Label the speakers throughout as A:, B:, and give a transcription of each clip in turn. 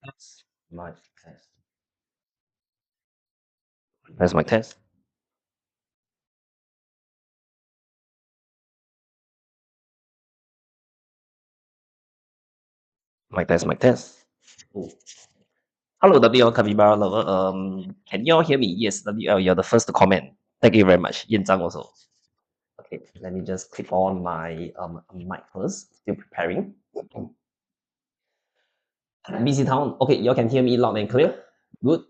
A: That's my test. That's my test. My test, my test. Oh. Hello, WL Capybara lover. Can you all hear me? Yes, WL, you're the first to comment. Thank you very much. Yin Zhang also. Okay, let me just click on my mic first. Still preparing. BC Town. Okay, you all can hear me loud and clear. Good.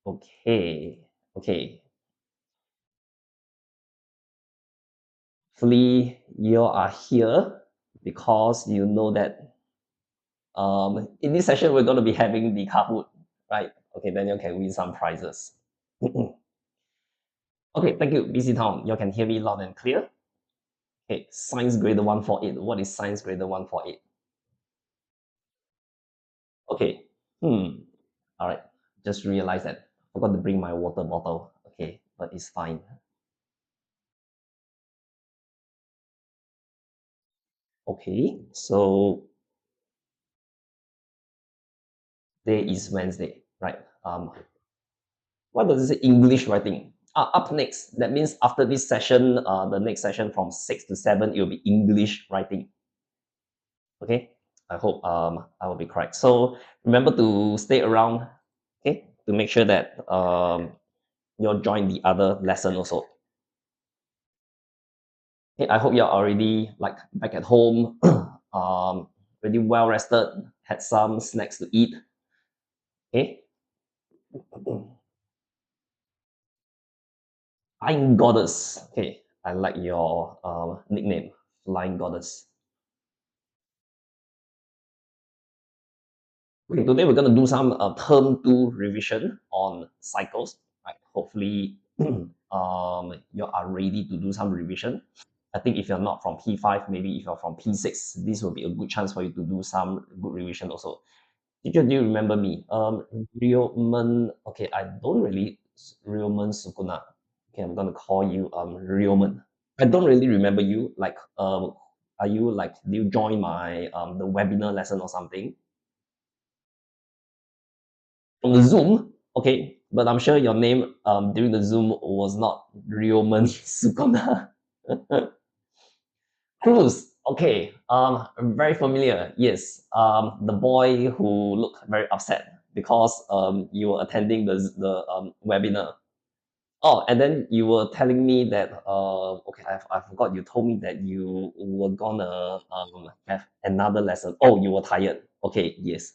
A: Okay. Okay. Hopefully, you all are here because you know that in this session we're going to be having the Kahoot, right? Okay, then you can win some prizes. Okay, thank you, BC Town. You can hear me loud and clear. Okay, Science Grader 148. What is Science Grader 148? Okay. All right. Just realized that I forgot to bring my water bottle. Okay, but it's fine. Okay, so today is Wednesday, right? What does it say? English writing. Up next, that means after this session, the next session from 6 to 7, it will be English writing. Okay, I hope I will be correct. So remember to stay around, okay, to make sure that you'll join the other lesson also. Okay, I hope you're already like back at home, really well rested, had some snacks to eat. Okay, Flying Goddess. Okay, I like your nickname, Flying Goddess. Okay, today we're going to do some term 2 revision on cycles. Right? Hopefully, you are ready to do some revision. I think if you're not from P5, maybe if you're from P6, this will be a good chance for you to do some good revision also. Teacher, do you remember me? Rioman. Okay, I don't really Rioman Sukuna. Okay, I'm gonna call you Rioman. I don't really remember you. Like, are you like? Do you join my the webinar lesson or something? From the Zoom, okay, but I'm sure your name during the Zoom was not Rioman Sukuna. Cruz, okay, very familiar. Yes, the boy who looked very upset because you were attending the webinar. Oh, and then you were telling me that okay, I forgot. You told me that you were gonna have another lesson. Oh, you were tired. Okay, yes,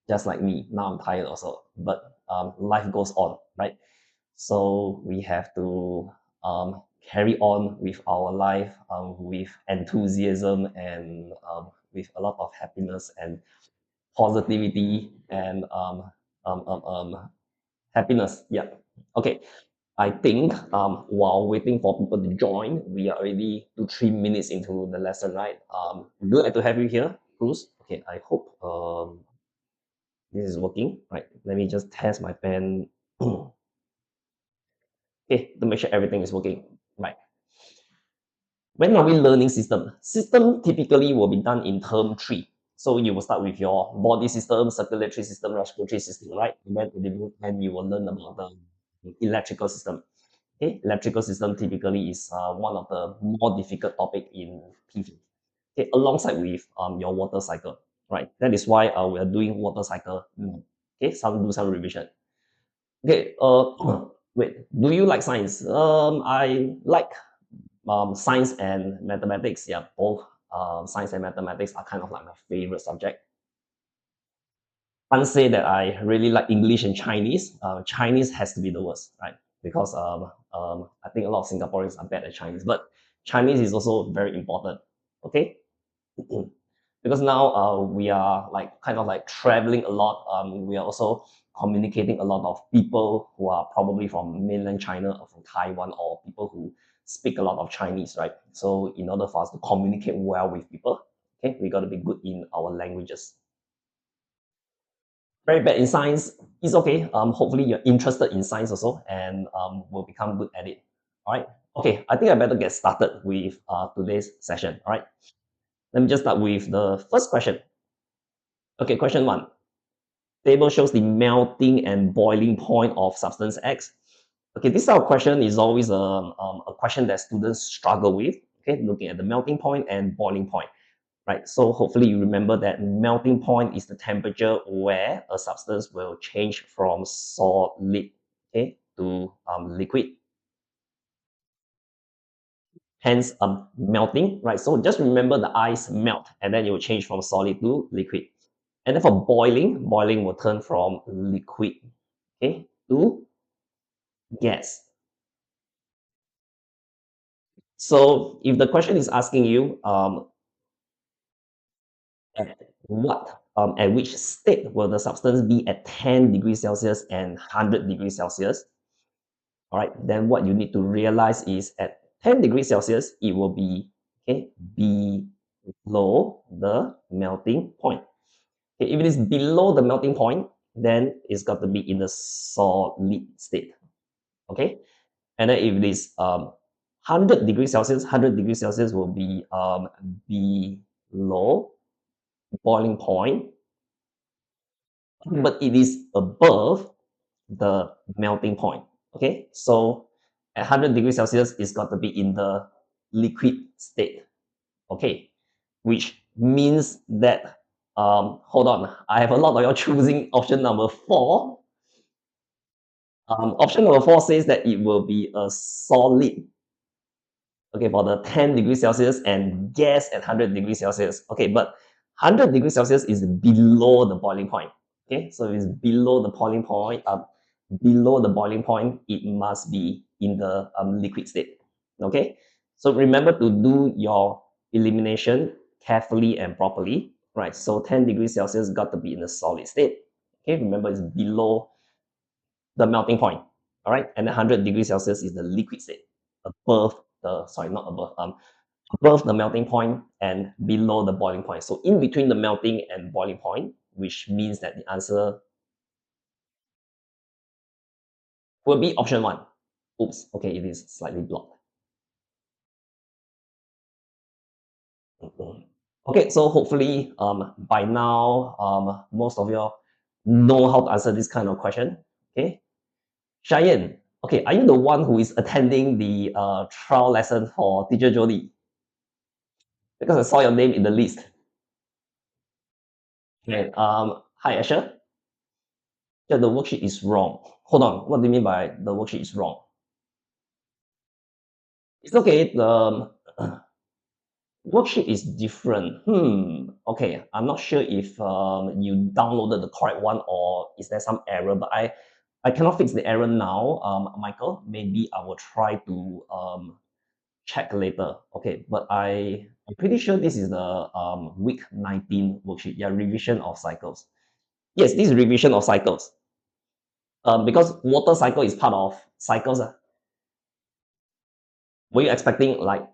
A: just like me. Now I'm tired also, but life goes on, right? So we have to carry on with our life with enthusiasm and with a lot of happiness and positivity and happiness. Yeah. Okay. I think while waiting for people to join, we are already 2 3 minutes into the lesson, right? Good to have you here, Cruz. Okay, I hope this is working. Right. Let me just test my pen. Okay, to make sure everything is working. Right. When are we learning system? System typically will be done in term 3. So you will start with your body system, circulatory system, respiratory system, right? And you will learn about the electrical system. Okay, electrical system typically is one of the more difficult topic in PV. Okay, alongside with your water cycle, right? That is why we are doing water cycle. Okay, do some revision. Okay, wait, do you like science? I like science and mathematics. Yeah, both science and mathematics are kind of like my favorite subject. Can't say that I really like English and Chinese. Chinese has to be the worst, right? Because I think a lot of Singaporeans are bad at Chinese, but Chinese is also very important. Okay, because now we are like kind of like traveling a lot. We are also communicating a lot of people who are probably from mainland China or from Taiwan or people who speak a lot of Chinese, right? So in order for us to communicate well with people, okay, we got to be good in our languages. Very bad in science is okay. Hopefully you're interested in science also and will become good at it. All right. Okay, I think I better get started with today's session. All right. Let me just start with the first question. Okay, question 1. Table shows the melting and boiling point of substance X. Okay, this type of question is always a question that students struggle with. Okay, looking at the melting point and boiling point, right? So hopefully you remember that melting point is the temperature where a substance will change from solid, okay, to liquid. Hence, melting, right? So just remember the ice melt, and then it will change from solid to liquid. And then for boiling, boiling will turn from liquid, okay, to gas. So if the question is asking you at which state will the substance be at 10 degrees Celsius and 100 degrees Celsius, all right, then what you need to realize is at 10 degrees Celsius, it will be, okay, below the melting point. Okay, if it is below the melting point, then it's got to be in the solid state. Okay, and then if it is 100 degrees Celsius, 100 degrees Celsius will be below boiling point, but it is above the melting point. Okay, so at 100 degrees Celsius, it's got to be in the liquid state. Okay, which means that hold on, I have a lot of you choosing option number 4. Option number 4 says that it will be a solid, okay, for the 10 degrees Celsius and gas at 100 degrees Celsius. Okay, but 100 degrees Celsius is below the boiling point. Okay, so it's below the boiling point. Below the boiling point, it must be in the liquid state. Okay, so remember to do your elimination carefully and properly. Right, so 10 degrees Celsius got to be in the solid state. Okay, remember it's below the melting point. All right, and 100 degrees Celsius is the liquid state, above the, sorry, not above, above the melting point and below the boiling point. So in between the melting and boiling point, which means that the answer will be option 1. Oops, okay, it is slightly blocked. Okay, so hopefully by now most of you know how to answer this kind of question. Okay, Cheyenne, okay, are you the one who is attending the trial lesson for teacher Jody? Because I saw your name in the list. Okay, hi Asher. Yeah, the worksheet is wrong. Hold on, what do you mean by the worksheet is wrong? It's okay, the worksheet is different. Okay, I'm not sure if you downloaded the correct one or is there some error, but I cannot fix the error now, Michael. Maybe I will try to check later. Okay, but I'm pretty sure this is the week 19 worksheet. Yeah, revision of cycles. Yes, this is revision of cycles. Because water cycle is part of cycles. Were you expecting like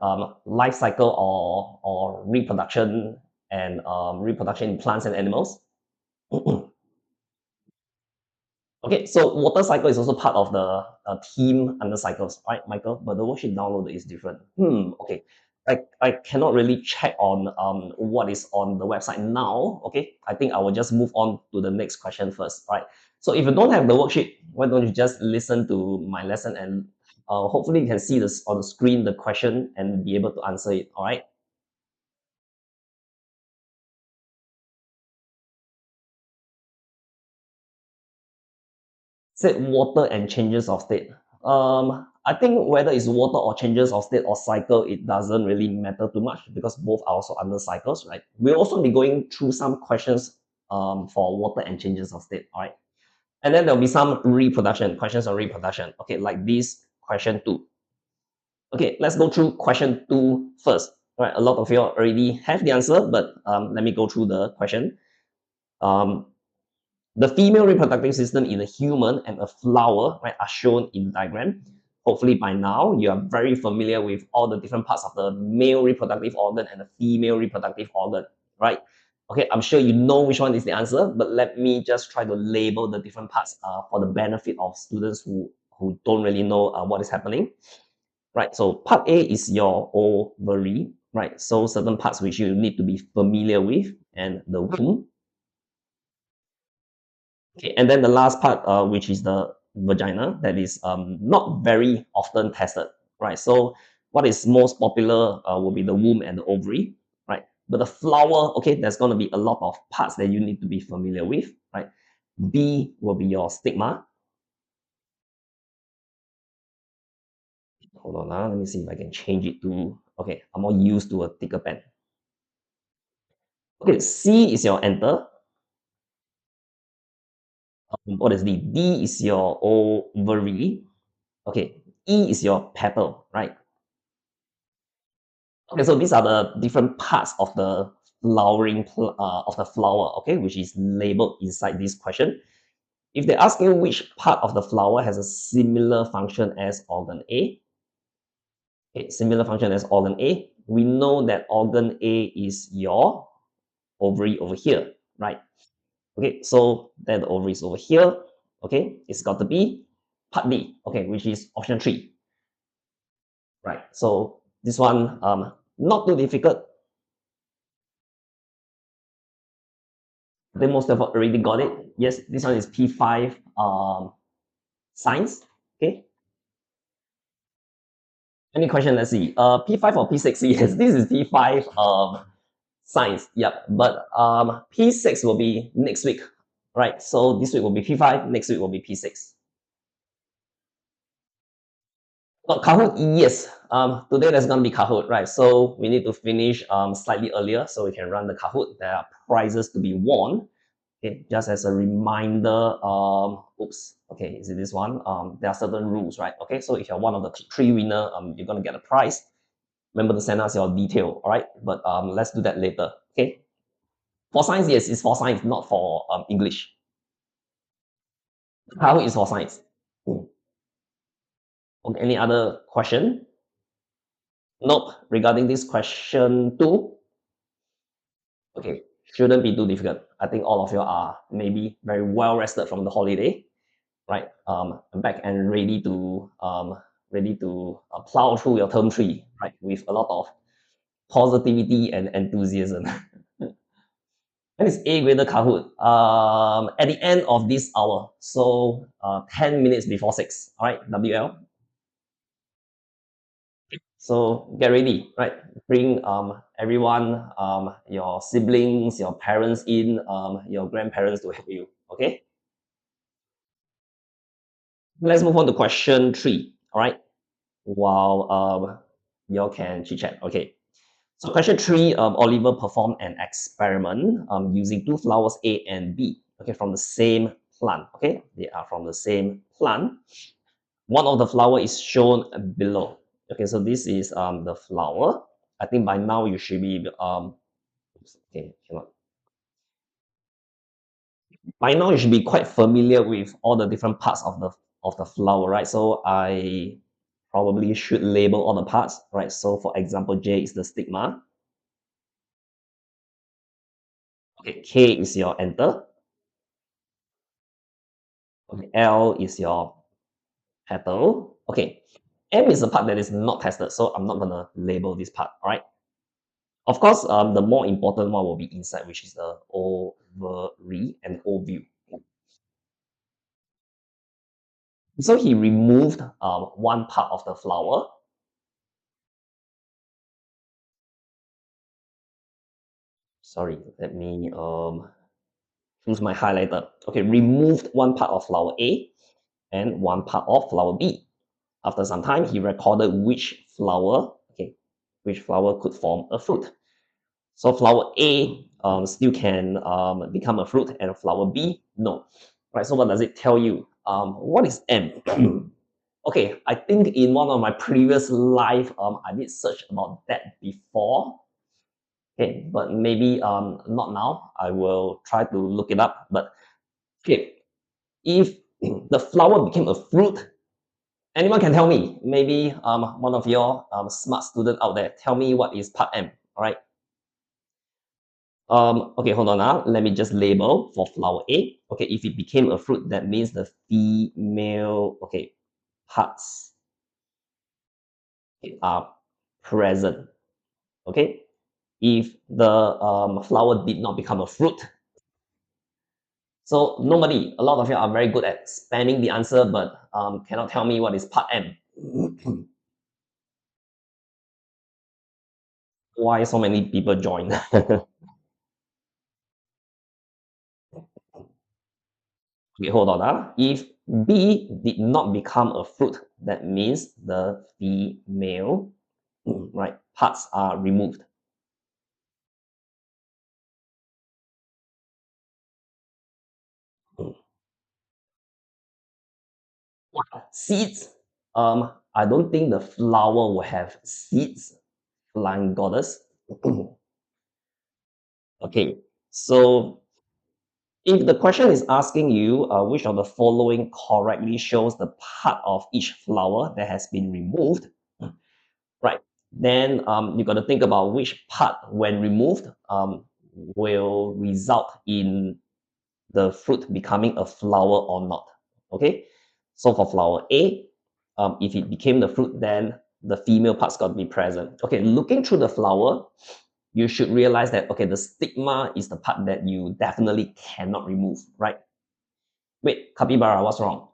A: life cycle or reproduction and reproduction in plants and animals? Okay, so water cycle is also part of the theme under cycles, right, Michael? But the worksheet download is different. Okay. I cannot really check on what is on the website now. Okay, I think I will just move on to the next question first, right? So if you don't have the worksheet, why don't you just listen to my lesson and hopefully you can see this on the screen, the question, and be able to answer it, all right? Said water and changes of state. I think whether it's water or changes of state or cycle, it doesn't really matter too much because both are also under cycles, right? We'll also be going through some questions for water and changes of state, all right? And then there'll be some reproduction, questions on reproduction. Okay, like this question 2. Okay, let's go through question 2 first. All right, a lot of you already have the answer, but let me go through the question. Um, the female reproductive system in a human and a flower, right, are shown in the diagram. Hopefully by now you are very familiar with all the different parts of the male reproductive organ and the female reproductive organ, right? Okay, I'm sure you know which one is the answer, but let me just try to label the different parts for the benefit of students who don't really know what is happening. Right, so part A is your ovary, right? So certain parts which you need to be familiar with, and the womb. Okay, and then the last part, which is the vagina, that is not very often tested, right? So what is most popular will be the womb and the ovary, right? But the flower, okay, there's going to be a lot of parts that you need to be familiar with, right? B will be your stigma. Hold on now, let me see if I can change it to, okay, I'm more used to a thicker pen. Okay, C is your enter. What is D? D is your ovary. Okay, E is your petal, right? Okay, so these are the different parts of the of the flower, okay, which is labeled inside this question. If they ask you which part of the flower has a similar function as organ A, okay, similar function as organ A, we know that organ A is your ovary over here, right? Okay, so then the ovary is over here. Okay, it's got to be part B, okay, which is option 3, right? So this one, not too difficult. I think most of us already got it. Yes, this one is P5 science. Okay. Any question? Let's see. P5 or P6? Yes, this is P5 science. Yep. But P6 will be next week. Right. So this week will be P5, next week will be P6. Kahoot, yes. Today there's gonna be Kahoot, right? So we need to finish slightly earlier so we can run the Kahoot. There are prizes to be won. Okay, just as a reminder, oops, okay, is it this one? There are certain rules, right? Okay, so if you're one of the 3 winner, you're gonna get a prize. Remember to send us your detail, all right? But let's do that later, okay? For science, yes, it's for science, not for English. How is for science? Okay, any other question? Nope. Regarding this question two, okay, shouldn't be too difficult. I think all of you are maybe very well rested from the holiday, right? Back and ready to plow through your term 3, right? With a lot of positivity and enthusiasm. And it's AGrader Kahoot. At the end of this hour, so 10 minutes before 6, all right, WL. So get ready, right? Bring everyone, your siblings, your parents in, your grandparents to help you, okay? Let's move on to question 3, all right? While y'all can chit chat. Okay. So question 3, Oliver performed an experiment using 2 flowers A and B, okay, from the same plant. Okay, they are from the same plant. One of the flower is shown below. Okay, so this is the flower. I think by now you should be okay, cannot. By now you should be quite familiar with all the different parts of the flower, right? So I probably should label all the parts, right? So for example, J is the stigma. Okay, K is your enter. Okay, L is your petal. Okay, M is the part that is not tested, so I'm not gonna label this part. All right. Of course, the more important one will be inside, which is the ovary and ovule. So he removed one part of the flower. Sorry, let me choose my highlighter. Okay, removed one part of flower A and one part of flower B. After some time, he recorded which flower could form a fruit. So flower A still can become a fruit, and flower B, no. Right, so what does it tell you? What is M? Okay, I think in one of my previous live, I did search about that before. Okay, but maybe not now. I will try to look it up. But okay, if the flower became a fruit, anyone can tell me. Maybe one of your smart student out there, tell me what is part M. All right. Okay, hold on now. Let me just label for flower A. Okay, if it became a fruit, that means the female, okay, parts are present. Okay, if the flower did not become a fruit, So nobody, a lot of you are very good at spamming the answer, but cannot tell me what is part M. Why so many people join? Okay, hold on. If B did not become a fruit, that means the female right parts are removed. Seeds. I don't think the flower will have seeds. Flying goddess. Okay, so if the question is asking you which of the following correctly shows the part of each flower that has been removed, right? Then you got to think about which part, when removed, will result in the fruit becoming a flower or not. Okay, so for flower A, if it became the fruit, then the female part's got to be present. Okay, looking through the flower, you should realize that okay, the stigma is the part that you definitely cannot remove, right? Wait, capybara, what's wrong?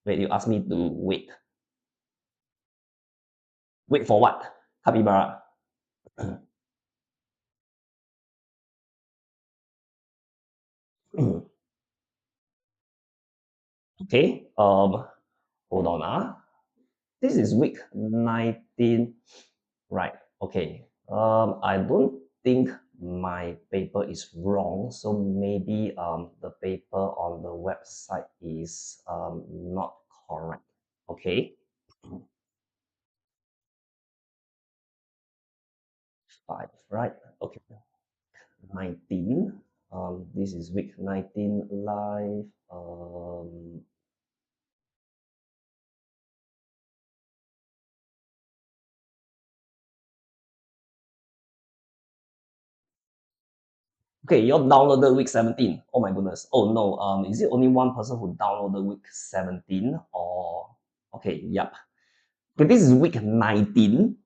A: Wait, you asked me to wait. Wait for what? Capybara. Okay, hold on. This is week 19. Right. Okay. I don't think my paper is wrong. So maybe the paper on the website is not correct. Okay. 5, right? Okay. 19. This is week 19 live. Okay, you downloaded week 17. Oh my goodness. Oh no. Is it only one person who downloaded week 17 or okay, yep. Okay, this is week 19.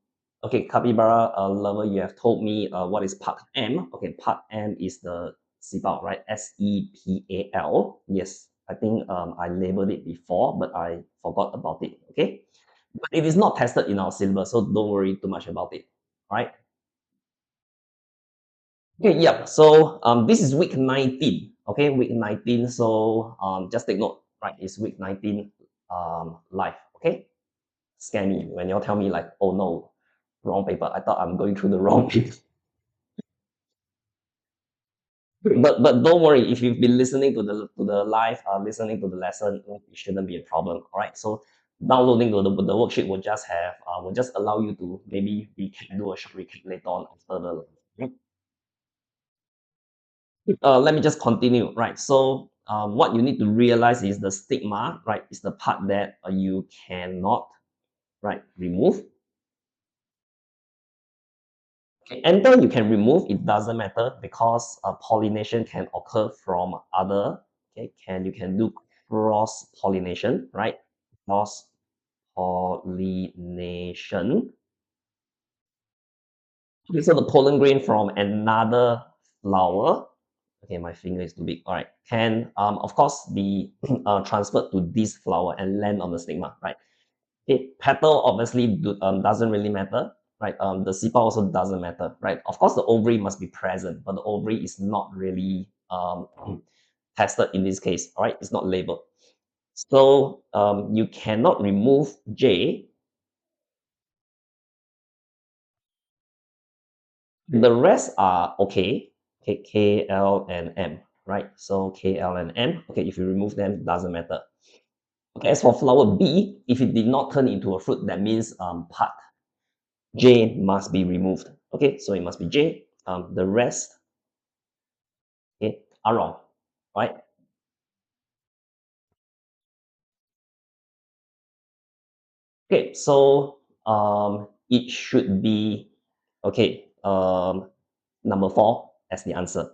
A: Okay, Capybara lover, you have told me what is part M. Okay, part M is the sepal, right? SEPAL. Yes, I think I labeled it before, but I forgot about it. Okay, but it is not tested in our syllabus, so don't worry too much about it. All right. Okay, yep. So this is week 19. Okay, week 19. So just take note, right? It's week 19 live. Okay, scare me when you all tell me like, oh no, wrong paper. I thought I'm going through the wrong paper. But don't worry, if you've been listening to the live, listening to the lesson, it shouldn't be a problem. All right. So downloading the worksheet will just have will just allow you to maybe recap, do a short recap later on after the. Okay? Let me just continue. Right. So what you need to realize is the stigma. Right, is the part that you cannot right remove. Okay, enter you can remove, it doesn't matter because pollination can occur from other, okay, you can do cross pollination, right? Cross pollination. Okay, so the pollen grain from another flower, okay, my finger is too big, all right, can of course be transferred to this flower and land on the stigma, right? Okay, petal obviously doesn't really matter, right? The sepal also doesn't matter, right? Of course, the ovary must be present, but the ovary is not really tested in this case, all right? It's not labeled. So you cannot remove J. The rest are okay, okay, K, L, and M, right? So K, L, and M, okay, if you remove them, doesn't matter. Okay, as for flower B, if it did not turn into a fruit, that means part J must be removed. Okay, so it must be J. The rest, okay, are wrong, right? Okay, so it should be okay. Number 4 as the answer.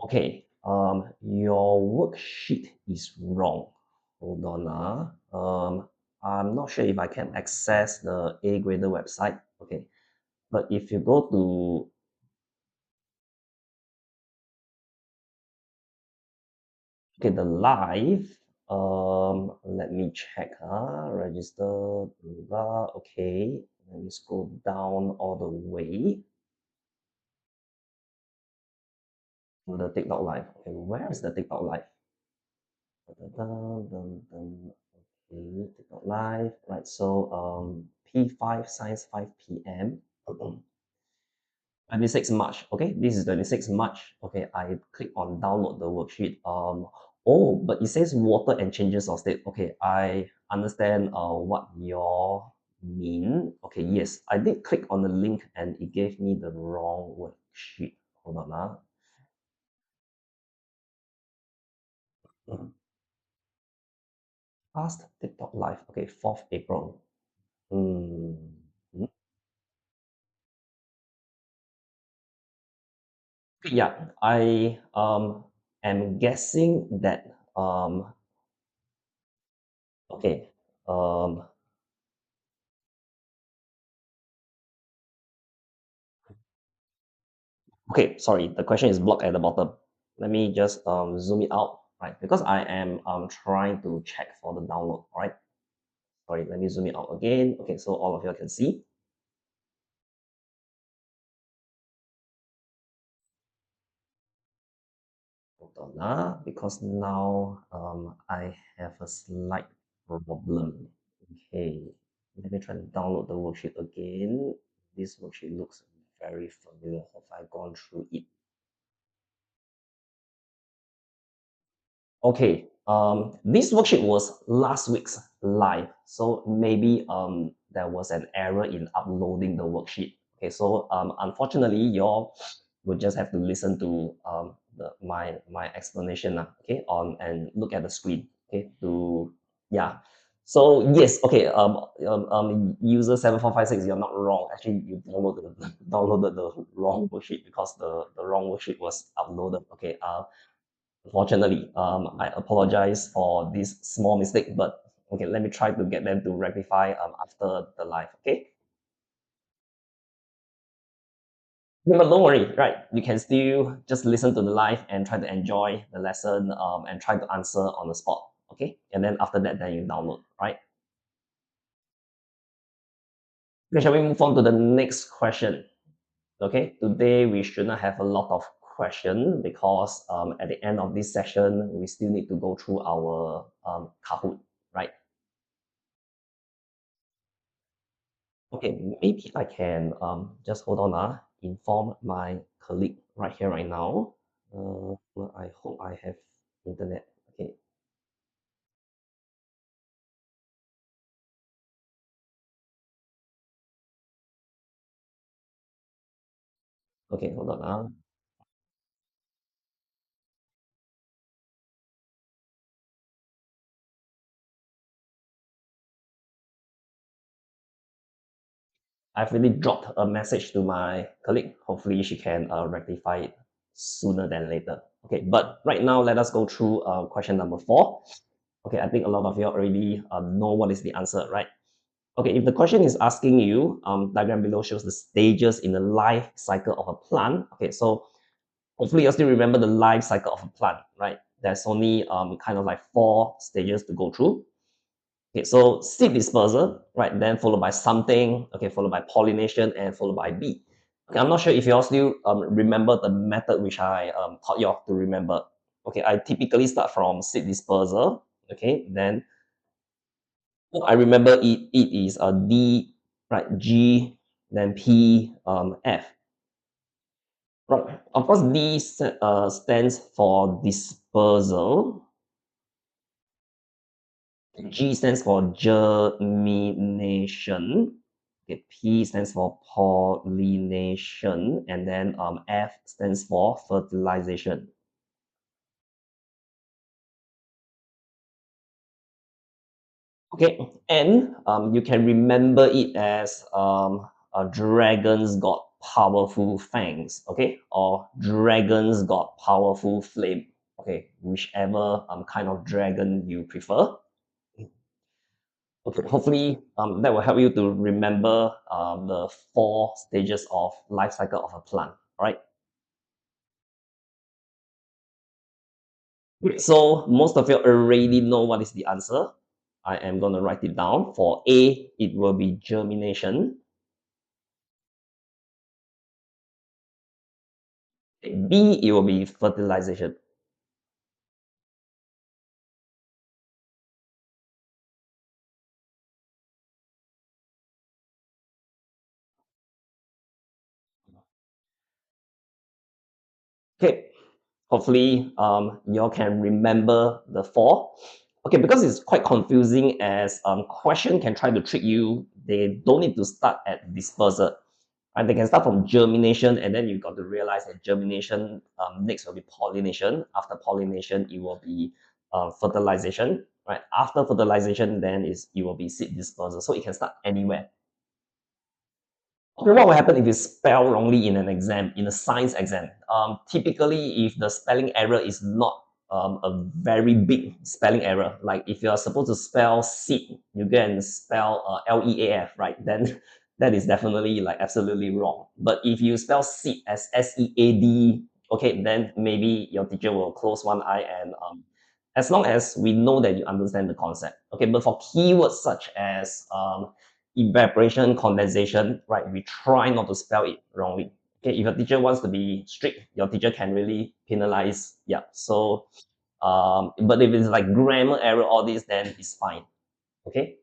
A: Okay, your worksheet is wrong. Hold on. I'm not sure if I can access the AGrader website. Okay, but if you go to the live, let me check. Register, blah, blah. Okay, let me scroll down all the way to the TikTok live. Okay, where is the TikTok live? Dun, dun, dun. Okay, TikTok live. Right, so P5 science 5 p.m. 26 March. Okay, this is 26 March. Okay, I click on download the worksheet. Oh, but it says water and changes of state. Okay, I understand what you mean. Okay, yes, I did click on the link and it gave me the wrong worksheet. Hold on. Mhm. Past TikTok live. Okay, 4th April. Hmm. Hmm. Yeah, I am guessing that okay. Um Okay, sorry, the question is blocked at the bottom. Let me just zoom it out, right? Because I am trying to check for the download, all right? Sorry, let me zoom it out again. Okay, so all of you can see. Hold on, because now I have a slight problem. Okay, let me try to download the worksheet again. This worksheet looks very familiar. Have I gone through it? Okay, this worksheet was last week's live, so maybe there was an error in uploading the worksheet. Okay, so unfortunately, you all would just have to listen to my explanation okay, on and look at the screen. Okay, to yeah. So yes, okay. User 7456, you're not wrong. Actually, you downloaded the wrong worksheet because the wrong worksheet was uploaded. Okay. Unfortunately, I apologize for this small mistake, but okay, let me try to get them to rectify after the live. Okay, but don't worry, right? You can still just listen to the live and try to enjoy the lesson and try to answer on the spot. Okay, and then after that, then you download, right? Okay, shall we move on to the next question? Okay, today we should not have a lot of question because at the end of this session, we still need to go through our Kahoot, right? Okay, maybe I can just hold on, inform my colleague right here, right now. Well, I hope I have internet. Okay, okay, hold on. I've really dropped a message to my colleague. Hopefully, she can rectify it sooner than later. Okay, but right now, let us go through question number 4. Okay, I think a lot of you already know what is the answer, right? Okay, if the question is asking you, diagram below shows the stages in the life cycle of a plant. Okay, so hopefully you still remember the life cycle of a plant, right? There's only kind of like 4 stages to go through. Okay, so seed dispersal, right? Then followed by something, okay, followed by pollination, and followed by bee. Okay, I'm not sure if you all still remember the method which I taught you all to remember. Okay, I typically start from seed dispersal. Okay, then I remember it is a D, right? G, then P, F. Right. Of course, D stands for dispersal. G stands for germination. Okay, P stands for pollination, and then F stands for fertilization. Okay, and you can remember it as dragons got powerful fangs. Okay, or dragons got powerful flame. Okay, whichever kind of dragon you prefer. Okay, hopefully that will help you to remember the 4 stages of life cycle of a plant. All right. Great. So most of you already know what is the answer. I am going to write it down. For A, it will be germination. B, it will be fertilization. Okay, hopefully you all can remember the 4. Okay, because it's quite confusing as question can try to trick you. They don't need to start at dispersal. And they can start from germination, and then you got to realize that germination next will be pollination. After pollination, it will be fertilization. Right after fertilization, then it will be seed dispersal. So it can start anywhere. Okay, what will happen if you spell wrongly in an exam, in a science exam? Typically, if the spelling error is not a very big spelling error, like if you are supposed to spell seed, you go and spell LEAF, right? Then that is definitely like absolutely wrong. But if you spell seed as SEAD, okay, then maybe your teacher will close one eye and as long as we know that you understand the concept. Okay, but for keywords such as evaporation, condensation, right? We try not to spell it wrongly. Okay, if your teacher wants to be strict, your teacher can really penalize. Yeah. So, but if it's like grammar error, all this, then it's fine. Okay.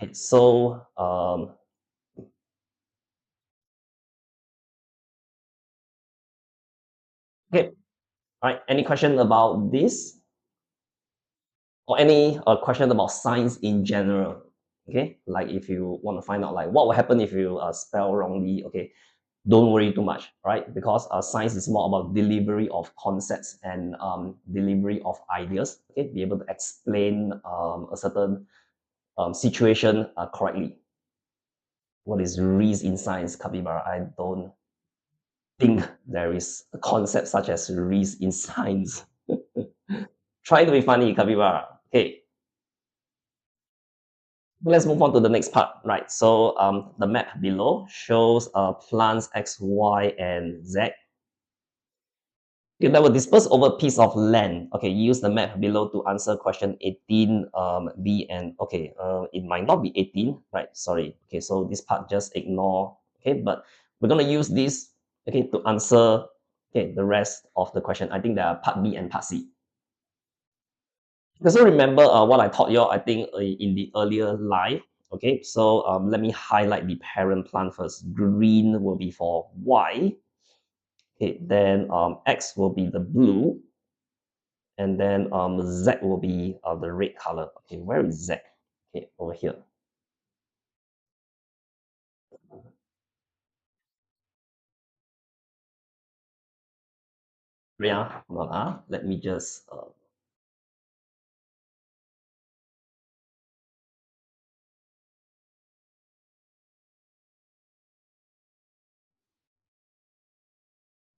A: Okay, so, okay. All right. Any question about this or any question about science in general? Okay. Like if you want to find out like what will happen if you spell wrongly. Okay, don't worry too much, right? Because science is more about delivery of concepts and delivery of ideas. Okay, be able to explain a certain situation correctly. What is risk in science, Capybara? I don't think there is a concept such as risk in science. Try to be funny, Capybara. Okay, let's move on to the next part, right? So the map below shows plants X, Y, and Z. Okay, that will disperse over a piece of land. Okay, use the map below to answer question 18, B, and okay, it might not be 18, right? Sorry. Okay, so this part just ignore. Okay, but we're gonna use this, okay, to answer, okay, the rest of the question. I think there are part B and part C. Also remember what I taught you, I think, in the earlier live. Okay, so let me highlight the parent plant first. Green will be for Y. Okay, then X will be the blue, and then Z will be the red color. Okay, where is Z? Okay, over here. Yeah, hold on, let me just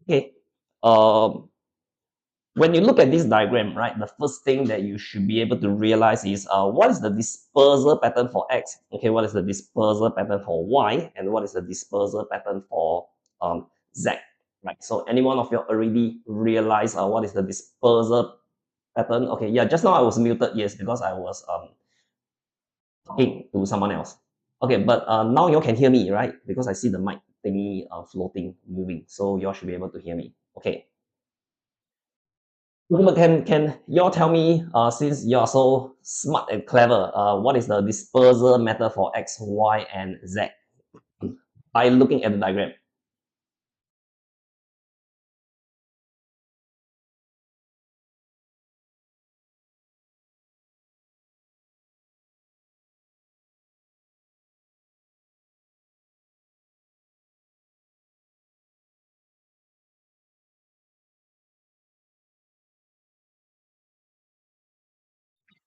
A: okay. Um, when you look at this diagram, right, the first thing that you should be able to realize is what is the dispersal pattern for X? Okay, what is the dispersal pattern for Y? And what is the dispersal pattern for Z? Right, so any one of you already realize what is the dispersal pattern? Okay, yeah, just now I was muted, yes, because I was talking to someone else. Okay, but now you all can hear me, right? Because I see the mic thingy floating, moving. So you all should be able to hear me. Okay. But can you all tell me, since you are so smart and clever, what is the dispersal method for X, Y, and Z? By looking at the diagram.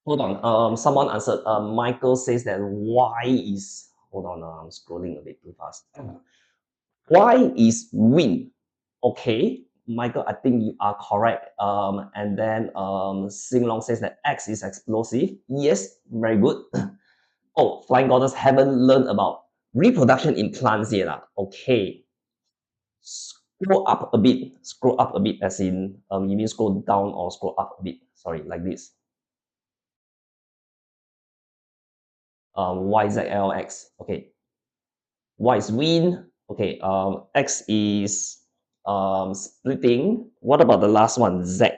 A: Hold on. Someone answered. Michael says that Y is. Hold on. I'm scrolling a bit too fast. Y is wind. Okay. Michael, I think you are correct. And then Sing Long says that X is explosive. Yes, very good. Oh, Flying Goddess haven't learned about reproduction in plants yet. Okay. Scroll up a bit. Scroll up a bit, as in, you mean scroll down or scroll up a bit? Sorry, like this. YZLX. Okay. Y is wind. Okay. X is splitting. What about the last one? Z.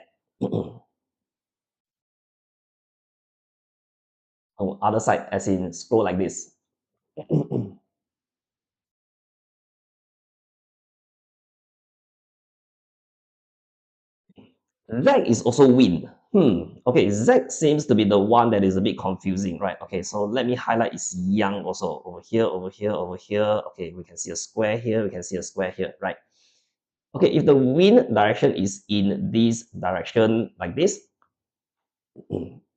A: On other side, as in scroll like this. Z is also wind. Okay, Z seems to be the one that is a bit confusing, right? Okay, so let me highlight its yang also. Over here, over here, over here. Okay, we can see a square here, we can see a square here, right? Okay, if the wind direction is in this direction like this,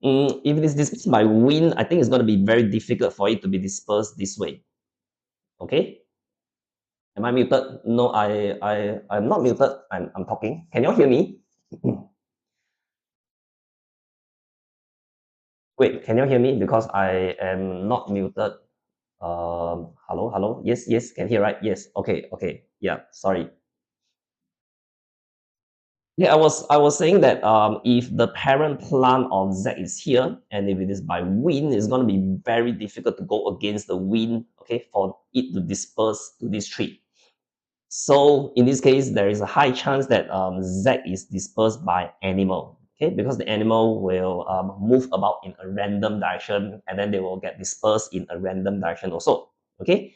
A: if it is dispersed by wind, I think it's going to be very difficult for it to be dispersed this way. Okay? Am I muted? No, I'm not muted. I'm talking. Can you all hear me? Wait, can you hear me? Because I am not muted. Hello, hello. Yes, yes, can hear, right? Yes. Okay, okay. Yeah, sorry. Yeah, I was saying that if the parent plant of Z is here, and if it is by wind, it's going to be very difficult to go against the wind, okay, for it to disperse to this tree. So in this case, there is a high chance that Z is dispersed by animal, okay, because the animal will move about in a random direction, and then they will get dispersed in a random direction also, okay.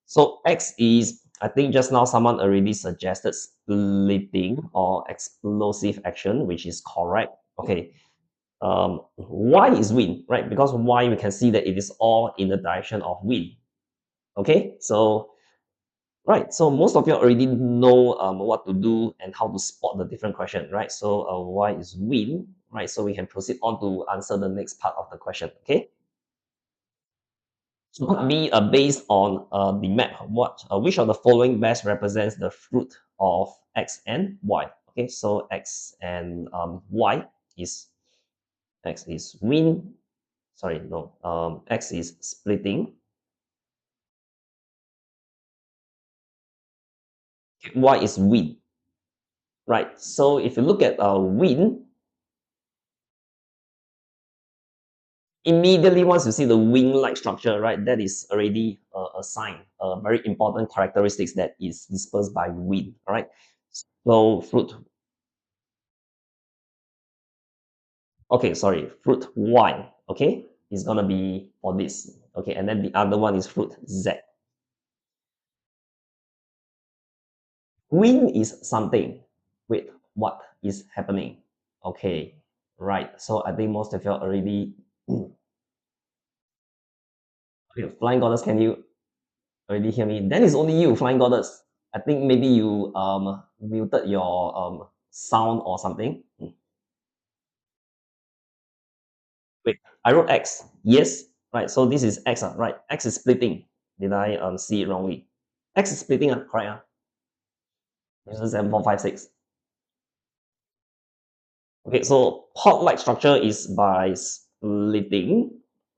A: So X is, I think just now someone already suggested splitting or explosive action, which is correct. Okay. Y is wind, right? Because Y, we can see that it is all in the direction of wind. Okay. So, right. So most of you already know what to do and how to spot the different question, right? So Y is wind, right? So we can proceed on to answer the next part of the question. Okay. So part B, based on the map, which of the following best represents the fruit of X and Y? Okay, so Y is X is wind. Sorry, no. X is splitting. Y is wind. Right. So if you look at wind, immediately once you see the wing-like structure, right, that is already a sign, a very important characteristics that is dispersed by wind. All right. So fruit. Okay, sorry, fruit Y, okay, is gonna be for this, okay, and then the other one is fruit Z. Win is something. Wait, what is happening? Okay, right. So I think most of you already. Okay, Flying Goddess, can you already hear me? Then it's only you, Flying Goddess. I think maybe you muted your sound or something. Wait, I wrote X. Yes, right. So this is X, right? X is splitting. Did I see it wrongly? X is splitting, correct? User 7456. Okay, so pod-like structure is by splitting,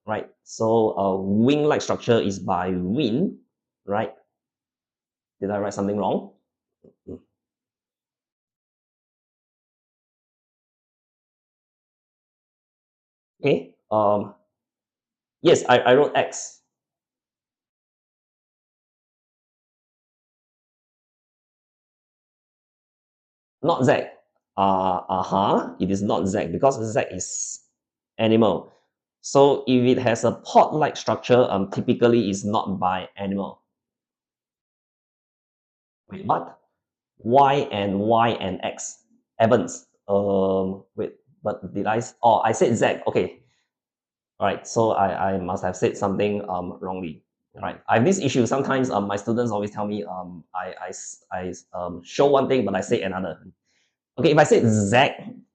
A: right? So wing-like structure is by wind, right? Did I write something wrong? Okay. Yes, I wrote X, not Z. It is not Z because Z is animal. So if it has a pod-like structure, typically is not by animal. Wait, what? Y and X. Evans. Wait, but did I? Oh, I said Z. Okay. All right. So I must have said something wrongly. Right. I have this issue. Sometimes my students always tell me I show one thing but I say another. Okay. If I said Z,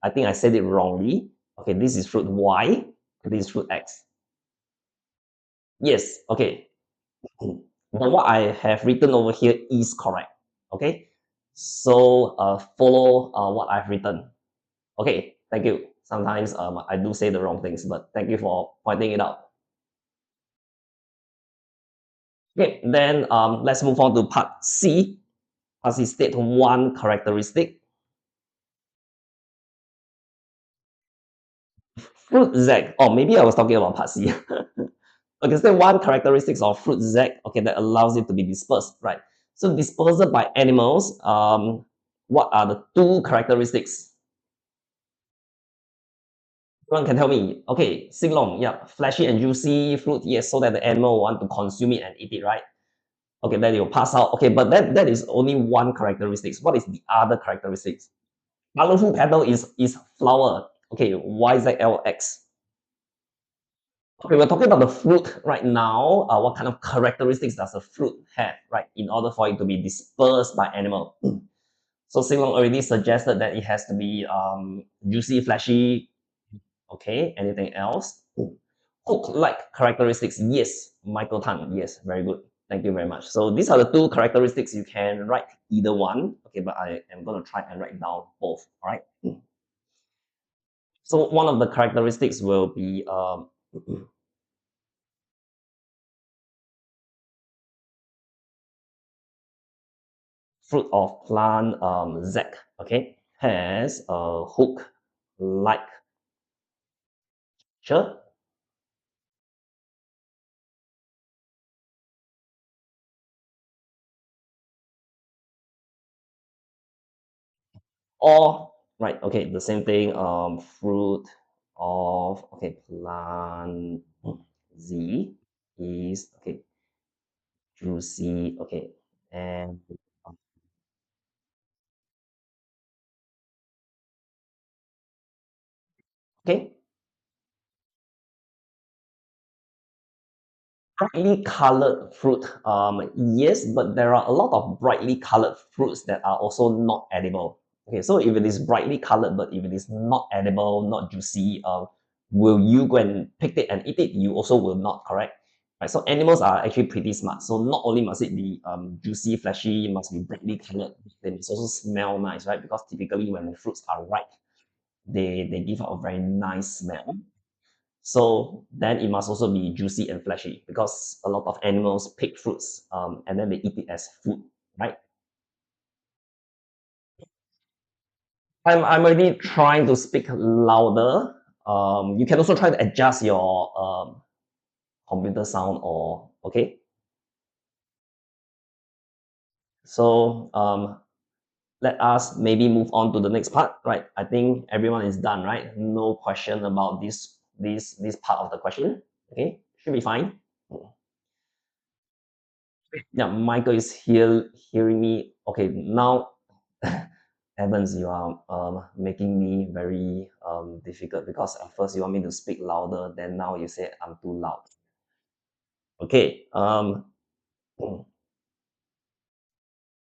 A: I think I said it wrongly. Okay. This is fruit Y. This is fruit X. Yes. Okay. But what I have written over here is correct. Okay. So follow what I've written. Okay, thank you. Sometimes I do say the wrong things, but thank you for pointing it out. Okay, then let's move on to part C. Part C, state one characteristic. Fruit Z. Oh, maybe I was talking about part C. Okay, state one characteristics of fruit Z. Okay, that allows it to be dispersed, right? So dispersal by animals. What are the two characteristics? Everyone can tell me. Okay, sing along. Yeah, fleshy and juicy fruit. Yes, so that the animal want to consume it and eat it, right? Okay, then you'll pass out. Okay, but that is only one characteristics. What is the other characteristics? Colorful petal is flower. Okay, YZLX. Okay, we're talking about the fruit right now. What kind of characteristics does a fruit have, right, in order for it to be dispersed by animal? So Singlong already suggested that it has to be juicy, fleshy. Okay, anything else? Hook-like characteristics. Yes, Michael Tan. Yes, very good. Thank you very much. So these are the two characteristics. You can write either one. Okay, but I am going to try and write down both. All right. So one of the characteristics will be fruit of plant zec, okay, has a hook-like structure, or right, okay, the same thing. Fruit of okay plant Z is okay juicy, okay, and okay, brightly colored fruit. Yes, but there are a lot of brightly colored fruits that are also not edible. Okay, so if it is brightly colored, but if it is not edible, not juicy, will you go and pick it and eat it? You also will not, correct? Right, so animals are actually pretty smart. So not only must it be juicy, fleshy, it must be brightly colored. They must also smell nice, right? Because typically when the fruits are ripe, they give out a very nice smell. So then it must also be juicy and fleshy because a lot of animals pick fruits and then they eat it as food, right? I'm already trying to speak louder. You can also try to adjust your computer sound or okay. So let us maybe move on to the next part, right? I think everyone is done, right? No question about this part of the question. Okay, should be fine. Yeah, Michael is here hearing me. Okay, now Evans, you are making me very difficult because at first you want me to speak louder, then now you say I'm too loud. Okay.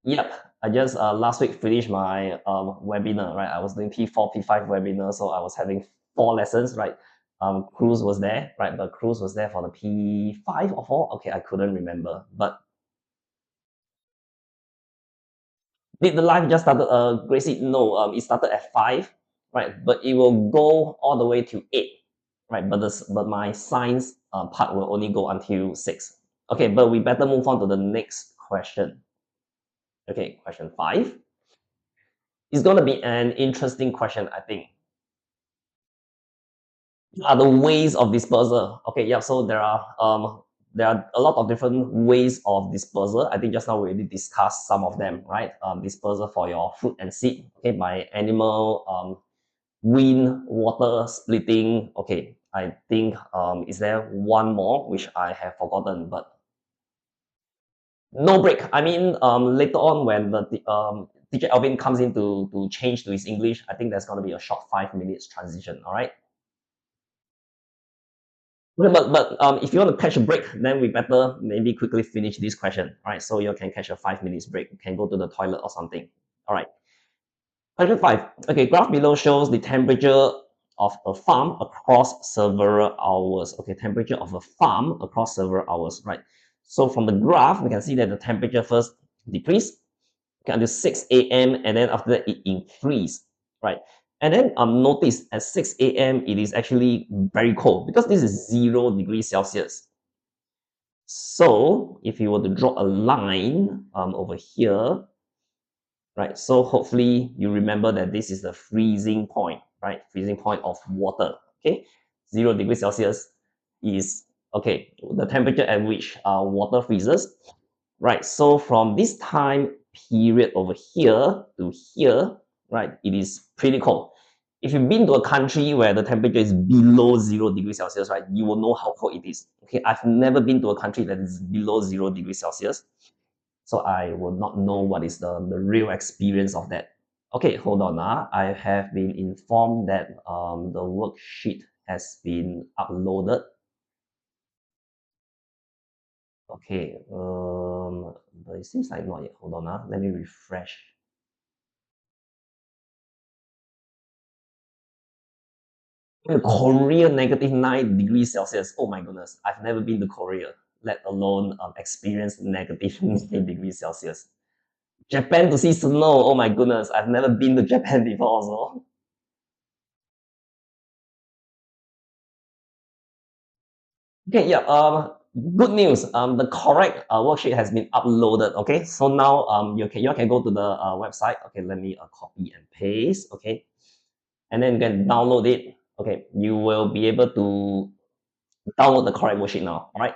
A: Yep. I just last week finished my webinar, right? I was doing P4, P5 webinar, so I was having 4 lessons, right? Cruz was there, right? But Cruz was there for the P5 or 4. Okay, I couldn't remember, but did the live just started? Gracie, no. It started at 5, right? But it will go all the way to 8, right? But my science part will only go until 6. Okay, but we better move on to the next question. Okay, question 5. It's gonna be an interesting question, I think. Are the ways of dispersal? Okay, yeah. So there are a lot of different ways of dispersal. I think just now we already discussed some of them, right? Dispersal for your fruit and seed, okay, by animal, wind, water, splitting. Okay, I think is there one more which I have forgotten, but no break. I mean, later on when the teacher Alvin comes in to change to his English, I think there's gonna be a short 5 minutes transition. All right. Okay, but if you want to catch a break, then we better maybe quickly finish this question. All right, so you can catch a 5 minutes break. You can go to the toilet or something. All right. Question 5. Okay, graph below shows the temperature of a farm across several hours. Okay, temperature of a farm across several hours, right? So from the graph, we can see that the temperature first decrease, okay, until 6 a.m. and then after that it increased, right? And then notice at 6 a.m. it is actually very cold because this is 0 degrees Celsius. So if you were to draw a line over here, right? So hopefully you remember that this is the freezing point, right? Freezing point of water, okay? 0 degrees Celsius is, okay, the temperature at which water freezes, right? So from this time period over here to here, right, it is pretty cold. If you've been to a country where the temperature is below 0 degrees Celsius, right, you will know how cold it is. Okay, I've never been to a country that is below 0 degrees Celsius, so I will not know what is the real experience of that. Okay, hold on. I have been informed that the worksheet has been uploaded. Okay, but it seems like not yet. Hold on. Let me refresh. Korea negative 9 degrees Celsius. Oh my goodness, I've never been to Korea, let alone experience negative 9 degrees Celsius. Japan to see snow. Oh my goodness, I've never been to Japan before also. Okay, yeah. Good news. The correct worksheet has been uploaded. Okay, so now you can go to the website. Okay, let me copy and paste. Okay, and then you can download it. Okay, you will be able to download the correct worksheet now. All right.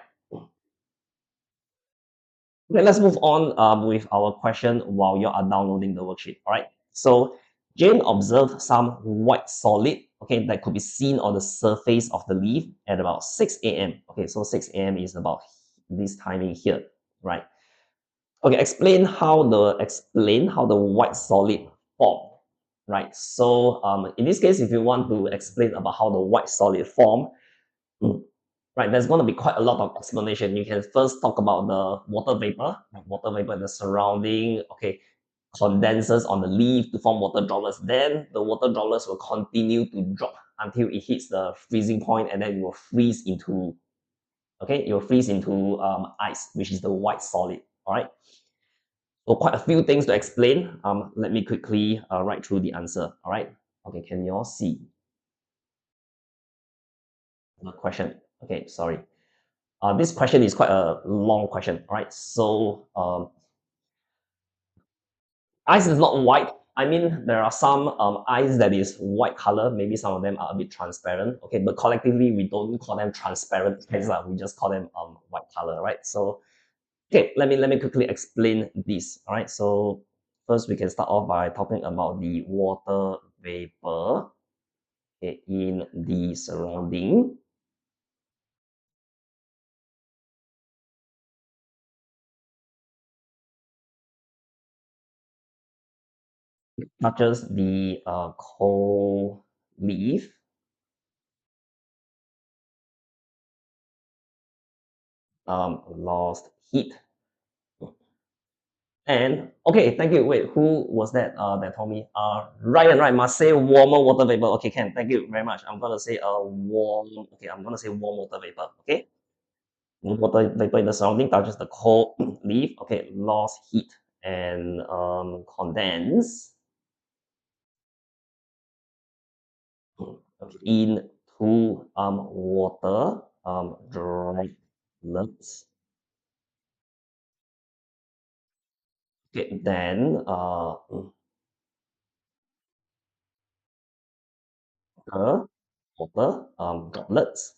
A: Okay, let's move on with our question while you are downloading the worksheet. All right. So Jane observed some white solid, okay, that could be seen on the surface of the leaf at about 6 a.m. Okay, so 6 a.m. is about this timing here, right? Okay, explain how the white solid form, right? So in this case, if you want to explain about how the white solid form, right, there's going to be quite a lot of explanation. You can first talk about the water vapor and the surrounding, okay, condenses on the leaf to form water droplets. Then the water droplets will continue to drop until it hits the freezing point, and then it will freeze into, okay, it will freeze into ice, which is the white solid. All right. So quite a few things to explain. Let me quickly write through the answer. All right. Okay, can you all see the question? Okay, sorry. This question is quite a long question. All right. So ice is not white. I mean, there are some ice that is white color. Maybe some of them are a bit transparent. Okay, but collectively we don't call them transparent ice. We just call them white color, right? So okay, let me quickly explain this. All right. So first we can start off by talking about the water vapor, okay, in the surrounding. Touches the cold leaf, lost heat. And okay, thank you. Wait, who was that that told me? Ryan, right, must say warmer water vapor. Okay, Ken, thank you very much. I'm gonna say warm, okay, I'm gonna say warm water vapor. Okay, water vapor in the surrounding touches the cold leaf. Okay, lost heat and condense, okay, into water droplets. Okay, then the water droplets,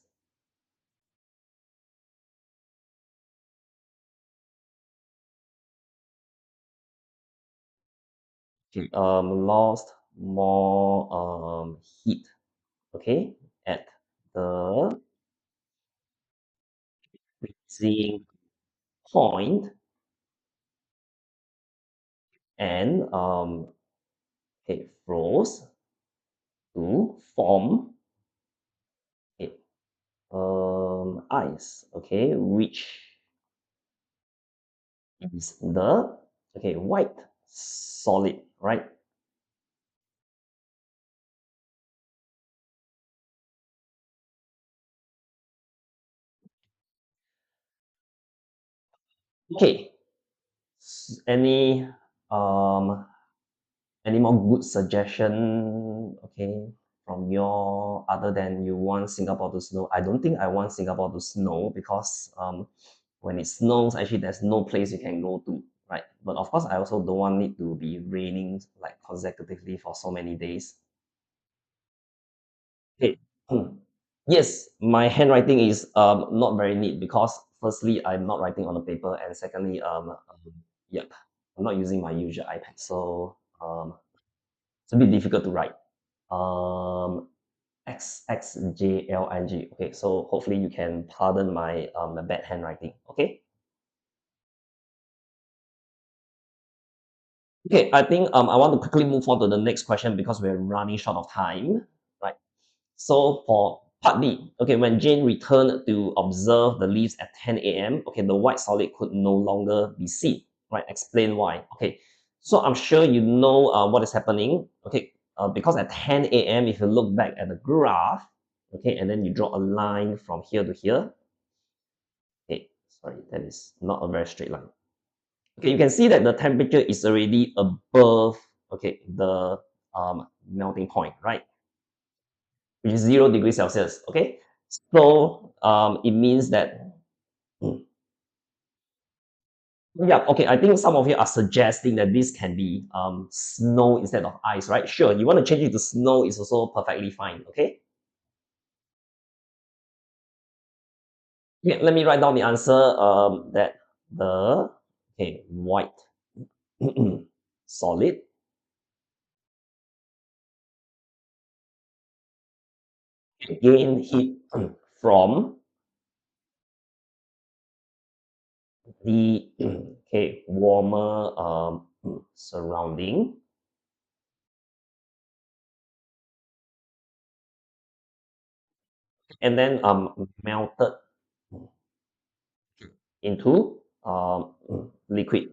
A: okay, lost more heat, okay, at the freezing point, and it froze to form it ice, okay, which is the, okay, white solid, right? Okay, any Any more good suggestion, okay, from your other than you want Singapore to snow? I don't think I want Singapore to snow because when it snows, actually there's no place you can go to, right? But of course, I also don't want it to be raining like consecutively for so many days. Okay. Yes, my handwriting is not very neat because firstly, I'm not writing on the paper, and secondly, yep, I'm not using my usual iPad, so it's a bit difficult to write. Um, XXJLNG. Okay, so hopefully you can pardon my bad handwriting. Okay. Okay, I think I want to quickly move on to the next question because we're running short of time, right? So for part B, okay, when Jane returned to observe the leaves at 10 a.m., okay, the white solid could no longer be seen, right? Explain why. Okay, so I'm sure you know what is happening, okay, because at 10 a.m., if you look back at the graph, okay, and then you draw a line from here to here, okay, sorry, that is not a very straight line. Okay, you can see that the temperature is already above, okay, the melting point, right? Which is 0 degrees Celsius. Okay, so it means that yeah. Okay, I think some of you are suggesting that this can be snow instead of ice, right? Sure, you want to change it to snow is also perfectly fine. Okay. Yeah, let me write down the answer. That the okay white solid gain heat from the okay warmer surrounding, and then melted into liquid.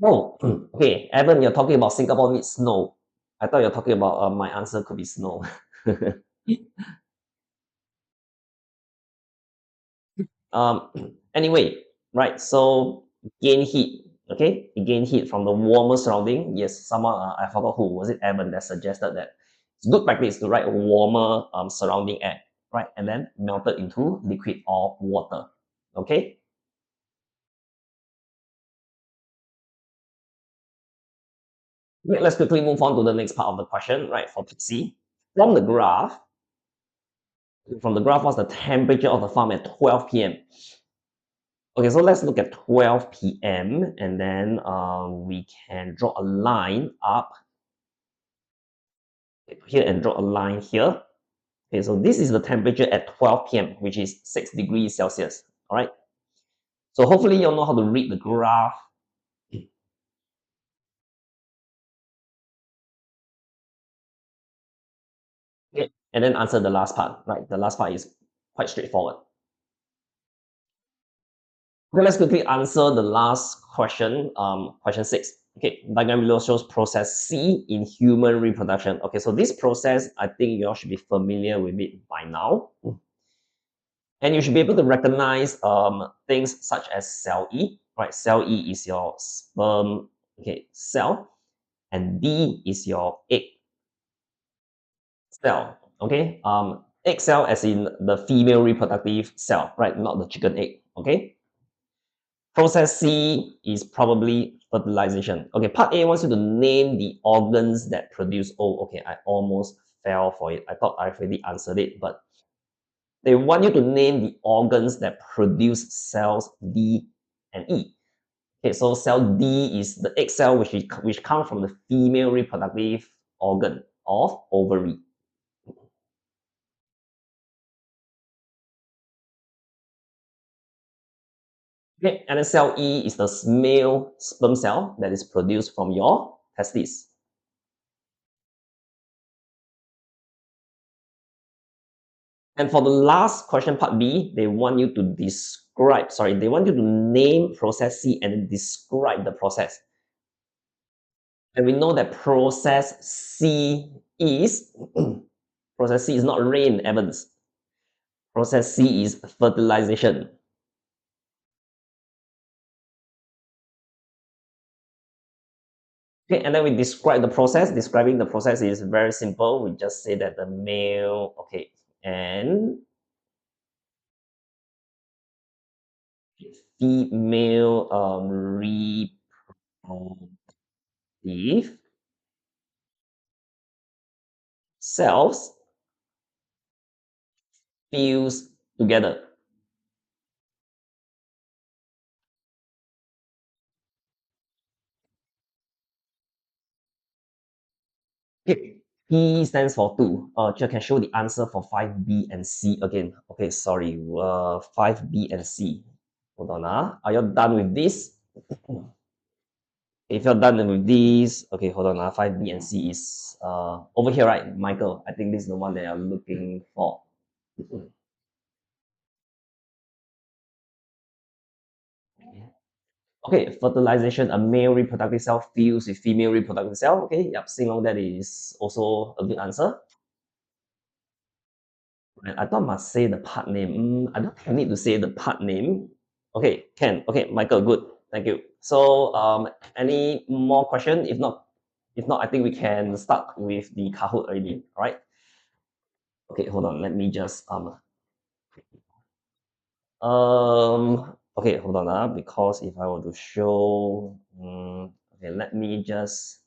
A: Oh, okay, Evan, you're talking about Singapore needs snow. I thought you're talking about my answer could be snow. um, anyway, right? So gain heat. Okay, it gain heat from the warmer surrounding. Yes, someone I forgot who was it. Evan that suggested that it's good practice to write warmer surrounding air, right? And then melted into liquid or water. Okay. Okay, let's quickly move on to the next part of the question, right? For C, from the graph, what's the temperature of the farm at 12 p.m. Okay, so let's look at 12 p.m. and then we can draw a line up here and draw a line here. Okay, so this is the temperature at 12 p.m., which is 6 degrees Celsius. All right. So hopefully you'll know how to read the graph. Okay, and then answer the last part. Right, the last part is quite straightforward. Okay, let's quickly answer the last question, question 6. Okay, diagram below shows process C in human reproduction. Okay, so this process, I think you all should be familiar with it by now. And you should be able to recognize things such as cell E, right? Cell E is your sperm, okay, cell, and D is your egg cell, okay? Egg cell as in the female reproductive cell, right? Not the chicken egg, okay? Process C is probably fertilization. Okay, part A wants you to name the organs that produce. Oh, okay, I almost fell for it. I thought I already answered it, but they want you to name the organs that produce cells D and E. Okay, so cell D is the egg cell, which comes from the female reproductive organ of ovary. Okay, and then cell E is the male sperm cell that is produced from your testes. And for the last question, part B, they want you to they want you to name process C and describe the process. And we know that process C is, process C is not rain, Evans. Process C is fertilization. Okay, and then we describe the process. Describing the process is very simple. We just say that the male, okay, and female reproductive cells fuse together. Okay, P stands for 2. You can show the answer for 5B and C again. Okay, sorry. 5B and C. Hold on. Are you done with this? If you're done with this, okay, hold on. 5B and C is over here, right, Michael? I think this is the one that you're looking for. Okay, fertilization, a male reproductive cell fused with female reproductive cell. Okay, yep, Singlong, that is also a good answer. I thought I must say the part name. I don't think I need to say the part name. Okay, can. Okay, Michael, good. Thank you. So, any more question? If not, I think we can start with the Kahoot already. All right. Okay, hold on. Let me just okay, hold on. Because if I were to show, okay, let me just.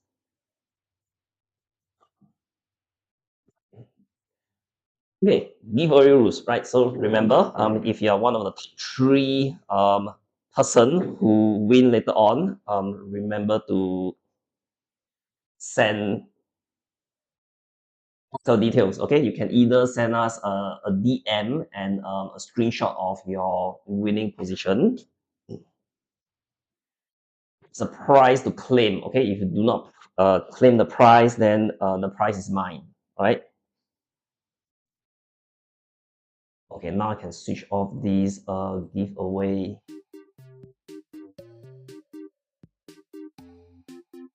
A: Okay, giveaway rules, right? So remember, if you are one of the three person who win later on, remember to send the details. Okay, you can either send us a DM and a screenshot of your winning position. It's a prize to claim. Okay, if you do not claim the prize, then the prize is mine. All right. Okay, now I can switch off this giveaway.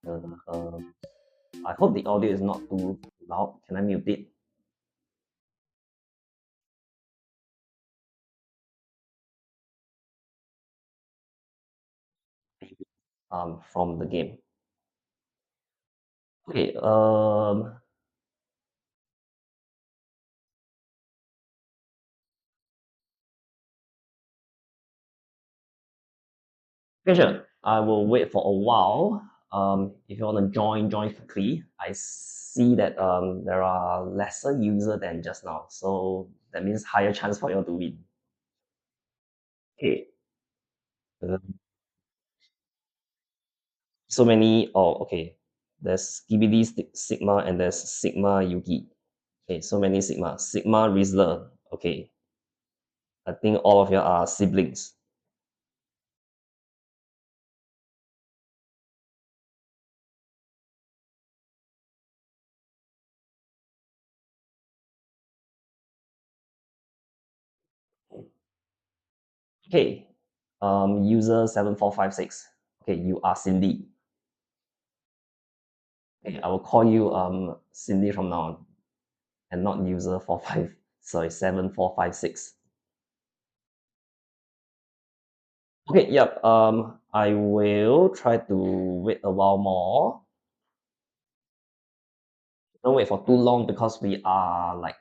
A: Uh, I hope the audio is not too loud. Can I mute it? From the game. Okay. Okay, sure. I will wait for a while. If you want to join quickly. I see that there are lesser user than just now, so that means higher chance for you to win. Okay. Uh, so many. Oh, okay. There's Skibidi Sigma and there's Sigma Yugi. Okay, so many Sigma. Sigma Rizzler. Okay. I think all of you are siblings. Okay. User 7456. Okay, you are Cindy. Okay, I will call you Cindy from now on, and not user 7456. Okay, yep. I will try to wait a while more. Don't wait for too long because we are like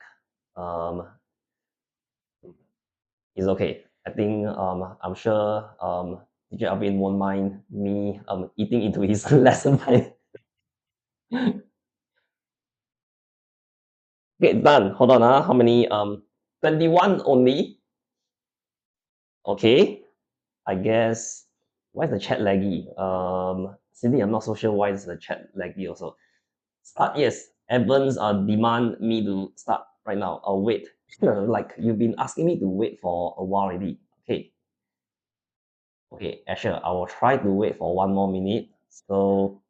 A: it's okay. I think I'm sure teacher Alvin won't mind me eating into his lesson time. Okay, done. Hold on. How many? 21 only. Okay. I guess why is the chat laggy? Cindy, I'm not so sure why is the chat laggy also. Start, yes. Evans demand me to start right now. I'll wait. Like you've been asking me to wait for a while already. Okay. Okay, Asher, I will try to wait for 1 more minute. So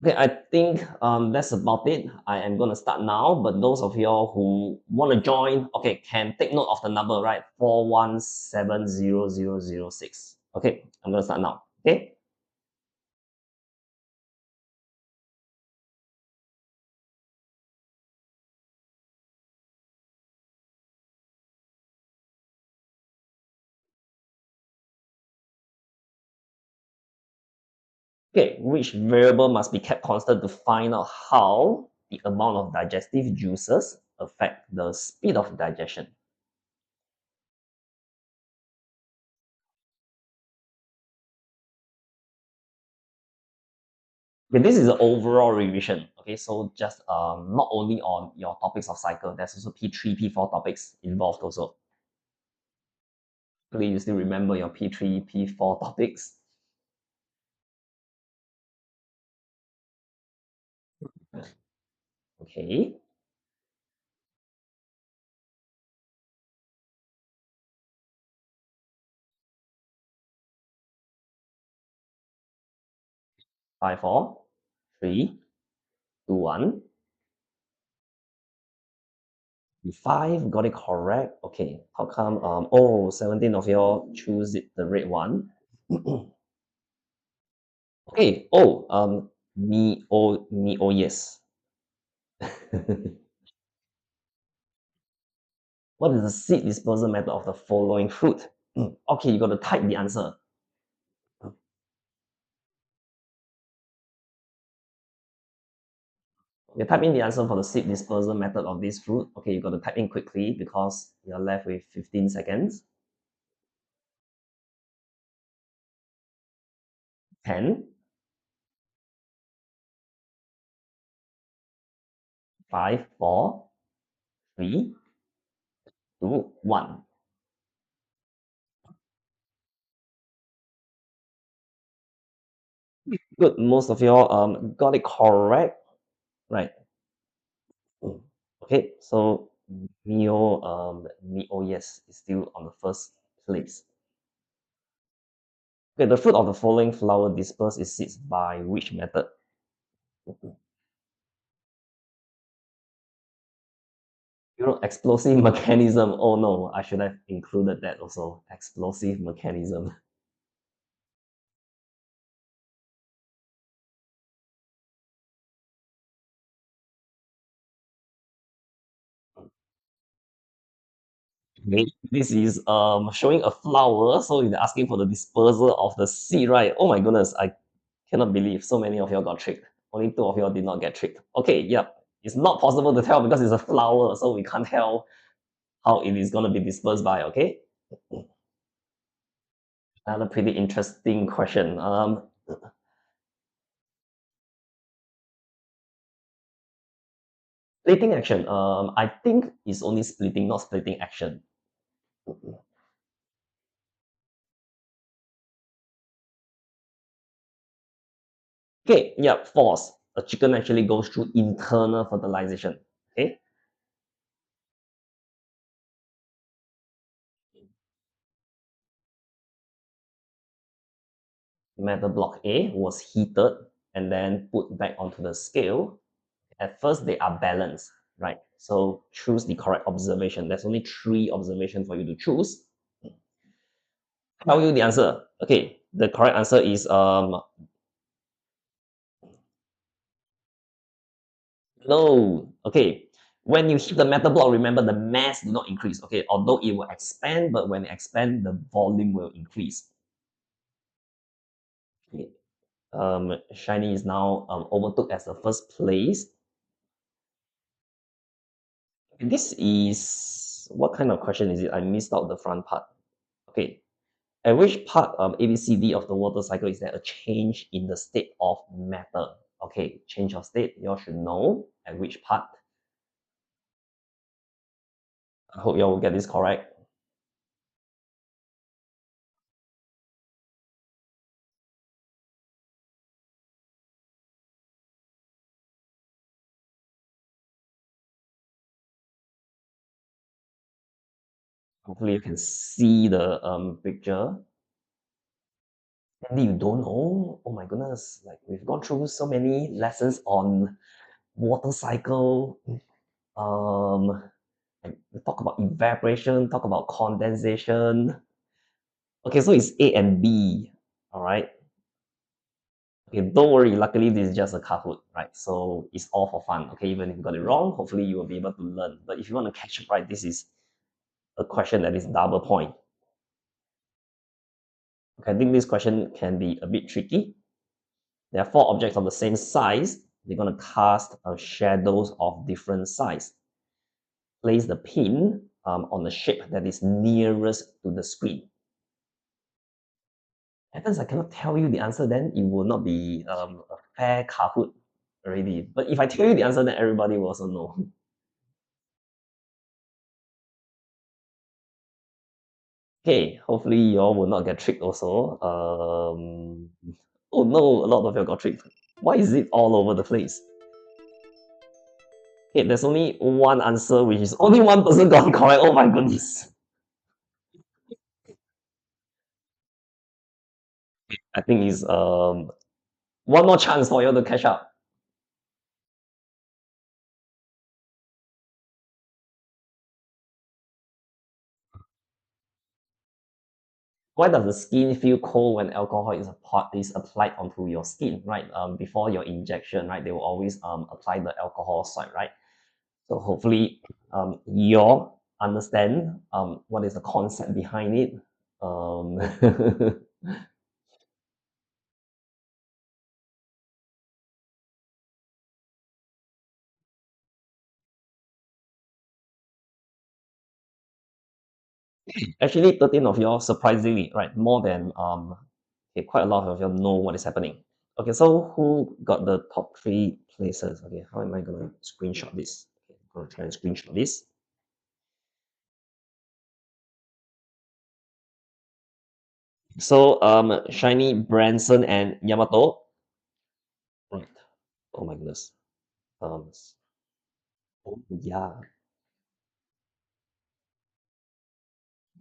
A: okay, I think that's about it. I am gonna start now, but those of y'all who want to join, okay, can take note of the number, right? 4170006. Okay, I'm gonna start now. Okay. Okay, which variable must be kept constant to find out how the amount of digestive juices affect the speed of digestion? Okay, this is the overall revision. Okay, so just not only on your topics of cycle, there's also P3, P4 topics involved also. Hopefully you still remember your P3, P4 topics. Okay, 5, 4, 3, 2, 1. You 5 got it correct. Okay, how come? 17 of you all choose it, the red one. Okay. Yes. What is the seed dispersal method of the following fruit? Okay, you got to type the answer. You type in the answer for the seed dispersal method of this fruit. Okay, you got to type in quickly because you're left with 15 seconds. 10, 5, 4, 3, 2, 1. Good. Most of you all got it correct. Right. Okay, so yes is still on the first place. Okay, the fruit of the following flower disperse its seeds by which method? Explosive mechanism. Oh no, I should have included that also. Explosive mechanism. Okay, this is showing a flower, so you're asking for the dispersal of the seed, right? Oh my goodness, I cannot believe so many of you all got tricked. Only 2 of you all did not get tricked. Okay, yep. It's not possible to tell because it's a flower, so we can't tell how it is going to be dispersed by, okay? Another pretty interesting question. Splitting action. I think it's only splitting, not splitting action. Okay, yeah, false. A chicken actually goes through internal fertilization. Okay, metal block A was heated and then put back onto the scale. At first, they are balanced, right? So choose the correct observation. There's only 3 observations for you to choose. Tell you the answer. Okay, the correct answer is no. Okay, when you hit the metal block, remember the mass do not increase. Okay, although it will expand, but when it expand, the volume will increase. Okay. Shiny is now overtook as the first place. This is what kind of question is it? I missed out the front part. Okay, at which part ABCD of the water cycle is there a change in the state of matter? Okay, change of state. You all should know at which part. I hope you all will get this correct. Hopefully you can see the picture. Maybe you don't know. Oh my goodness! Like we've gone through so many lessons on water cycle. Um, and we talk about evaporation, talk about condensation. Okay, so it's A and B. All right. Okay, don't worry. Luckily, this is just a Kahoot, right? So it's all for fun. Okay, even if you got it wrong, hopefully you will be able to learn. But if you want to catch it right, this is a question that is double point. Okay, I think this question can be a bit tricky. there are four objects of the same size. They're going to cast shadows of different size. Place the pin on the shape that is nearest to the screen. Happens I cannot tell you the answer, then it will not be a fair Kahoot already. But if I tell you the answer, then everybody will also know. Okay, hopefully you all will not get tricked also. Oh no, a lot of you got tricked. Why is it all over the place? Okay, there's only one answer, which is only one person got correct. Oh my goodness. I think it's one more chance for you to catch up. Why does the skin feel cold when alcohol is applied onto your skin, right? Before your injection, right? They will always apply the alcohol side, right? So hopefully you all understand what is the concept behind it. Actually, 13 of y'all, surprisingly, right? More than okay, quite a lot of y'all know what is happening. Okay, so who got the top three places? Okay, how am I gonna screenshot this? Okay, I'm gonna try and screenshot this. So Shiny, Branson, and Yamato. Right. Oh my goodness. Um, oh yeah.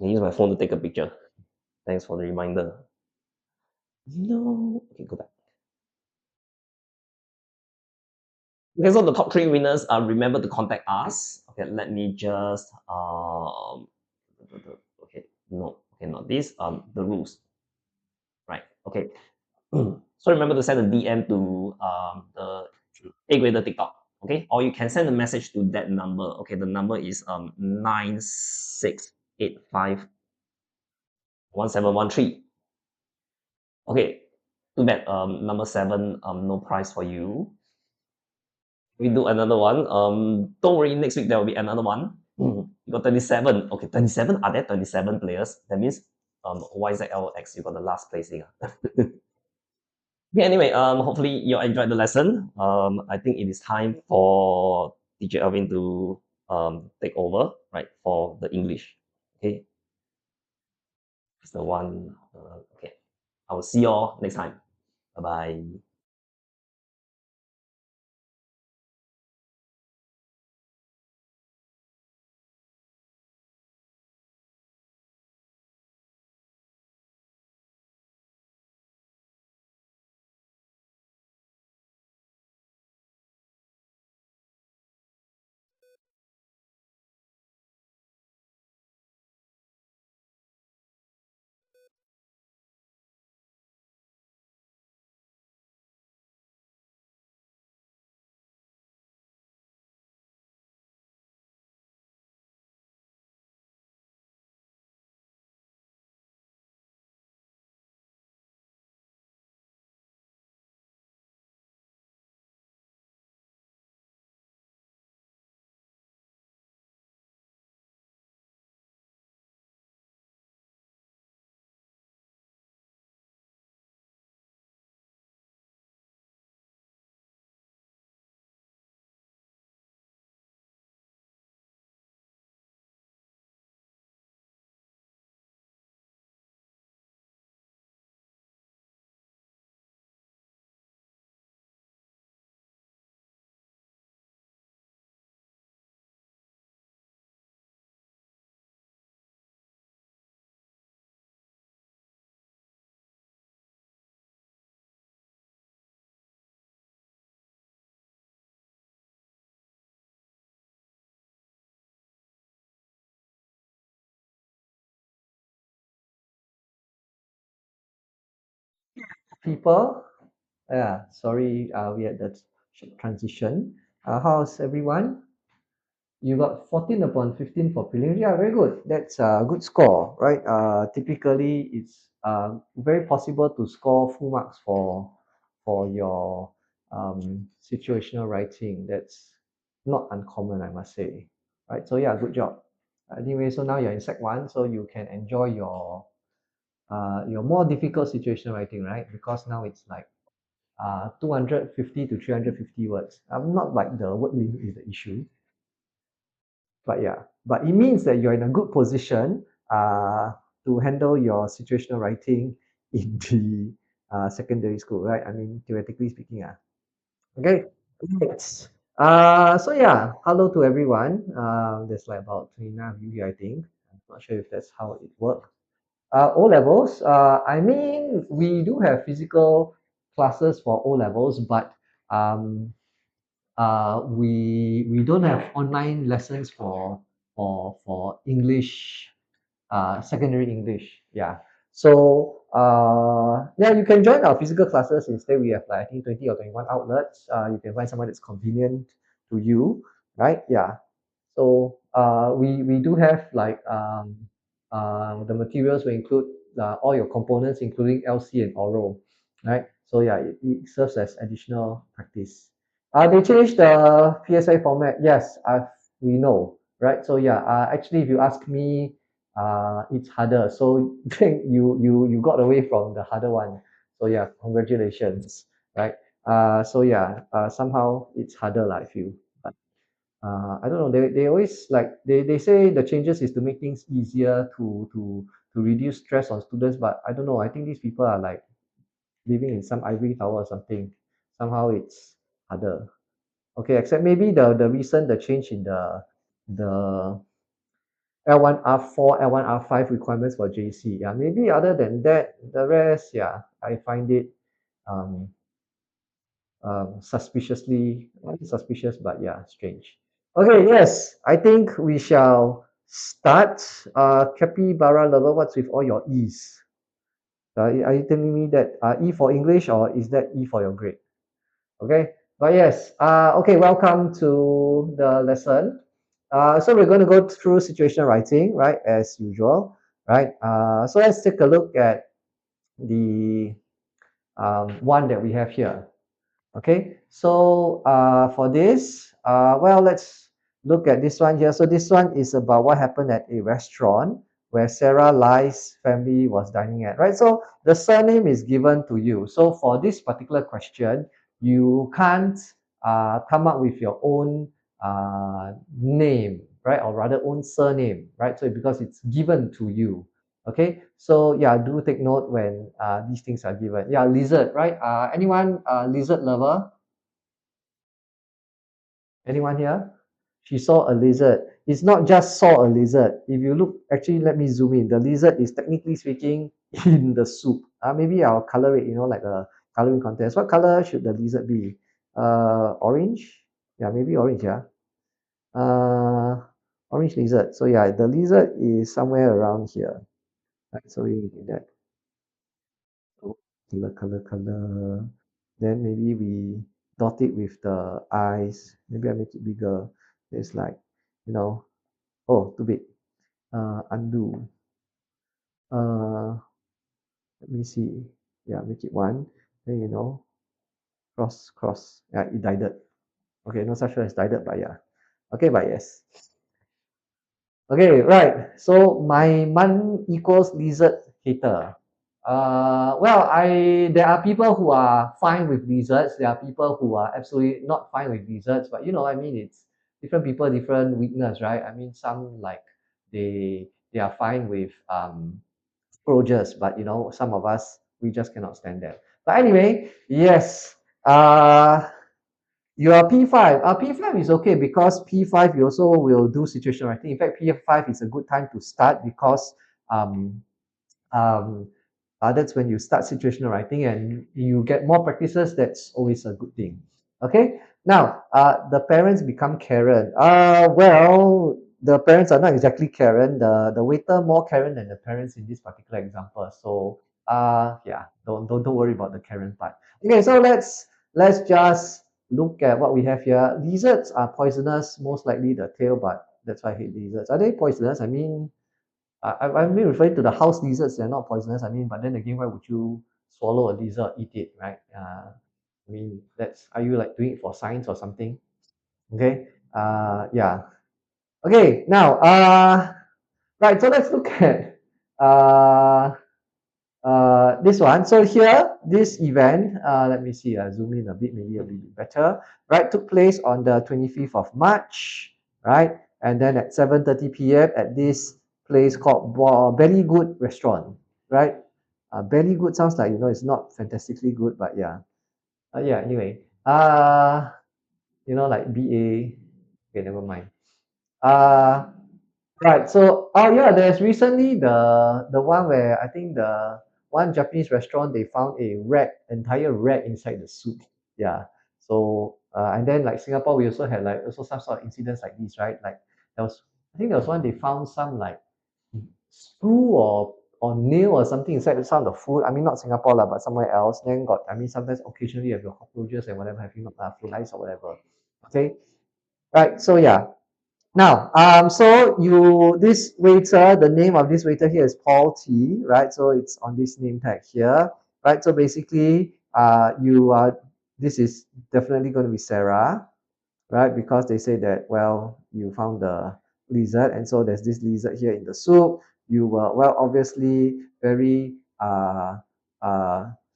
A: I use my phone to take a picture. Thanks for the reminder. No. Okay, go back. Okay, so the top three winners, remember to contact us. Okay, let me just okay, no, okay, not this. The rules, right? Okay. So remember to send a DM to the AGrader TikTok. Okay, or you can send a message to that number. Okay, the number is 96851713. Okay, too bad. Number seven, no prize for you. We do another one. Don't worry, next week there will be another one. You got 27. Okay, 27. Are there 27 players? That means YZLX, you got the last placing. Okay, anyway, hopefully you enjoyed the lesson. I think it is time for teacher Alvin to take over, right, for the English. Okay, it's the one. Okay, I will see you all next time. Bye bye.
B: People. Yeah, sorry, we had that transition. How's everyone? You got 14 upon 15 for prelims. Yeah, very good. That's a good score, right? Typically, it's very possible to score full marks for for your situational writing. That's not uncommon, I must say. Right. So yeah, good job. Anyway, so now you're in Sec 1, so you can enjoy your more difficult situational writing, right? Because now it's like 250 to 350 words. I'm not like the word limit is the issue, but yeah, but it means that you're in a good position to handle your situational writing in the secondary school, right? I mean, theoretically speaking, okay. Next. So yeah, hello to everyone. There's like about 29 of you here, I think. I'm not sure if that's how it works. O levels. I mean, we do have physical classes for O levels, but um, we don't have online lessons for English, secondary English. Yeah. So yeah, you can join our physical classes. Instead, we have like I think 20 or 21 outlets. You can find someone that's convenient to you, right? Yeah. So we do have like the materials will include all your components, including LC and oral, right? So yeah, it serves as additional practice. They changed the PSI format. Yes, we know, right? So yeah, actually, if you ask me, it's harder. So you got away from the harder one. So yeah, congratulations, right? So yeah, somehow it's harder, like I feel. But I don't know. They always like they say the changes is to make things easier to reduce stress on students. But I don't know. I think these people are like living in some ivory tower or something. Somehow it's harder. Okay, except maybe the change in the L1R4, L1R5 requirements for JC. Yeah, maybe other than that, the rest, yeah, I find it um, suspiciously, not suspicious, but yeah, strange. Okay, yes, I think we shall start. Capybara lover, what's with all your E's? Are you telling me that E for English or is that E for your grade? Okay, but yes, okay, welcome to the lesson. So we're going to go through situation writing, right, as usual, right? So let's take a look at the one that we have here. Okay, so for this, well, let's look at this one here. So this one is about what happened at a restaurant where Sarah Lai's family was dining at, right? So the surname is given to you. So for this particular question, you can't come up with your own name, right? Or rather own surname, right? So because it's given to you. Okay, so yeah, do take note when these things are given. Yeah, lizard, right? Anyone lizard lover? Anyone here? She saw a lizard. It's not just saw a lizard. If you look, actually, let me zoom in. The lizard is technically speaking in the soup. Maybe I'll color it, like a coloring contest. What color should the lizard be? Orange? Yeah, maybe orange, yeah. Uh, Orange lizard. So yeah, the lizard is somewhere around here. Right, so we do that. So color. Then maybe we dot it with the eyes. Maybe I make it bigger. It's like, oh, too big. Undo. Uh, Let me see. Yeah, make it one. Then cross. Yeah, it died. Okay, no such word as died, but yeah. Okay, but yes. Okay, right. So my man equals lizard hater. Well, there are people who are fine with lizards. There are people who are absolutely not fine with lizards. But I mean, it's different people, different weakness, right? I mean, some like they are fine with roaches, but some of us we just cannot stand them. But anyway, yes. You are P5. P5 is okay because P5 you also will do situation writing. In fact, P5 is a good time to start because um, um, that's when you start situational writing and you get more practices. That's always a good thing. Okay. Now, the parents become Karen. Well, the parents are not exactly Karen. The waiter more Karen than the parents in this particular example. So, yeah, don't worry about the Karen part. Okay, so let's just look at what we have here. Lizards are poisonous, most likely the tail, but that's why I hate lizards. Are they poisonous? I mean, I'm referring to the house lizards. They're not poisonous. I mean, but then again, why would you swallow a lizard, eat it, right? I mean, are you like doing it for science or something? Okay. Yeah. Okay. Now, right. So let's look at uh, this one. So here, this event, let me see, zoom in a bit, maybe a bit better, right, took place on the 25th of March, right, and then at 7:30 p.m. at this place called Belly Good Restaurant, right. Belly Good sounds like, it's not fantastically good, but yeah. Yeah, anyway, like BA, okay, never mind. Uh, Right. So, oh yeah, there's recently the one where I think the one Japanese restaurant they found a entire rat inside the soup. Yeah. So, and then like Singapore, we also had like also some sort of incidents like this, right? Like I think there was one they found some like screw or nail or something inside some of the food. I mean, not Singapore lah, but somewhere else. Then I mean, sometimes occasionally you have your cockroaches and whatever, have you not flies or whatever. Okay. Right. So yeah. Now, so this waiter, the name of this waiter here is Paul T, right? So it's on this name tag here, right? So basically, this is definitely going to be Sarah, right? Because they say that, well, you found the lizard, and so there's this lizard here in the soup. You were, well, obviously very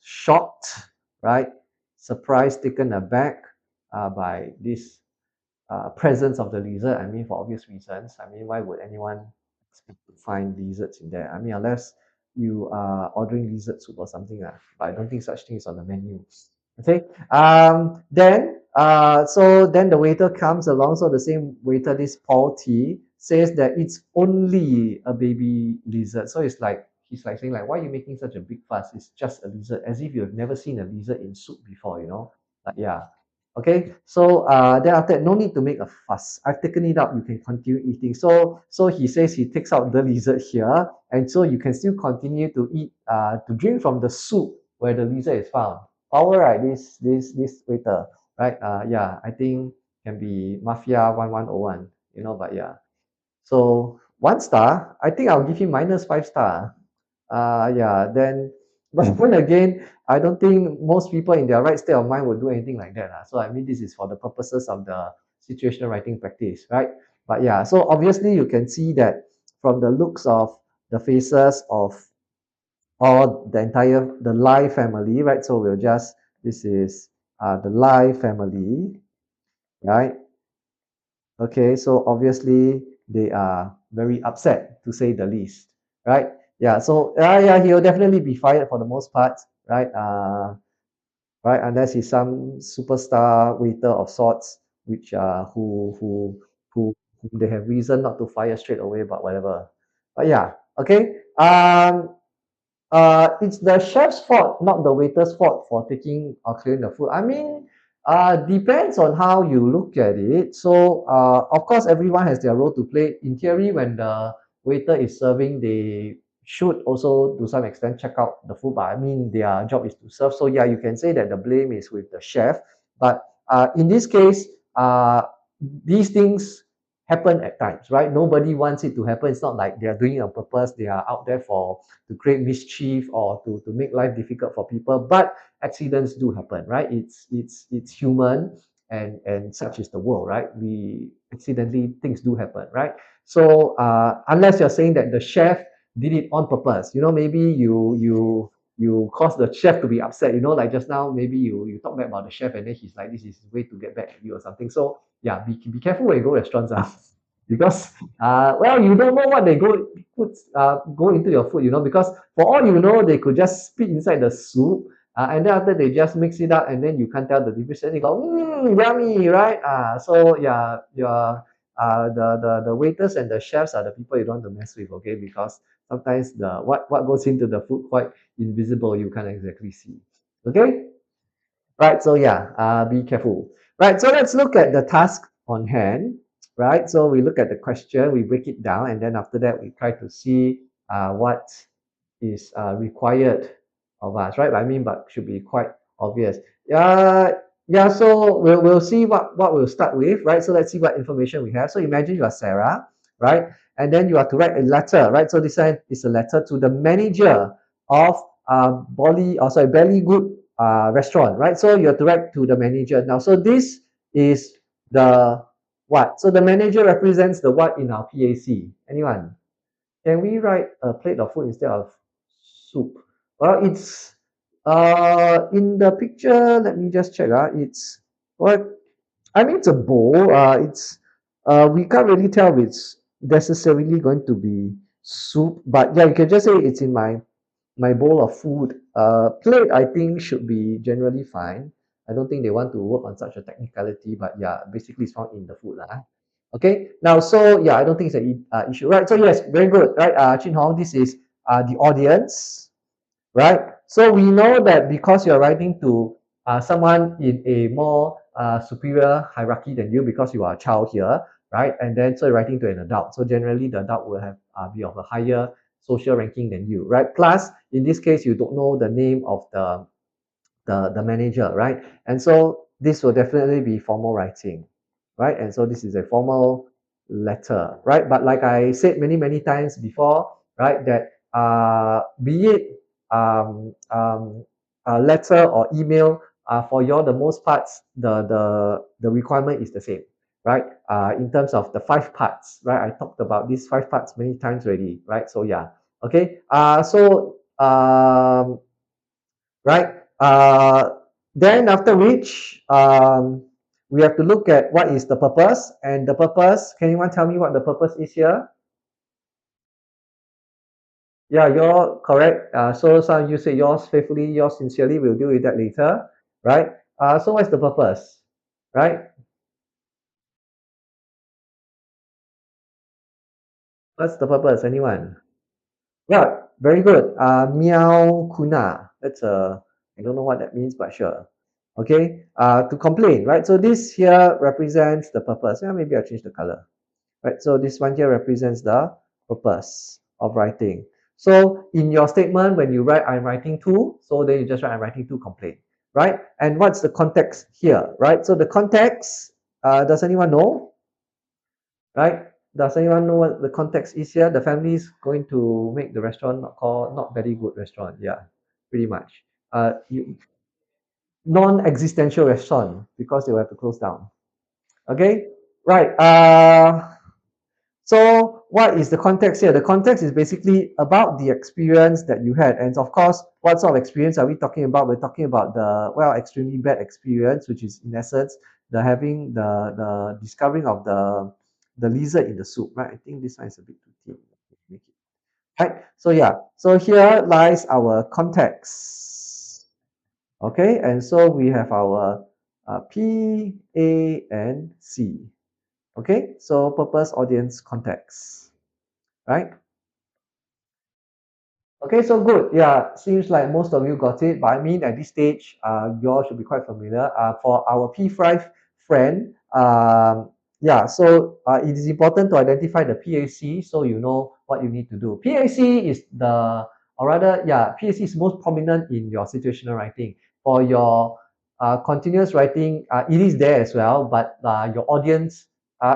B: shocked, right? Surprised, taken aback by this presence of the lizard. I mean, for obvious reasons. I mean, why would anyone expect to find lizards in there? I mean, unless you are ordering lizard soup or something. But I don't think such thing is on the menu. Okay. So then the waiter comes along. So the same waiter, this Paul T, says that it's only a baby lizard. So it's like he's like saying like, why are you making such a big fuss? It's just a lizard, as if you've never seen a lizard in soup before. Like, yeah. Okay, so then after that, no need to make a fuss. I've taken it out. You can continue eating. So he says he takes out the lizard here, and so you can still continue to eat, to drink from the soup where the lizard is found. Power, right? This waiter, right? Yeah, I think can be Mafia 1101. But yeah. So 1 star. I think I'll give him -5 star. Yeah, then, but then again, I don't think most people in their right state of mind would do anything like that. So I mean, this is for the purposes of the situational writing practice, right? But yeah, so obviously you can see that from the looks of the faces of all the Lai family, right? So this is the Lai family, right? Okay, so obviously they are very upset to say the least, right? Yeah, so yeah, he'll definitely be fired for the most part, right? Right, unless he's some superstar waiter of sorts, which who who they have reason not to fire straight away, but whatever. But yeah, okay. It's the chef's fault, not the waiter's fault for taking or clearing the food. I mean, depends on how you look at it. So, of course, everyone has their role to play. In theory, when the waiter is serving, they should also, to some extent, check out the food. But I mean, their job is to serve. So, yeah, you can say that the blame is with the chef. But in this case, these things happen at times, right? Nobody wants it to happen. It's not like they are doing it on purpose. They are out there to create mischief or to make life difficult for people. But accidents do happen, right? It's human, and such is the world, right? We accidentally things do happen, right? So unless you're saying that the chef did it on purpose, maybe you cause the chef to be upset, like just now, maybe you talk bad about the chef and then he's like, this is his way to get back at you or something. So yeah, be careful when you go restaurants, because well, you don't know what they go into your food, because for all you know, they could just spit inside the soup, and then after they just mix it up, and then you can't tell the difference. And you go, yummy, right? So yeah, the waiters and the chefs are the people you don't want to mess with, okay? Because sometimes what goes into the food quite invisible, you can't exactly see. Okay. Right, so yeah, be careful. Right, so let's look at the task on hand. Right, so we look at the question, we break it down, and then after that, we try to see what is required of us, right? I mean, but should be quite obvious. Yeah. So we'll see what we'll start with, right? So let's see what information we have. So imagine you are Sarah, right? And then you have to write a letter, right? So this one is a letter to the manager of Belly Good restaurant, right? So you have to write to the manager now. So this is the what? So the manager represents the what in our PAC? Anyone? Can we write a plate of food instead of soup? Well, it's in the picture. Let me just check. It's what? I mean, it's a bowl. It's we can't really tell if it's necessarily going to be soup, but yeah, you can just say it's in my bowl of food. Plate, I think, should be generally fine. I don't think they want to work on such a technicality, but yeah, basically it's found in the food lah. Okay, now so yeah, I don't think it's an issue, right? So yes, very good, right? Chin Hong, this is the audience, right? So we know that because you're writing to someone in a more superior hierarchy than you, because you are a child here, right? And then so you're writing to an adult. So generally, the adult will have be of a higher social ranking than you, right? Plus, in this case, you don't know the name of the manager, right? And so this will definitely be formal writing, right? And so this is a formal letter, right? But like I said many times before, right, that be it a letter or email, for you all, the most parts, the requirement is the same, right? In terms of the 5 parts, right? I talked about these 5 parts many times already, right? So yeah, okay. Right? Then after which, we have to look at what is the purpose, and the purpose. Can anyone tell me what the purpose is here? Yeah, you're correct. So some of you say yours faithfully, yours sincerely. We'll deal with that later, right? So what's the purpose, right? What's the purpose? Anyone? Yeah, very good. Meow kuna. That's a, I don't know what that means, but sure. Okay. To complain, right? So this here represents the purpose. Yeah, maybe I'll change the color. Right? So this one here represents the purpose of writing. So in your statement, when you write I'm writing to, so then you just write I'm writing to complain, right? And what's the context here, right? So the context, does anyone know, right? Does anyone know what the context is here? The family is going to make the restaurant not very good restaurant. Yeah, pretty much. Non-existential restaurant because they will have to close down. Okay, right. So what is the context here? The context is basically about the experience that you had. And of course, what sort of experience are we talking about? We're talking about the, well, extremely bad experience, which is in essence, the discovering of the lizard in the soup, right? I think this one is a bit too thin. Make it, right? So yeah, so here lies our context. Okay, and so we have our P, A, and C. Okay, so purpose, audience, context, right? Okay, so good. Yeah, seems like most of you got it. But I mean, at this stage, you all should be quite familiar. For our P5 friend, yeah, so it is important to identify the PAC so you know what you need to do. PAC is or rather, yeah, PAC is most prominent in your situational writing. For your continuous writing, it is there as well, but your audience,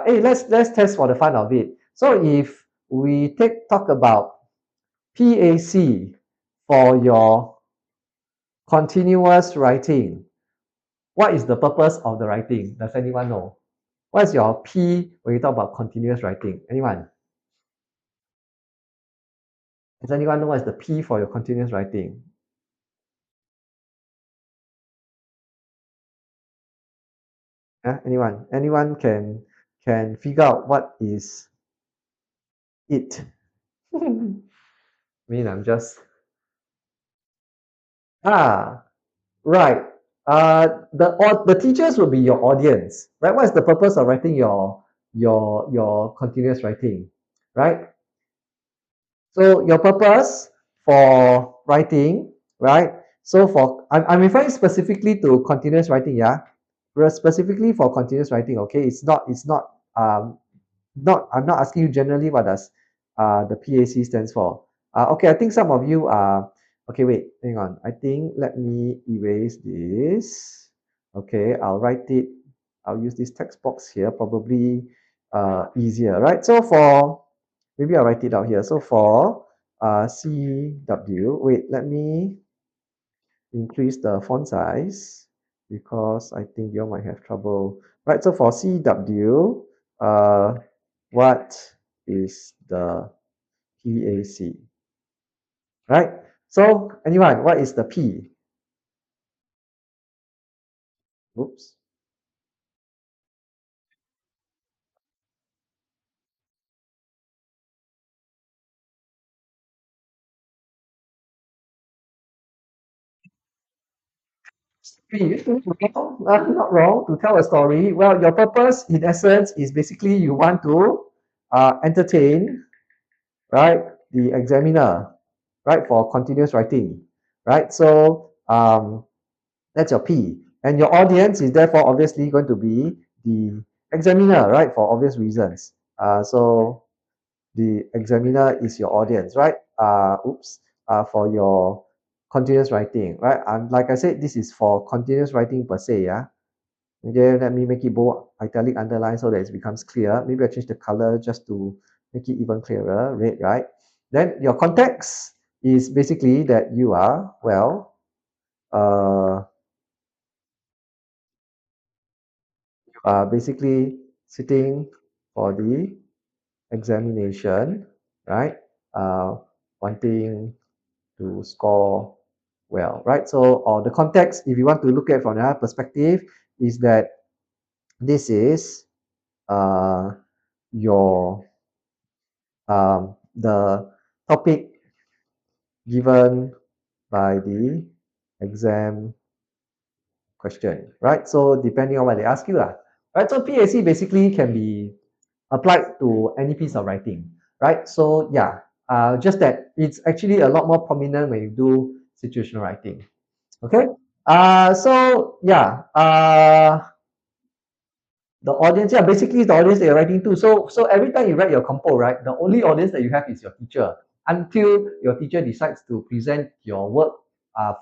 B: hey, let's test for the fun of it. So if we talk about PAC for your continuous writing. What is the purpose of the writing? Does anyone know? What's your P when you talk about continuous writing? Anyone? Does anyone know what's the P for your continuous writing? Yeah, anyone? Anyone can figure out what is it? I mean, I'm just right. The teachers will be your audience, right? What's the purpose of writing your continuous writing, right? So your purpose for writing, right? So I'm referring specifically to continuous writing, yeah. Specifically for continuous writing, okay. It's not I'm not asking you generally what does the PAC stands for. Okay, I think some of you are okay. Wait, hang on. I think let me erase this. Okay, I'll write it. I'll use this text box here, probably easier, right? So for maybe I'll write it out here. So for CW, wait, let me increase the font size because I think you might have trouble. Right, so for CW, what is the PAC? Right, so anyone, what is the P? Oops. P, not wrong, to tell a story. Well, your purpose, in essence, is basically you want to entertain, right, the examiner, right, for continuous writing, right? So that's your P. And your audience is therefore obviously going to be the examiner, right, for obvious reasons. So the examiner is your audience, right? For your continuous writing, right? And like I said, this is for continuous writing per se, yeah. Okay, let me make it bold, italic, underline, so that it becomes clear. Maybe I change the color just to make it even clearer, red, right? Then your context is basically that you are, well, basically sitting for the examination, right? Wanting to score well, right? So, or the context, if you want to look at it from another perspective, is that this is uh, your the topic given by the exam question, right? So depending on what they ask you, right? So PAC basically can be applied to any piece of writing, right? So yeah, just that it's actually a lot more prominent when you do situational writing. Okay. So yeah, the audience, yeah, basically it's the audience that you're writing to. So every time you write your compo, right, the only audience that you have is your teacher until your teacher decides to present your work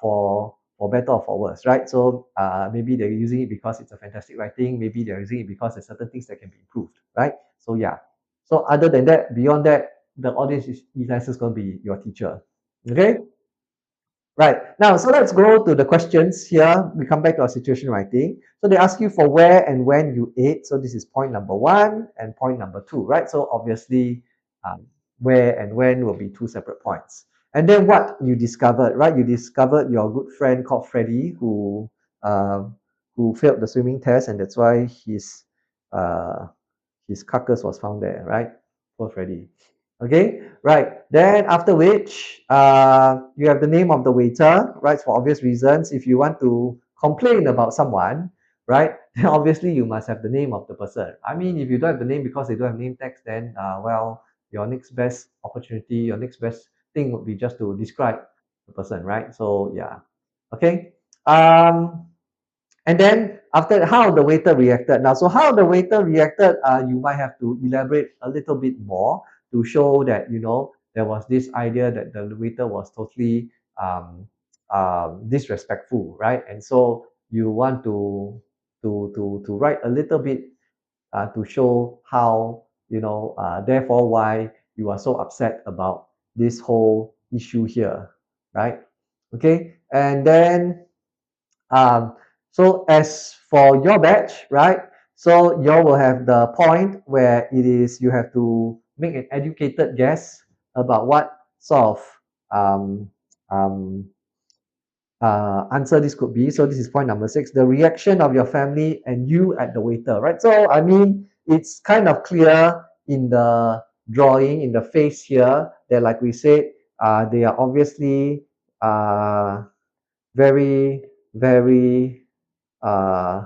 B: for better or for worse, right? So maybe they're using it because it's a fantastic writing, maybe they're using it because there's certain things that can be improved, right? So yeah. So other than that, beyond that, the audience is going to be your teacher. Okay. Right. Now, so let's go to the questions here. We come back to our situation writing. So they ask you for where and when you ate. So this is point number 1 and point number 2, right? So obviously, where and when will be two separate points. And then what you discovered, right? You discovered your good friend called Freddie who failed the swimming test, and that's why uh, his carcass was found there, right? Poor Freddie. Okay, right. Then after which, you have the name of the waiter, right? For obvious reasons. If you want to complain about someone, right, then obviously you must have the name of the person. I mean, if you don't have the name because they don't have name tags, then well, your next best opportunity, your next best thing would be just to describe the person, right? So yeah, okay. And then after how the waiter reacted. Now, so how the waiter reacted, you might have to elaborate a little bit more to show that there was this idea that the waiter was totally disrespectful, right? And so you want to write a little bit to show how therefore why you are so upset about this whole issue here, right? Okay, and then so as for your batch, right? So you will have the point where it is you have to make an educated guess about what sort of um, um, answer this could be. So this is point number 6, the reaction of your family and you at the waiter, right? So I mean, it's kind of clear in the drawing, in the face here, that like we said, they are obviously very, very uh,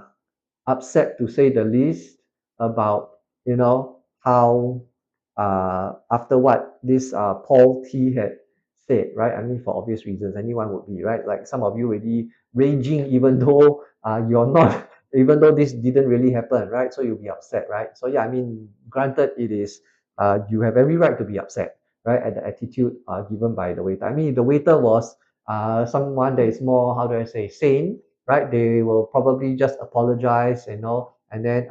B: upset to say the least about how after what this Paul T had said, right? I mean, for obvious reasons, anyone would be, right? Like some of you already raging, even though you're not, even though this didn't really happen, right? So you'll be upset, right? So yeah, I mean, granted, it is you have every right to be upset, right? At the attitude given by the waiter. I mean, the waiter was someone that is more, how do I say, sane, right? They will probably just apologize, and then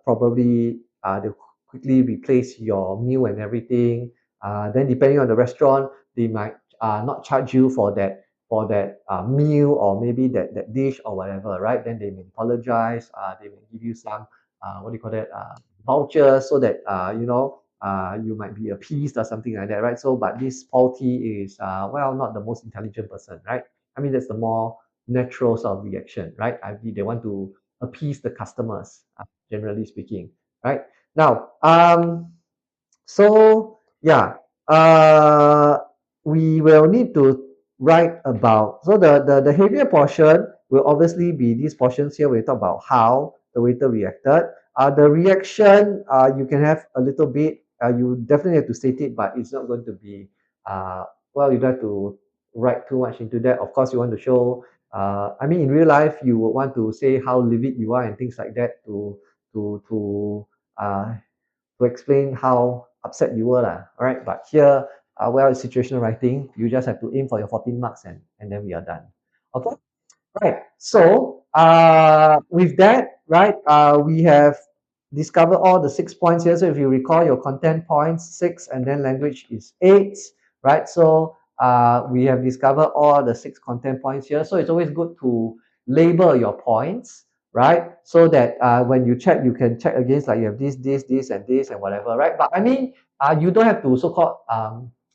B: probably they quickly replace your meal and everything. Then depending on the restaurant, they might not charge you for that for that meal or maybe that dish or whatever, right? Then they may apologize. They may give you some what do you call that vouchers so that you might be appeased or something like that, right? So, but this faulty is well, not the most intelligent person, right? I mean, that's the more natural sort of reaction, right? They want to appease the customers, generally speaking, right? Now, so yeah, uh, we will need to write about. So the heavier portion will obviously be these portions here. We talk about how the waiter reacted. The reaction, you can have a little bit. You definitely have to state it, but it's not going to be. Well, you don't have to write too much into that. Of course, you want to show. I mean, in real life, you would want to say how livid you are and things like that to uh, to explain how upset you were lah. All right, but here, well, it's situational writing. You just have to aim for your 14 marks and then we are done. Okay. Right. So with that, right, we have discovered all the 6 points here. So if you recall your content points, 6, and then language is 8, right? So we have discovered all the 6 content points here. So it's always good to label your points, right? So that when you check, you can check against like you have this, and this, and whatever, right? But I mean, you don't have to so-called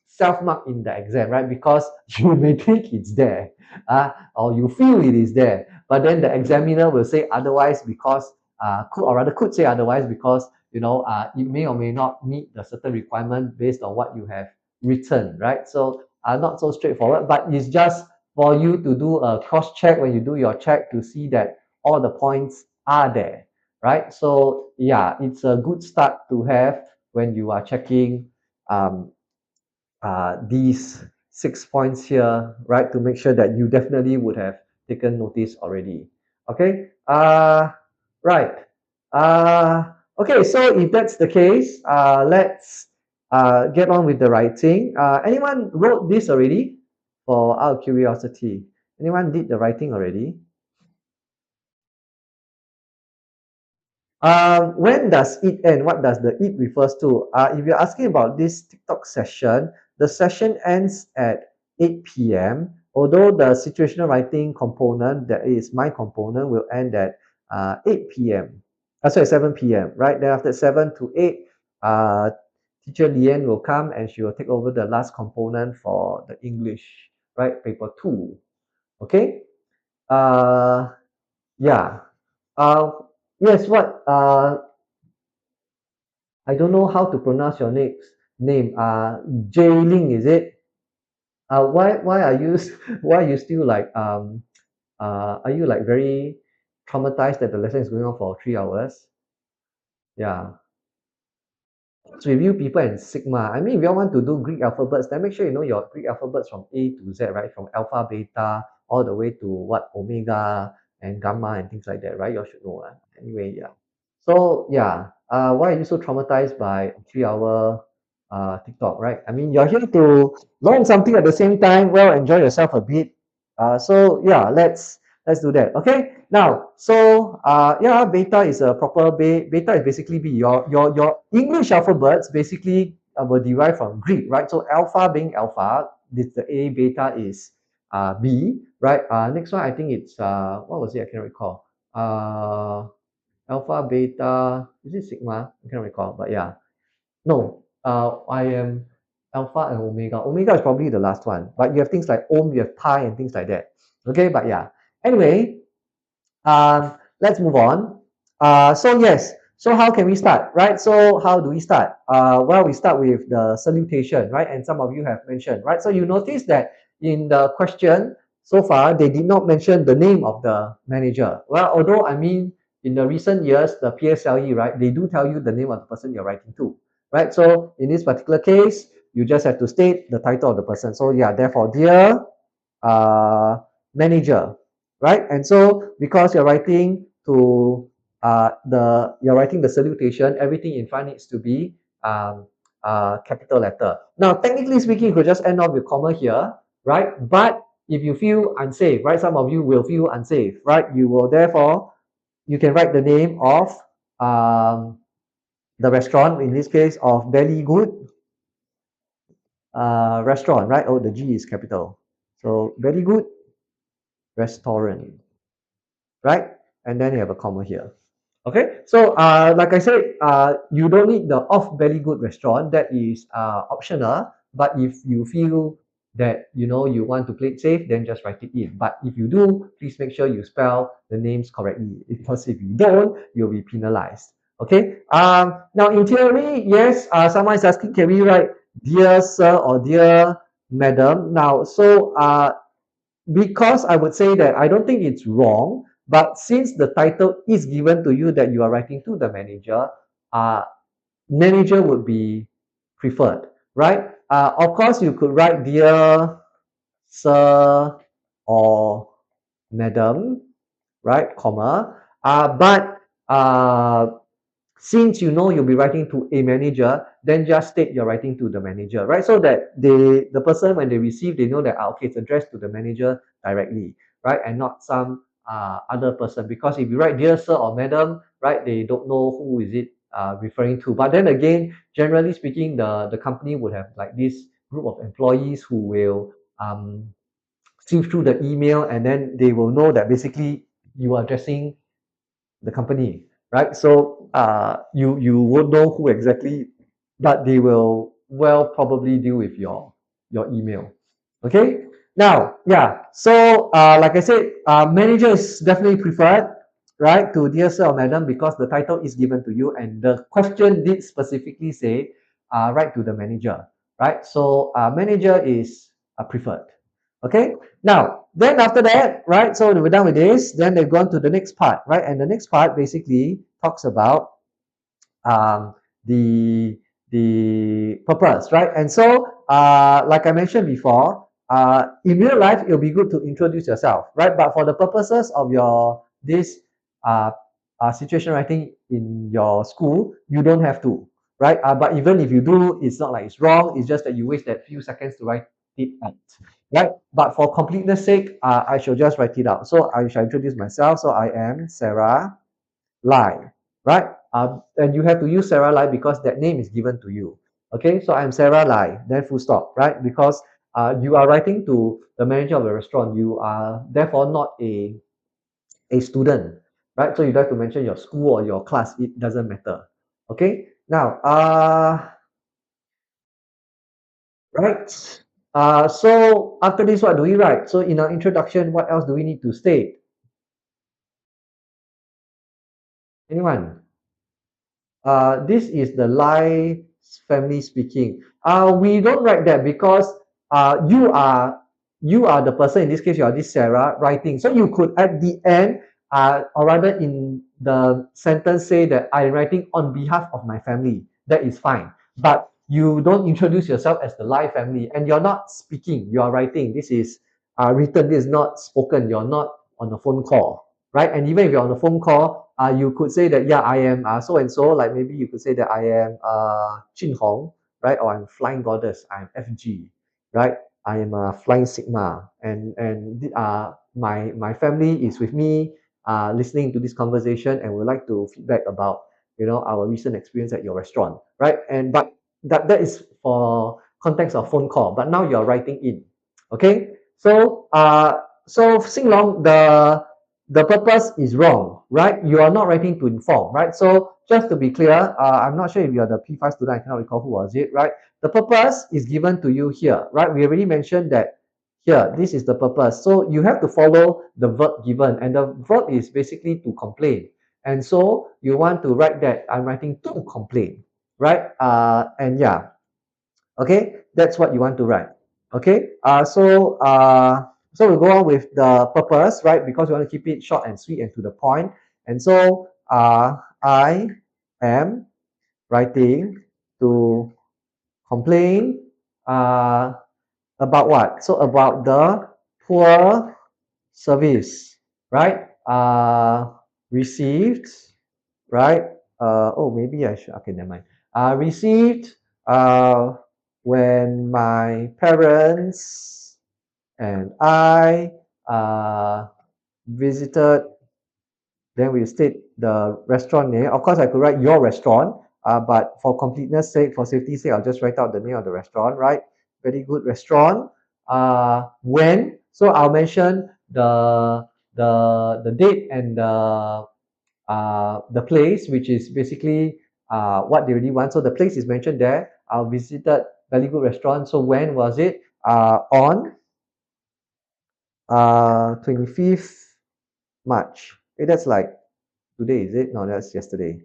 B: self-mark in the exam, right? Because you may think it's there. Or you feel it is there, but then the examiner will say otherwise because could say otherwise because it may or may not meet the certain requirement based on what you have written, right? So not so straightforward, but it's just for you to do a cross check when you do your check to see that all the points are there, right? So yeah, it's a good start to have when you are checking um, these 6 points here, right, to make sure that you definitely would have taken notice already. Okay, right. Okay, so if that's the case, let's get on with the writing. Anyone wrote this already? For our curiosity, anyone did the writing already? When does it end? What does the it refers to? If you're asking about this TikTok session, the session ends at 8 p.m. Although the situational writing component, that is my component, will end at 8 p.m. Sorry, 7 p.m. Right? Then after 7 to 8, teacher Lian will come and she will take over the last component for the English, right? Paper 2. Okay? Uh, yeah. Uh, yes, what I don't know how to pronounce your next name. Jailing, is it? Why are you why are you still like are you like very traumatized that the lesson is going on for 3 hours? Yeah. Review people and sigma. I mean, if you want to do Greek alphabets, then make sure you know your Greek alphabets from A to Z, right? From alpha, beta, all the way to what omega and gamma and things like that, right? You should know. Anyway, yeah. So yeah, why are you so traumatized by 3 hour TikTok, right? I mean, you're here to learn something at the same time. Well, enjoy yourself a bit. So yeah, let's do that. Okay. Now, so yeah, beta is a proper beta is basically B. Your English alphabets basically were derived from Greek, right? So alpha being alpha, this the A, beta is B, right? Next one I think it's what was it? I can't recall. Alpha, beta, is it sigma? I can't recall, but yeah. No, I am alpha and omega. Omega is probably the last one, but you have things like ohm, you have pi, and things like that. Okay, but yeah. Anyway, let's move on. So yes, so how can we start, right? So how do we start? Well, we start with the salutation, right? And some of you have mentioned, right? So you notice that in the question so far, they did not mention the name of the manager. Well, although I mean, in the recent years, the PSLE, right, they do tell you the name of the person you're writing to, right? So in this particular case, you just have to state the title of the person. So yeah, therefore, dear uh, manager, right? And so because you're writing to you're writing the salutation, everything in front needs to be capital letter. Now, technically speaking, you could just end off with comma here, right? But if you feel unsafe, right? Some of you will feel unsafe, right? You will therefore you can write the name of the restaurant, in this case of Belly Good restaurant, right? Oh, the G is capital. So very good restaurant, right? And then you have a comma here. Okay, so like I said, you don't need the off very good restaurant. That is optional. But if you feel that you want to play it safe, then just write it in. But if you do, please make sure you spell the names correctly, because if you don't, you'll be penalized. Okay. Now in theory, yes, someone is asking, can we write dear sir or dear madam? Now, so because I would say that I don't think it's wrong, but since the title is given to you that you are writing to the manager, uh, manager would be preferred, right? Of course, you could write dear sir or madam, right? Comma. But since you'll be writing to a manager, then just state you're writing to the manager, right? So that the person, when they receive, they know that okay, it's addressed to the manager directly, right? And not some other person. Because if you write dear sir or madam, right, they don't know who is it referring to. But then again, generally speaking, the company would have like this group of employees who will sift through the email, and then they will know that basically you are addressing the company, right? So you won't know who exactly, but they will probably deal with your email. Okay. Now, yeah. So like I said, manager is definitely preferred, right, to dear sir or madam, because the title is given to you, and the question did specifically say write to the manager, right? So manager is preferred. Okay. Now, then after that, right, so we're done with this, then they've gone to the next part, right? And the next part basically talks about um, the purpose, right? And so, like I mentioned before, in real life, it'll be good to introduce yourself, right? But for the purposes of your this uh, situation writing in your school, you don't have to, right? But even if you do, it's not like it's wrong. It's just that you waste that few seconds to write it out, right? But for completeness sake, I shall just write it out. So I shall introduce myself. So I am Sarah Lai, right? And you have to use Sarah Lai because that name is given to you. Okay, so I'm Sarah Lai, then full stop, right? Because you are writing to the manager of the restaurant. You are therefore not a student, right? So you don't have to mention your school or your class. It doesn't matter. Okay, now, right? So after this, what do we write? So in our introduction, what else do we need to state? Anyone? This is the Lai family speaking. We don't write that because you are the person, in this case you are this Sarah writing. So you could at the end, or rather in the sentence, say that I am writing on behalf of my family. That is fine. But you don't introduce yourself as the Lai family, and you're not speaking, you are writing. This is written, this is not spoken. You're not on a phone call, right? And even if you're on a phone call, you could say that, yeah, I am so and so. Like maybe you could say that I am Jin Hong, right? Or I'm Flying Goddess. I'm FG, right? I am a Flying Sigma, and my family is with me, listening to this conversation, and would like to feedback about our recent experience at your restaurant, right? And but that is for context of phone call. But now you're writing in, okay? So Sing Long, the purpose is wrong, right? You are not writing to inform, right? So just to be clear, I'm not sure if you're the P5 student, I cannot recall who was it, right? The purpose is given to you here, right? We already mentioned that here, this is the purpose. So you have to follow the verb given, and the verb is basically to complain. And so you want to write that I'm writing to complain, right? And yeah, okay, that's what you want to write. Okay, so we'll go on with the purpose, right? Because we want to keep it short and sweet and to the point. And so I am writing to complain about what? So about the poor service, right? Received, right? Oh, maybe I should. Okay, never mind. Received uh, when my parents and I visited. Then we state the restaurant name. Of course, I could write your restaurant, but for completeness sake, for safety sake, I'll just write out the name of the restaurant, right? Very good restaurant. when, so I'll mention the date and the place, which is basically what they really want. So the place is mentioned there. I visited very good restaurant. So when was it? On 25th March. Okay, that's like today, is it? No, that's yesterday.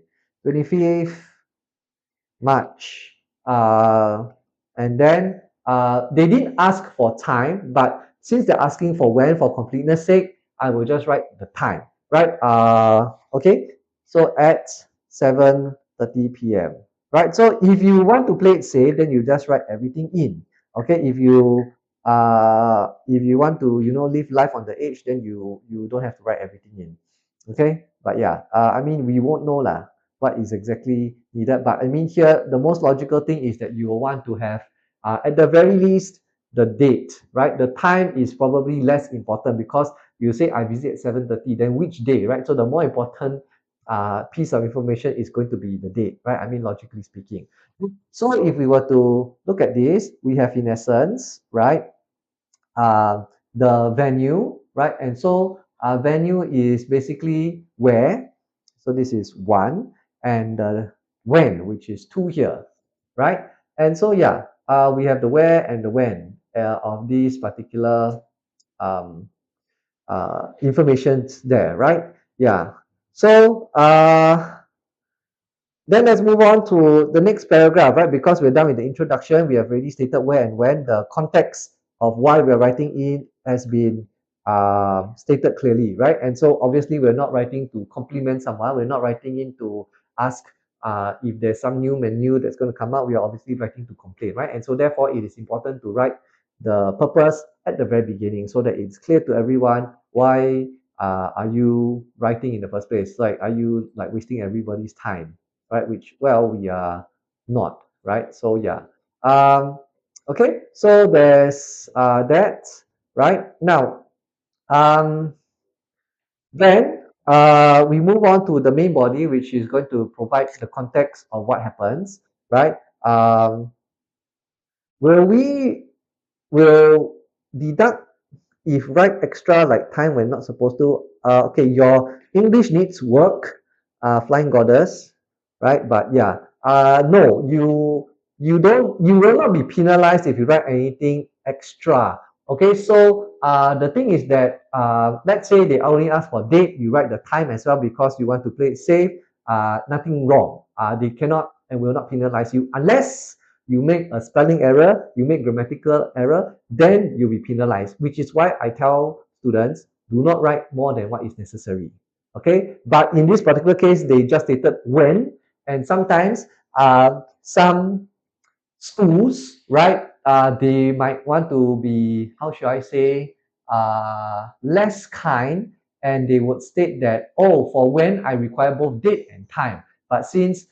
B: 25th March. And then they didn't ask for time, but since they're asking for when for completeness sake, I will just write the time, right? Okay, so at 7:30 p.m. Right? So if you want to play it safe, then you just write everything in. Okay, if you want to live life on the edge, then you don't have to write everything in. Okay, but yeah, I mean we won't know lah what is exactly needed. But I mean here, the most logical thing is that you will want to have, at the very least, the date, right? The time is probably less important because you say I visit at 7:30, then which day, right? So the more important piece of information is going to be the date, right? I mean, logically speaking. So if we were to look at this, we have in essence, right, uh, the venue, right? And so venue is basically where. So this is one, and when, which is two here, right? And so yeah, we have the where and the when of these particular um, information there, right? Yeah. So then let's move on to the next paragraph, right? Because we're done with the introduction, we have already stated where and when. The context of why we're writing in has been stated clearly, right? And so obviously we're not writing to compliment someone. We're not writing in to ask if there's some new menu that's going to come out. We are obviously writing to complain, right? And so therefore it is important to write the purpose at the very beginning so that it's clear to everyone why are you writing in the first place? Like, are you like wasting everybody's time? Right? Which, well, we are not, right? So yeah. Okay, so there's that, right? Now, um, then we move on to the main body, which is going to provide the context of what happens, right? Um, will we will deduct if write extra like time when not supposed to? Okay, your English needs work, flying goddess, right? But yeah, no, you will not be penalized if you write anything extra. Okay, so the thing is that let's say they only ask for date, you write the time as well because you want to play it safe. Nothing wrong. They cannot and will not penalize you unless you make a spelling error, you make grammatical error, then you'll be penalized, which is why I tell students, do not write more than what is necessary. Okay, but in this particular case, they just stated when, and sometimes some schools, right, they might want to be, how should I say, less kind, and they would state that, oh, for when I require both date and time. But since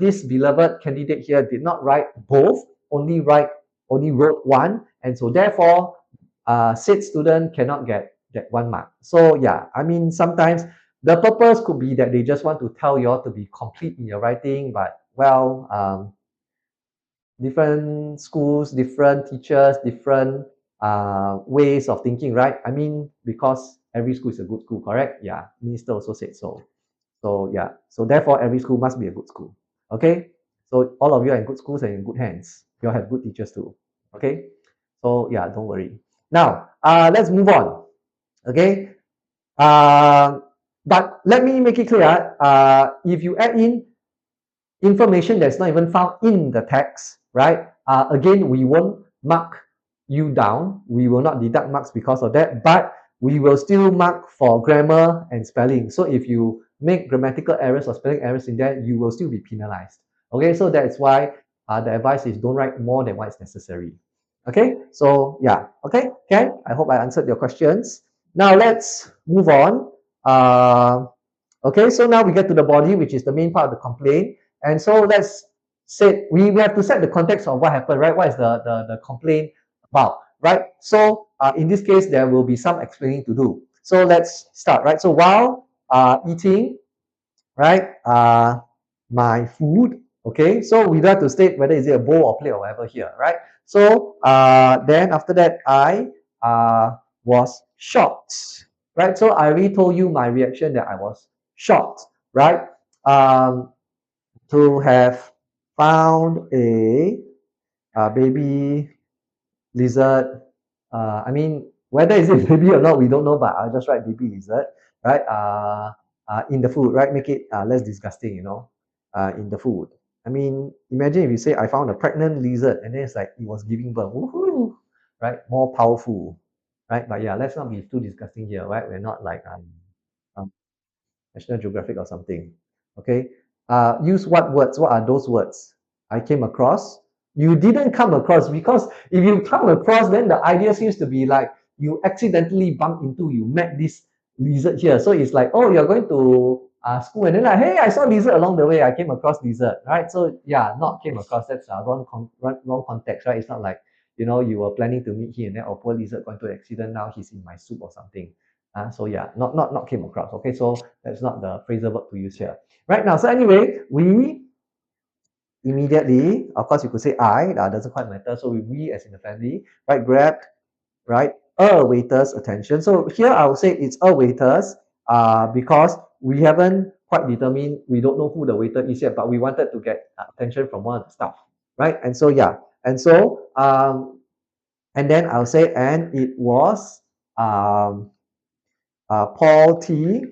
B: this beloved candidate here did not write both, only wrote one, and so therefore, said student cannot get that 1 mark. So yeah, I mean, sometimes the purpose could be that they just want to tell you all to be complete in your writing, but well, different schools, different teachers, different ways of thinking, right? I mean, because every school is a good school, correct? Yeah, minister also said so. So yeah, so therefore every school must be a good school. Okay, so all of you are in good schools and in good hands. You all have good teachers too. Okay, so yeah, don't worry. Now, let's move on. Okay, but let me make it clear. If you add in information that's not even found in the text, right? Again, we won't mark you down. We will not deduct marks because of that, but we will still mark for grammar and spelling. So if you make grammatical errors or spelling errors in there, you will still be penalized. Okay, so that's why the advice is don't write more than what is necessary. Okay, so yeah, okay, Ken, I hope I answered your questions. Now let's move on. Okay, so now we get to the body, which is the main part of the complaint. And so let's say we have to set the context of what happened, right? What is the complaint about, right? So in this case, there will be some explaining to do. So let's start, right? So while eating, right, my food, okay? So we don't have to state whether is it a bowl or plate or whatever here, right? So then after that, I was shocked, right? So I already told you my reaction that I was shocked, right? Um, to have found a baby lizard. I mean, whether is it baby or not, we don't know, but I'll just write baby lizard, right? In the food, right? Make it less disgusting, in the food. I mean, imagine if you say I found a pregnant lizard and then it's like it was giving birth, woohoo, right? More powerful, right? But yeah, let's not be too disgusting here, right? We're not like um National Geographic or something. Okay. Use what words? What are those words I came across? You didn't come across, because if you come across, then the idea seems to be like you accidentally bump into, you met this lizard here. So it's like, oh, you're going to school and then like, hey, I saw lizard along the way. I came across lizard, right? So yeah, not came across. That's wrong context, right? It's not like, you were planning to meet him and then, oh, poor lizard going to an accident. Now he's in my soup or something. So yeah, not came across. Okay, so that's not the phrasal verb to use here. Right now, so anyway, we immediately, of course, you could say I, that doesn't quite matter. So we as in the family, right, grabbed, right, a waiter's attention. So here I would say it's a waiter's, because we haven't quite determined, we don't know who the waiter is yet, but we wanted to get attention from one of the staff, right? And so yeah, and so and then I'll say, and it was Paul T,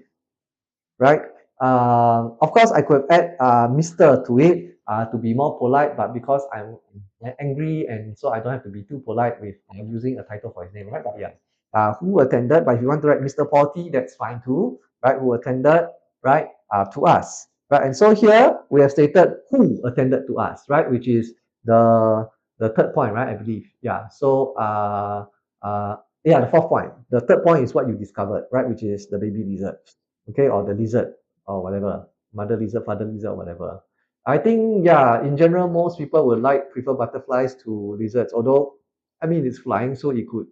B: right? Of course, I could add Mr. to it to be more polite, but because I'm angry and so I don't have to be too polite with using a title for his name, right? But yeah, who attended? But if you want to write Mr. Porty, that's fine too, right? Who attended, right? To us, right? And so here we have stated who attended to us, right? Which is the third point, right? I believe, yeah. So yeah, the fourth point. The third point is what you discovered, right? Which is the baby lizard, okay, or the lizard, or whatever, mother lizard, father lizard, whatever. I think, yeah, in general, most people would prefer butterflies to lizards, although, I mean, it's flying, so it could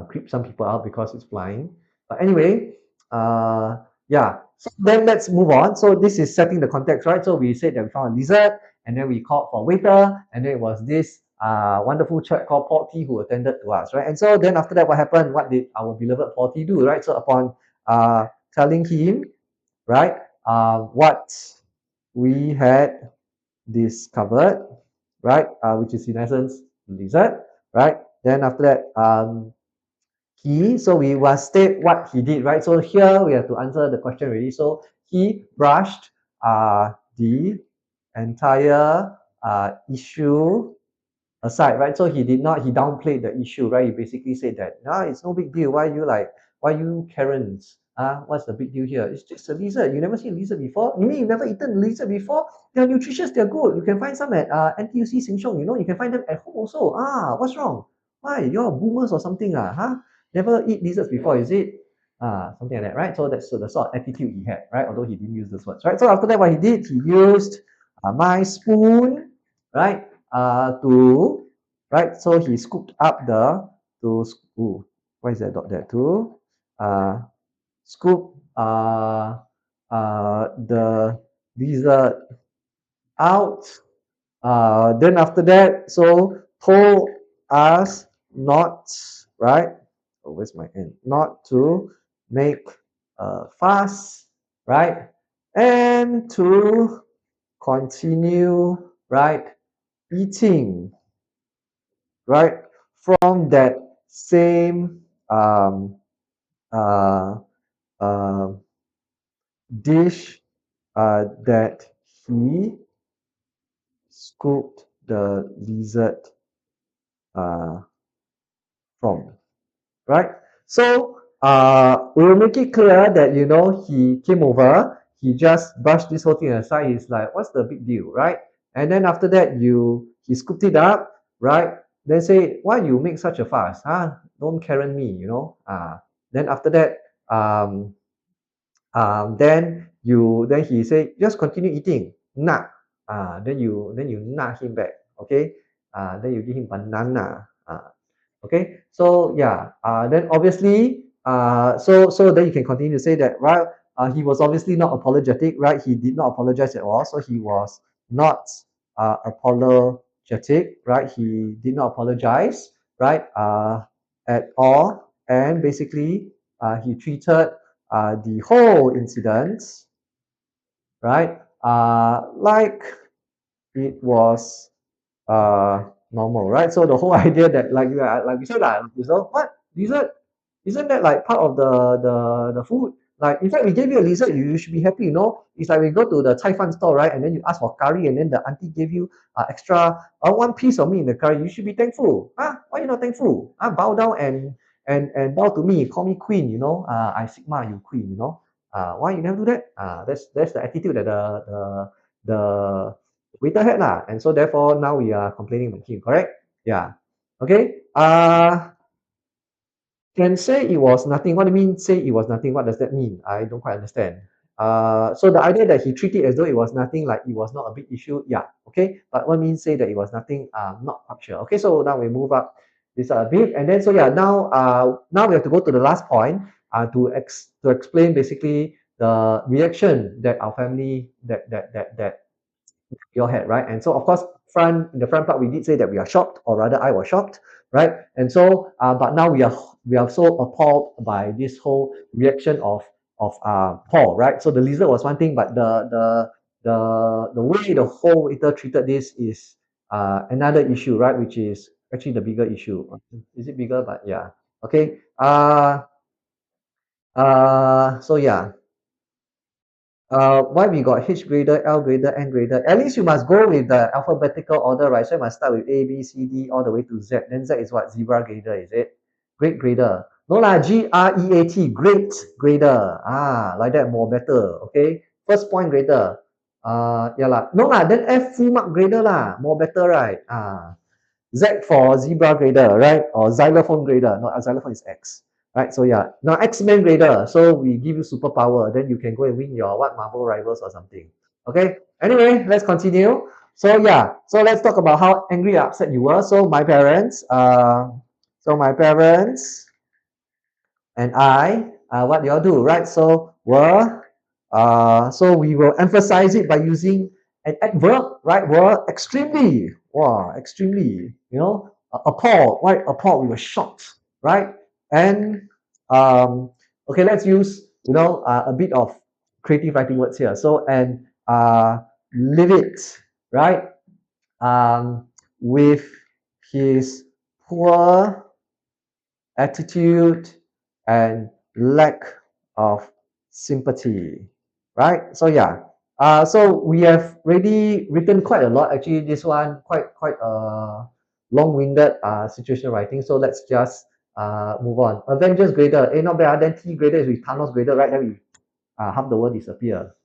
B: creep some people out because it's flying. But anyway, yeah, so then let's move on. So this is setting the context, right? So we said that we found a lizard, and then we called for a waiter, and then it was this wonderful chap called Porty who attended to us, right? And so then after that, what happened? What did our beloved Porty do, right? So upon telling him, right, what we had discovered, right, which is in essence lizard, right? Then after that, so we will state what he did, right? So here we have to answer the question already. So he brushed the entire issue aside, right? So he downplayed the issue, right? He basically said that, it's no big deal. Why you Karens? What's the big deal here? It's just a lizard. You never seen a lizard before? You mean you never eaten a lizard before? They're nutritious, they're good. You can find some at NTUC Sheng Siong, you can find them at home also. What's wrong? Why? You're boomers or something, huh? Never eat lizards before, is it? Something like that, right? So that's the sort of attitude he had, right? Although he didn't use those words, right? So after that, what he did, he used my spoon, right? To right. So he scooped up what is that dot there? To scoop the lizard out. Then after that, so told us not, right? Oh, where's my end? Not to make a fuss, right? And to continue, right? Eating, right? From that same uh, uh, dish that he scooped the lizard uh, from, right? So we will make it clear that he came over, he just brushed this whole thing aside. He's like, what's the big deal, right? And then after that, he scooped it up, right? Then say, why you make such a fuss, huh? Don't Karen me, Then after that, then he say, just continue eating, nah. Then you nudge him back, okay? Then you give him banana. Okay, so yeah, then obviously, so then you can continue to say that, right? He was obviously not apologetic, right? He did not apologize at all, so he was not apologetic, unapologetic, right? He did not apologize, right? At all, and basically, he treated the whole incident, right? Like it was normal, right? So the whole idea that like we said that what isn't that like part of the food? Like in fact, we gave you a lizard, you should be happy, you know. It's like we go to the Cai Fan store, right? And then you ask for curry, and then the auntie gave you extra one piece of meat in the curry. You should be thankful. Why you not thankful? Bow down and bow to me, call me queen, you know. I Sigma, you queen, you know. Why you never do that? That's the attitude that the waiter had lah, and so therefore now we are complaining about him, correct? Yeah. Okay. Can say it was nothing. What do you mean say it was nothing? What does that mean? I don't quite understand. So the idea that he treated it as though it was nothing, like it was not a big issue, yeah, okay. But what means say that it was nothing? Not quite sure. Okay, so now we move up this a bit, and then so yeah, now we have to go to the last point to explain basically the reaction that our family that your head, right? And so, of course, in the front part, we did say that we are shocked, or rather, I was shocked, right? And so, but now we are so appalled by this whole reaction of Paul, right? So the lizard was one thing, but the way the whole waiter treated this is another issue, right? Which is actually the bigger issue. Is it bigger? But yeah, okay. So yeah, why we got H grader, L grader, N grader. At least you must go with the alphabetical order, right? So you must start with A, B, C, D, all the way to Z. Then Z is what? Zebra grader, is it? Great grader. No lah, GREAT, great grader. Like that, more better. Okay. First point grader. Yeah lah. No lah, then F full mark grader lah. More better, right? Z for zebra grader, right? Or xylophone grader. No, xylophone is X. Right? So yeah. Now X-Men grader. So we give you superpower. Then you can go and win your what Marvel rivals or something. Okay. Anyway, let's continue. So yeah. So let's talk about how angry or upset you were. So my parents and I, what y'all do, right? So we will emphasize it by using an adverb, right? Were extremely, wow, extremely, appalled, right? Appalled, we were shocked, right? And okay, let's use, a bit of creative writing words here. So, and livid, right? With his poor attitude and lack of sympathy, right? So yeah, so we have already written quite a lot. Actually, this one quite long-winded situation writing. So let's just move on. Avengers grader, not bad. Then T grader is with Thanos grader, right? Then we half the word disappear.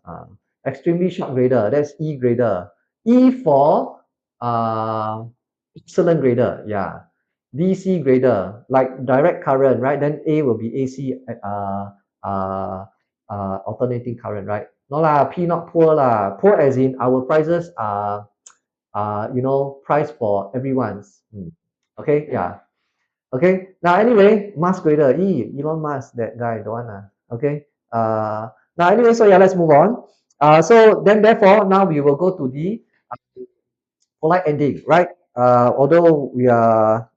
B: Extremely shock grader, that's E grader. E for excellent grader, yeah. DC grader, like direct current, right? Then A will be AC alternating current, right? No lah, P not poor lah. Poor as in our prices are price for everyone's. Okay, yeah. Okay. Now anyway, Musk grader. Elon Musk, that guy, the one. Okay. Now anyway, so yeah, let's move on. So then therefore now we will go to the polite ending, right? Although we are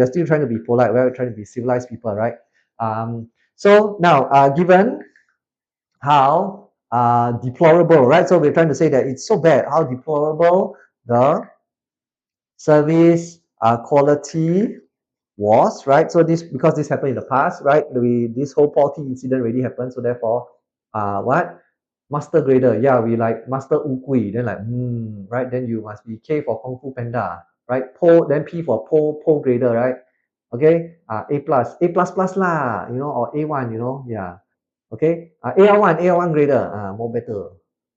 B: still trying to be polite, we're trying to be civilized people, right? So now given how deplorable, right? So we're trying to say that it's so bad, how deplorable the service quality was, right? So because this happened in the past, right? This whole faulty incident already happened. So therefore, what? Master grader. Yeah, we like Master Wu Then like, right? Then you must be K for Kung Fu Panda, right? Then P for Pole grader, right? Okay. A plus plus lah, or A1, yeah. Okay. AL1 grader, more better.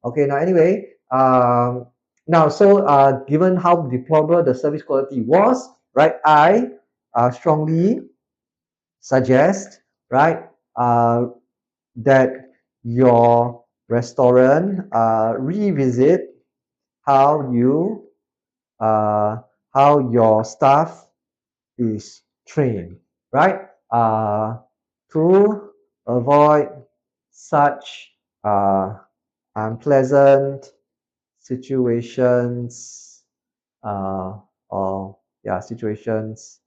B: Okay. Now anyway, now so given how deplorable the service quality was, right? I strongly suggest, right, that your restaurant revisit how you how your staff is trained, right? To avoid such unpleasant situations or yeah, situations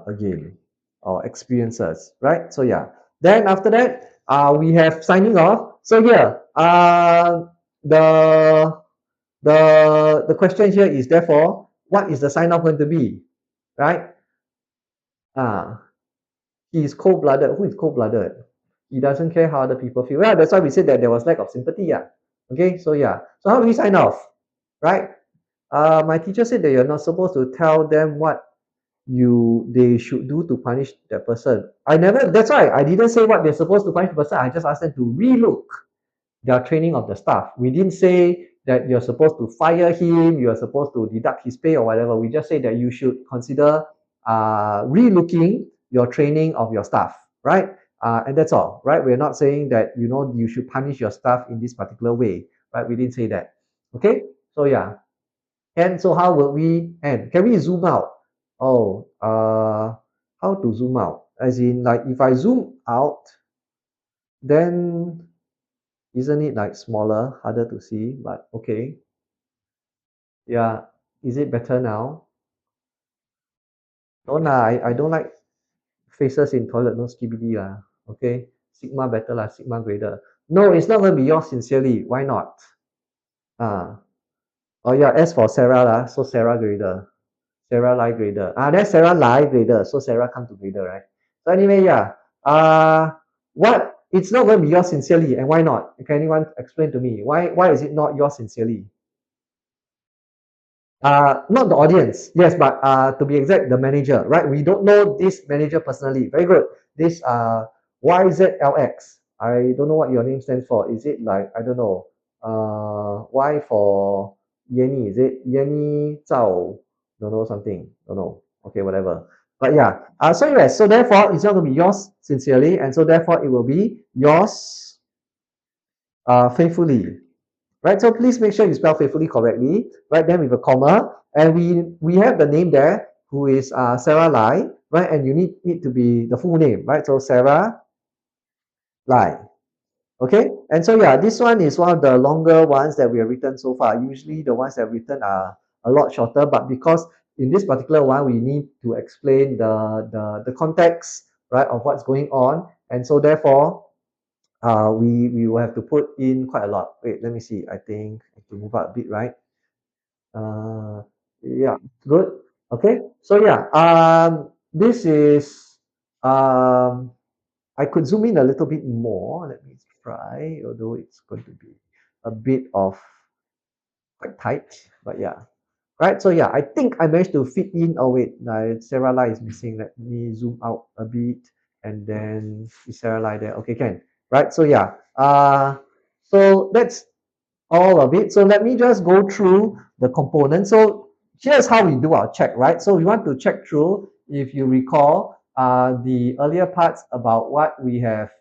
B: again, or experiences, right? So yeah, then after that, we have signing off. So here, the the question here is therefore, what is the sign off going to be, right? He is cold-blooded. Who is cold-blooded? He doesn't care how other people feel. Yeah, that's why we said that there was lack of sympathy. Yeah. Okay, so yeah. So how do we sign off? Right? My teacher said that you're not supposed to tell them what they should do to punish that person. I never, that's why I didn't say what they're supposed to punish the person. I just asked them to relook their training of the staff. We didn't say that you're supposed to fire him, you're supposed to deduct his pay or whatever. We just say that you should consider relooking your training of your staff, right? And that's all, right? We're not saying that, you should punish your staff in this particular way, right? We didn't say that. Okay, so yeah. And so how will we end? Can we zoom out? Oh, how to zoom out? As in, like, if I zoom out, then isn't it like smaller, harder to see? But okay. Yeah. Is it better now? No lah, I don't like faces in toilet, no skibidi lah. Okay. Sigma better lah, Sigma grader. No, it's not gonna be yours sincerely. Why not? Ah. Oh yeah, S for Sarah lah. So Sarah grader. Sarah Lai grader. That's Sarah Lai grader. So Sarah come to grader, right? So anyway, yeah. What? It's not gonna be yours sincerely, and why not? Can anyone explain to me why is it not yours sincerely? Not the audience, yes, but to be exact, the manager, right? We don't know this manager personally. Very good. This YZLX. I don't know what your name stands for. Is it like, I don't know, Y for Yenny? Is it Yenny Zhao? Don't know something. Don't know. Okay, whatever. But yeah. So yes. So therefore, it's not going to be yours sincerely, and so therefore, it will be yours faithfully, right? So please make sure you spell faithfully correctly, right? Then with a comma, and we have the name there, who is Sarah Lai, right? And you need it to be the full name, right? So Sarah Lai, okay? And so yeah, this one is one of the longer ones that we have written so far. Usually the ones that I've written are a lot shorter, but because in this particular one, we need to explain the context, right, of what's going on, and so therefore, we will have to put in quite a lot. Wait, let me see. I think I have to move out a bit, right? Uh, yeah, good. Okay, so yeah, this is, I could zoom in a little bit more. Let me try, although it's going to be a bit of quite tight, but yeah. Right, so yeah, I think I managed to fit in. Oh wait, Sarah Lai is missing. Let me zoom out a bit, and then is Sarah Lai there? Okay, can. Right, so yeah. So that's all of it. So let me just go through the components. So here's how we do our check, right? So we want to check through, if you recall, the earlier parts about what we have,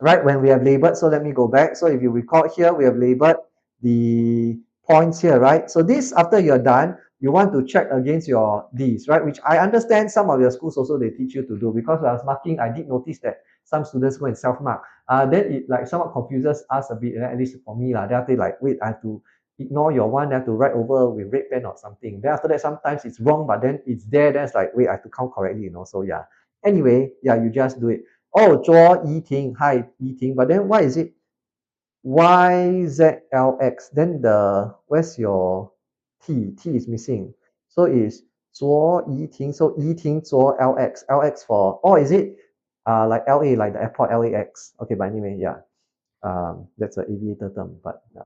B: right, when we have labeled. So let me go back. So if you recall here, we have labeled the points here, right? So this, after you're done, you want to check against your these, right? Which I understand some of your schools also they teach you to do, because when I was marking, I did notice that some students go and self-mark. Then it like somewhat confuses us a bit, at least for me. Then after like, wait, I have to ignore your one, I have to write over with red pen or something. Then after that, sometimes it's wrong, but then it's there, then it's like, wait, I have to count correctly, So yeah. Anyway, yeah, you just do it. Oh, Zhuo Yiting, hi Yiting, but then why is it YZLX? Then where's your T? T is missing. So it's Zhuo Yiting, so Yiting Zhuo LX. LX for, oh, is it like LA, like the airport LAX? Okay, but anyway, yeah. That's an aviator term, but yeah.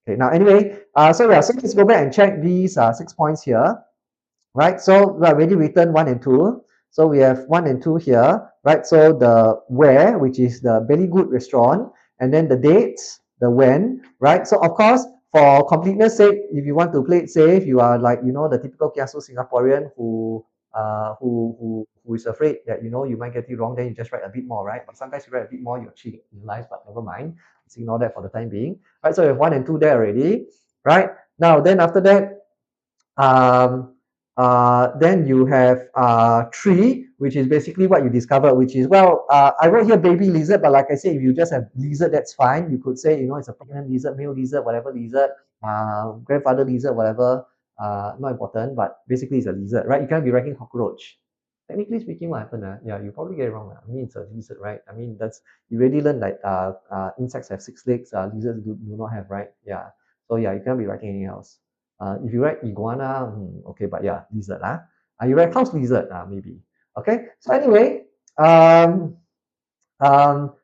B: Okay, now anyway, so yeah, so let's go back and check these 6 points here, right? So we already written 1 and 2. So we have 1 and 2 here, right? So the where, which is the Belly Good restaurant, and then the dates, the when, right? So of course, for completeness sake, if you want to play it safe, you are like, the typical kiasu Singaporean who is afraid that, you might get it wrong, then you just write a bit more, right? But sometimes you write a bit more, you're cheating in life, but never mind. Let's ignore that for the time being, right? So we have 1 and 2 there already, right? Now, then after that, then you have 3, which is basically what you discover, which is, well, I wrote here baby lizard, but like I said, if you just have lizard, that's fine. You could say, it's a pregnant lizard, male lizard, whatever lizard. grandfather lizard, whatever, not important, but basically it's a lizard, right? You can't be writing cockroach. Technically speaking, what happened? Yeah, you probably get it wrong. I mean, it's a lizard, right? I mean, that's you already learned like insects have 6 legs, lizards do not have, right? Yeah. So yeah, you can't be writing anything else. If you write iguana, okay, but yeah, lizard, you write house lizard, maybe. Okay. So anyway,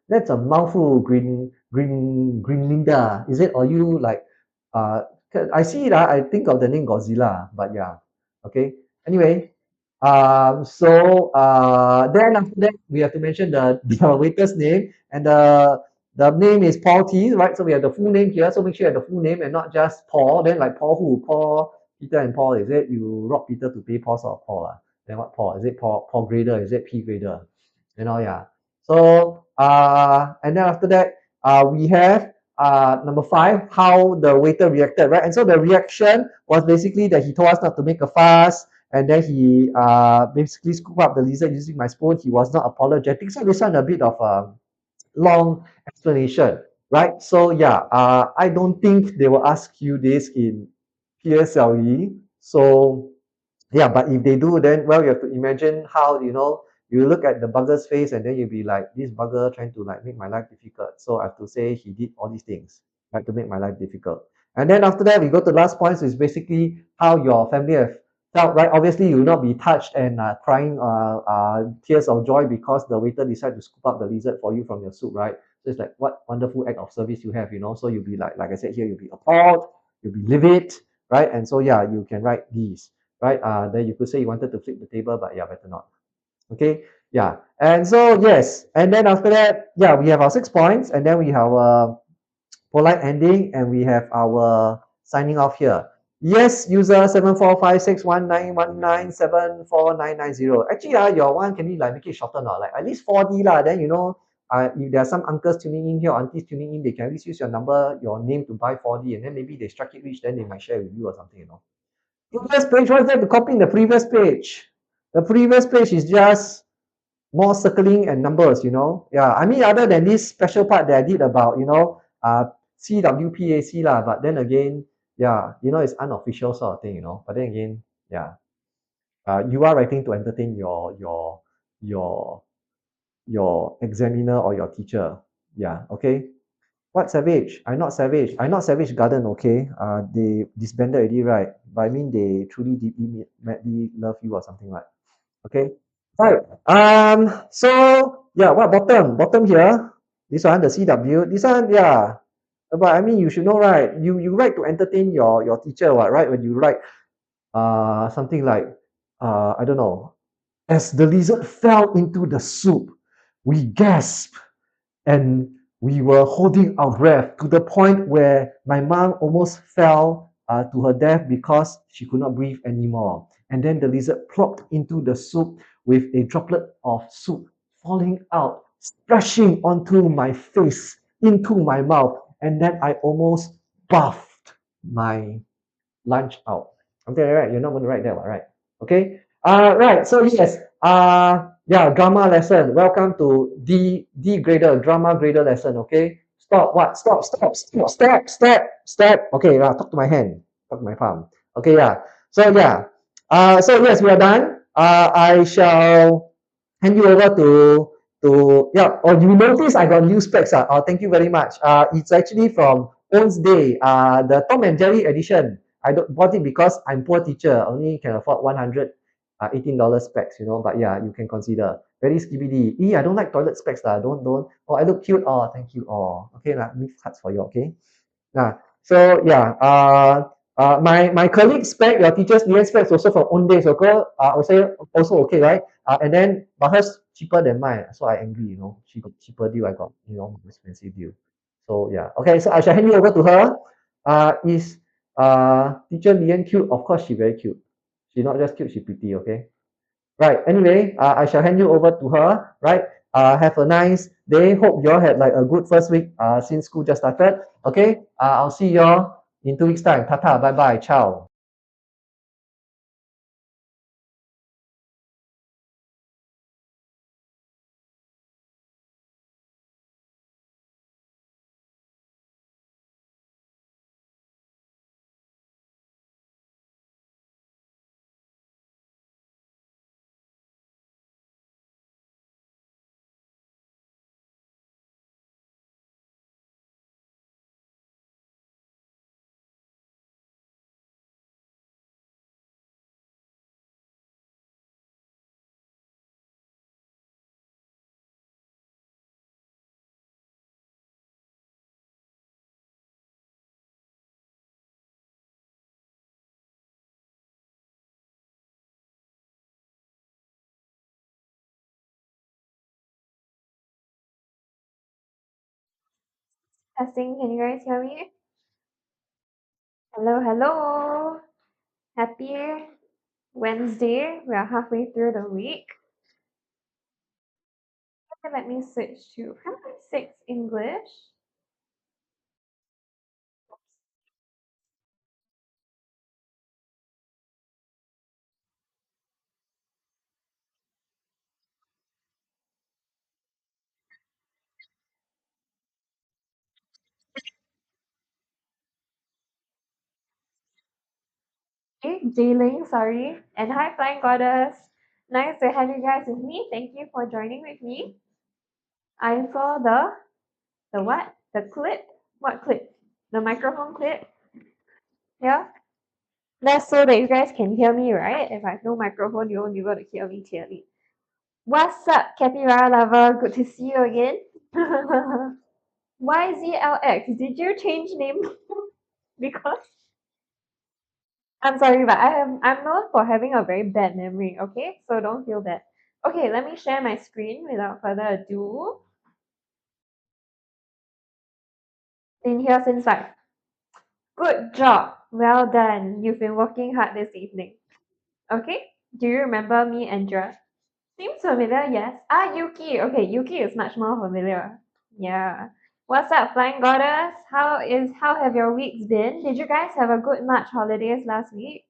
B: that's a mouthful, Greenlinda. Is it? Or you like, uh, I see it, I think of the name Godzilla, but yeah. Okay. Anyway, then after that, we have to mention the waiter's name, and the name is Paul T, right? So we have the full name here. So make sure you have the full name and not just Paul. Then like Paul who? Paul, Peter and Paul, is it? You rob Peter to pay Paul or Paul? Then what Paul? Is it Paul Grader? Is it P Grader? Yeah. So and then after that, we have number 5, how the waiter reacted, right? And so the reaction was basically that he told us not to make a fuss, and then he basically scooped up the lizard using my spoon. He was not apologetic. So this one a bit of a long explanation, right? So yeah, I don't think they will ask you this in PSLE. So yeah, but if they do, then well, you have to imagine how, you look at the bugger's face and then you'll be like, this bugger trying to like make my life difficult. So I have to say he did all these things, right, to make my life difficult. And then after that, we go to the last point, so it's basically how your family have felt, right? Obviously, you will not be touched and crying tears of joy because the waiter decided to scoop up the lizard for you from your soup, right? So it's like, what wonderful act of service you have, So you'll be like I said here, you'll be appalled, you'll be livid, right? And so yeah, you can write these, right? Then you could say you wanted to flip the table, but yeah, better not. Okay, yeah. And so yes, and then after that, yeah, we have our 6 points, and then we have a polite ending, and we have our signing off here. Yes, user 745619197490. Actually, your one, can you like make it shorter now? Like at least 4D lah. Then if there are some uncles tuning in here, aunties tuning in, they can at least use your number, your name to buy 4D, and then maybe they strike it rich, then they might share with you or something. Previous page, what's there to copy in the previous page? The previous page is just more circling and numbers, Yeah, I mean, other than this special part that I did about, CWPAC lah, but then again, yeah, it's unofficial sort of thing, But then again, yeah, you are writing to entertain your your examiner or your teacher. Yeah, okay. What savage? I'm not savage. I'm not savage garden, okay? They disbanded already, right? But I mean they truly deeply madly love you or something like. Okay. Right. So yeah, what bottom here? This one, the CW. This one, yeah. But I mean you should know, right? You write to entertain your teacher, what, right? When you write something like I don't know. As the lizard fell into the soup, we gasped and we were holding our breath to the point where my mom almost fell to her death because she could not breathe anymore. And then the lizard plopped into the soup with a droplet of soup falling out, splashing onto my face, into my mouth, and then I almost buffed my lunch out. Okay, right? You're not going to write that one, right? Okay. Right. So yes. Yeah, drama lesson. Welcome to AGrader drama grader lesson. Okay. Stop. What? Stop. Stop. Stop. Stop. Stop. Stop. Okay. Talk to my hand. Talk to my palm. Okay. Yeah. So yeah. So yes, we are done. I shall hand you over to yeah. Oh, you notice I got new specs. Oh, thank you very much. It's actually from Owns Day. The Tom and Jerry edition. I don't bought it because I'm poor teacher. Only can afford $118 specs, But yeah, you can consider. Very skibidi. I don't like toilet specs lah. Don't. Oh, I look cute. Oh, thank you. Oh, okay lah. Leave cards for you. Okay. So yeah. My colleague spec, your teacher's DS specs also from own days. Okay. Also okay, right? And then but hers cheaper than mine. So I angry. She got cheaper deal. I got more expensive deal. So yeah. Okay. So I shall hand you over to her. Is teacher Lian cute? Of course, she very cute. She not just cute, she pretty. Okay. Right. Anyway, I shall hand you over to her. Right. Have a nice day. Hope you all had like a good first week. Since school just started. Okay. I'll see you all in 2 weeks time. Tata. Bye bye. Ciao.
C: Testing, can you guys hear me? Hello, hello. Happy Wednesday. We are halfway through the week. Okay, let me switch to 6 English. Okay, Jayling, sorry. And hi, Flying Goddess. Nice to have you guys with me. Thank you for joining with me. I saw the what? The clip? What clip? The microphone clip? Yeah. That's so that you guys can hear me, right? If I have no microphone, you won't be able to hear me clearly. What's up, Capybara lover? Good to see you again. YZLX, did you change name? Because I'm sorry, but I'm known for having a very bad memory, okay? So don't feel bad. Okay, let me share my screen without further ado. In here since like, good job. Well done. You've been working hard this evening. Okay? Do you remember me, Andrea? Seems familiar, yes. Ah, Yuki. Okay, Yuki is much more familiar. Yeah. What's up, Flying Goddess? How have your weeks been? Did you guys have a good March holidays last week?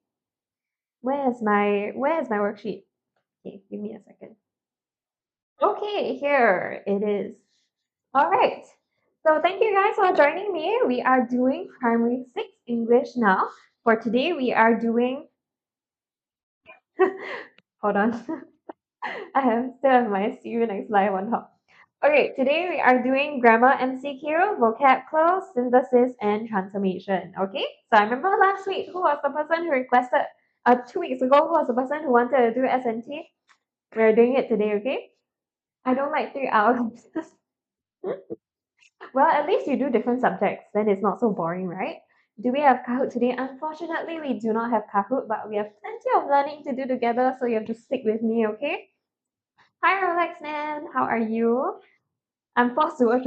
C: Where's my worksheet? Okay, give me a second. Okay, here it is. All right. So thank you guys for joining me. We are doing primary 6 English now. For today, we are doing hold on. I have still have my see you next live on top. Okay, today we are doing grammar MCQ, vocab close, synthesis, and transformation. Okay, so I remember last week who was the person who requested, 2 weeks ago, who was the person who wanted to do SNT? We're doing it today, okay? I don't like 3 hours. Well, at least you do different subjects, then it's not so boring, right? Do we have Kahoot today? Unfortunately, we do not have Kahoot, but we have plenty of learning to do together, so you have to stick with me, okay? Hi, Rolex Man. How are you? I'm forced to watch.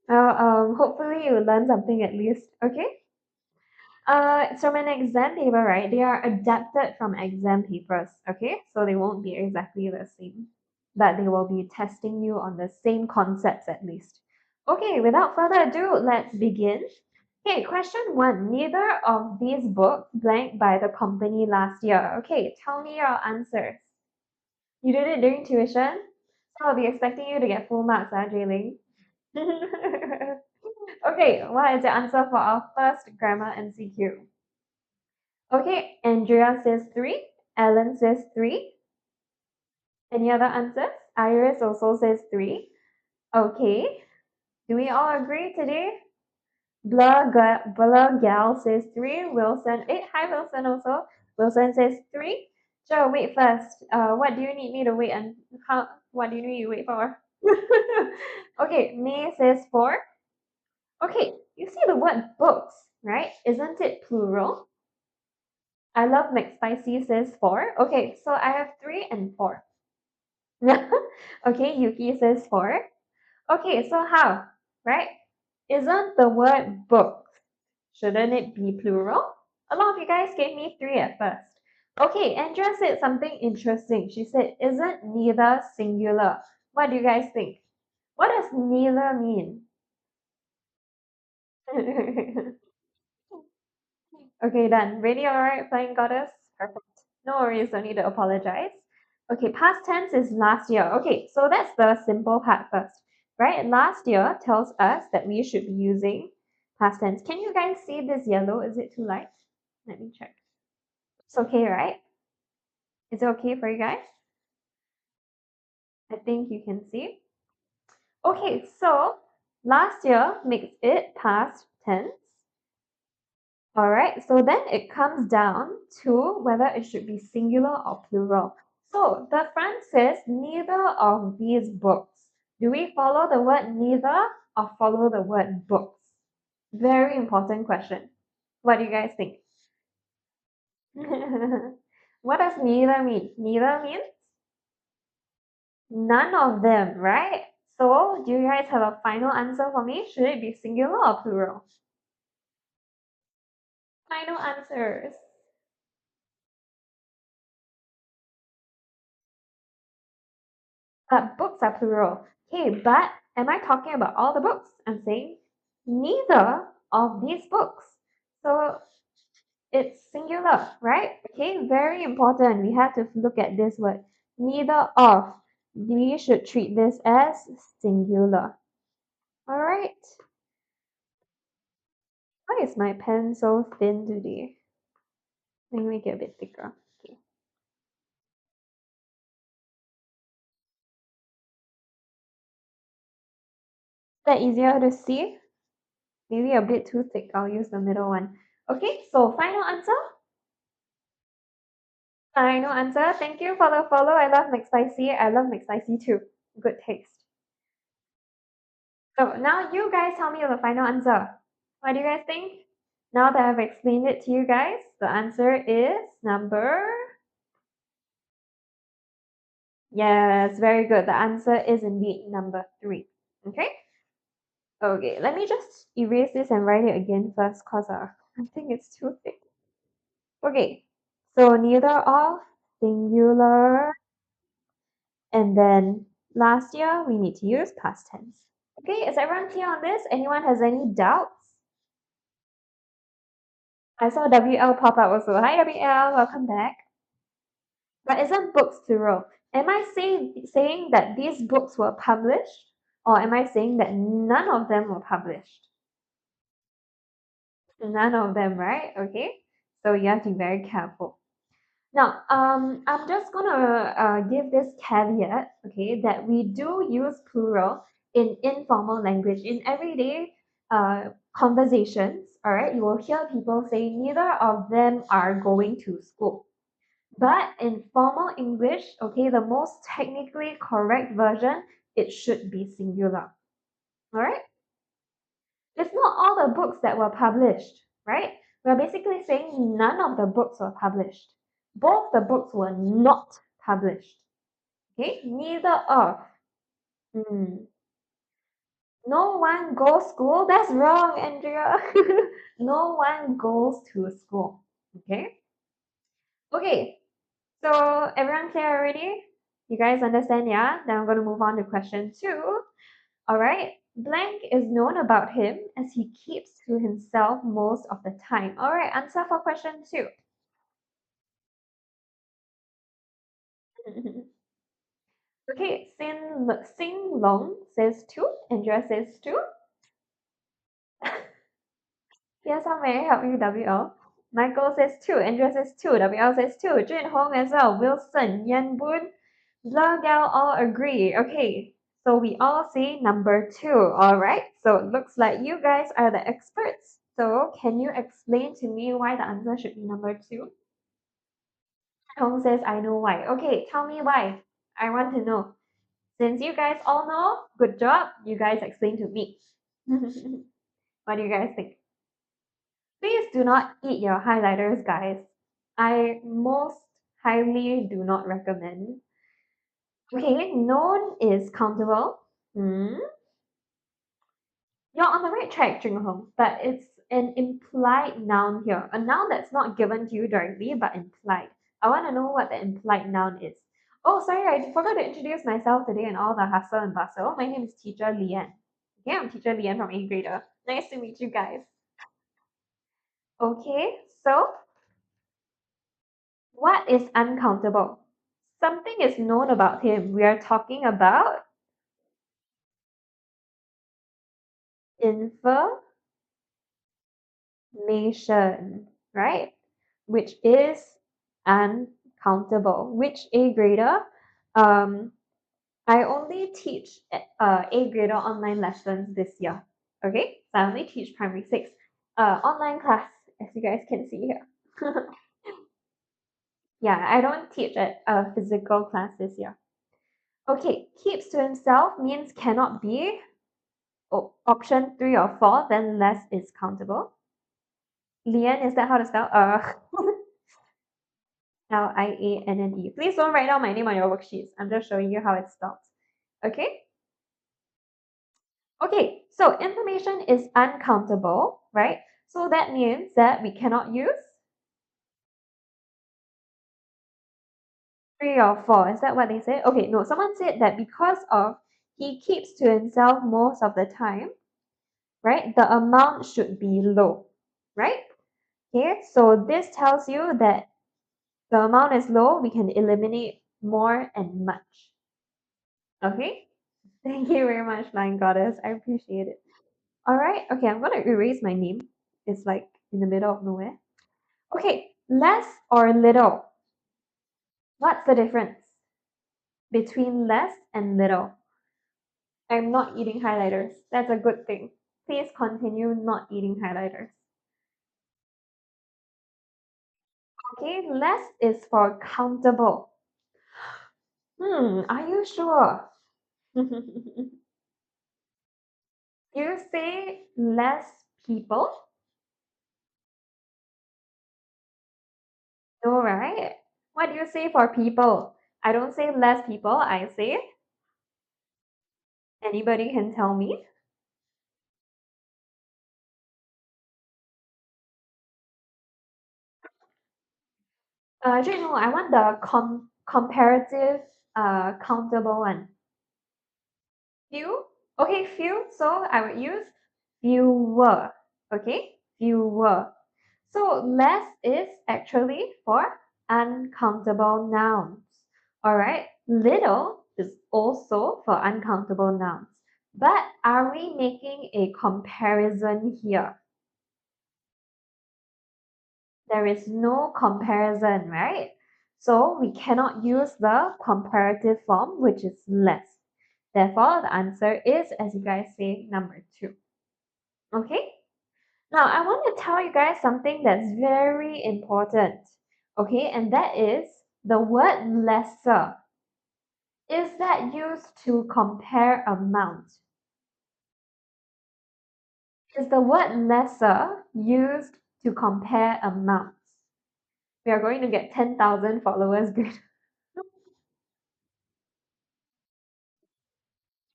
C: Well, hopefully you learn something at least. Okay. It's from an exam paper, right? They are adapted from exam papers. Okay, so they won't be exactly the same, but they will be testing you on the same concepts at least. Okay, without further ado, let's begin. Okay, question one. Neither of these books blanked by the company last year. Okay, tell me your answers. You did it during tuition? So I'll be expecting you to get full marks, Jayling. Okay, what is your answer for our first grammar MCQ? Okay, Andrea says 3. Ellen says 3. Any other answers? Iris also says 3. Okay, do we all agree today? Blur Gal says 3. Wilson, hi Wilson also. Wilson says 3. Sure, wait first. What do you need me to wait and what do you need to wait for? Okay, May says 4. Okay, you see the word books, right? Isn't it plural? I love McSpicy says 4. Okay, so I have 3 and 4. Okay, Yuki says 4. Okay, so how? Right? Isn't the word books, shouldn't it be plural? A lot of you guys gave me 3 at first. Okay, Andrea said something interesting. She said, isn't neither singular? What do you guys think? What does neither mean? Okay, done. Ready? All right, Flying Goddess? Perfect. No worries, don't need to apologize. Okay, past tense is last year. Okay, so that's the simple part first, right? Last year tells us that we should be using past tense. Can you guys see this yellow? Is it too light? Let me check. It's okay, right? Is it okay for you guys? I think you can see. Okay, so last year makes it past tense. All right, so then it comes down to whether it should be singular or plural. So the front says neither of these books. Do we follow the word neither or follow the word books? Very important question. What do you guys think? What does neither mean? Neither means none of them, right? So, do you guys have a final answer for me? Should it be singular or plural? Final answers. But books are plural. Okay, but am I talking about all the books? I'm saying neither of these books. So it's singular, right? Okay, very important. We have to look at this word. Neither of. We should treat this as singular. All right. Why is my pen so thin today? Let me make it a bit thicker. Okay. Is that easier to see? Maybe a bit too thick. I'll use the middle one. Okay, so final answer? Final answer. Thank you for the follow. I love McSpicy. I love McSpicy too. Good taste. So now you guys tell me the final answer. What do you guys think? Now that I've explained it to you guys, the answer is number... Yes, very good. The answer is indeed number 3. Okay? Okay, let me just erase this and write it again first because I think it's too thick. Okay, so neither of, singular, and then last year we need to use past tense. Okay, is everyone clear on this? Anyone has any doubts? I saw WL pop up also. Hi WL, welcome back. But isn't books plural? Am I saying that these books were published, or am I saying that none of them were published? None of them, right? Okay, so you have to be very careful. Now, I'm just gonna give this caveat, okay, that we do use plural in informal language. In everyday conversations, all right, you will hear people say neither of them are going to school. But in formal English, okay, the most technically correct version, it should be singular. All right? It's not all the books that were published, right? We're basically saying none of the books were published. Both the books were not published. Okay, neither of. No one goes school. That's wrong, Andrea. No one goes to school. Okay. Okay. So everyone clear already? You guys understand, yeah? Then I'm going to move on to question 2. All right. Blank is known about him as he keeps to himself most of the time. All right. Answer for question 2. Okay. Sing Long says 2. Andrea says 2. Yes, how may I help you, WL? Michael says 2. Andrea says 2. WL says 2. Jun Hong as well. Wilson, Yan Boon, Blah Gal all agree. Okay. So we all say number 2. All right. So it looks like you guys are the experts. So can you explain to me why the answer should be number 2? Hong says, I know why. Okay, tell me why. I want to know. Since you guys all know, good job. You guys explain to me. What do you guys think? Please do not eat your highlighters, guys. I most highly do not recommend. Okay, known is countable. You're on the right track, Jing Hong, but it's an implied noun here. A noun that's not given to you directly, but implied. I want to know what the implied noun is. Oh, sorry, I forgot to introduce myself today and all the hustle and bustle. My name is Teacher Lian. Okay, I'm Teacher Lian from AGrader. Nice to meet you guys. Okay, so what is uncountable? Something is known about him. We are talking about information, right? Which is uncountable. Which A grader? I only teach A grader online lessons this year. Okay, so I only teach primary 6 online class, as you guys can see here. Yeah, I don't teach at a physical class this year. Okay, keeps to himself means cannot be. Option 3 or 4, then less is countable. Lian, is that how to spell? Lianne. Please don't write down my name on your worksheets. I'm just showing you how it's spelled. Okay? Okay, so information is uncountable, right? So that means that we cannot use 3 or 4. Is that what they said? Okay, no, someone said that because of he keeps to himself most of the time, right? The amount should be low, right? Okay, so this tells you that the amount is low, we can eliminate more and much. Okay? Thank you very much, Flying Goddess. I appreciate it. Alright, okay, I'm gonna erase my name. It's like in the middle of nowhere. Okay, less or little. What's the difference between less and little? I'm not eating highlighters. That's a good thing. Please continue not eating highlighters. Okay, less is for countable. Are you sure? You say less people? No, right? What do you say for people? I don't say less people, I say anybody can tell me. Actually, no, I want the comparative countable one. Few? Okay, few. So I would use fewer. Okay, fewer. So less is actually for uncountable nouns. All right, little is also for uncountable nouns. But are we making a comparison here? There is no comparison, right? So we cannot use the comparative form, which is less. Therefore, the answer is, as you guys say, number 2. Okay? Now, I want to tell you guys something that's very important. Okay? And that is the word lesser. Is that used to compare amount? Is the word lesser used to compare amounts? We are going to get 10,000 followers.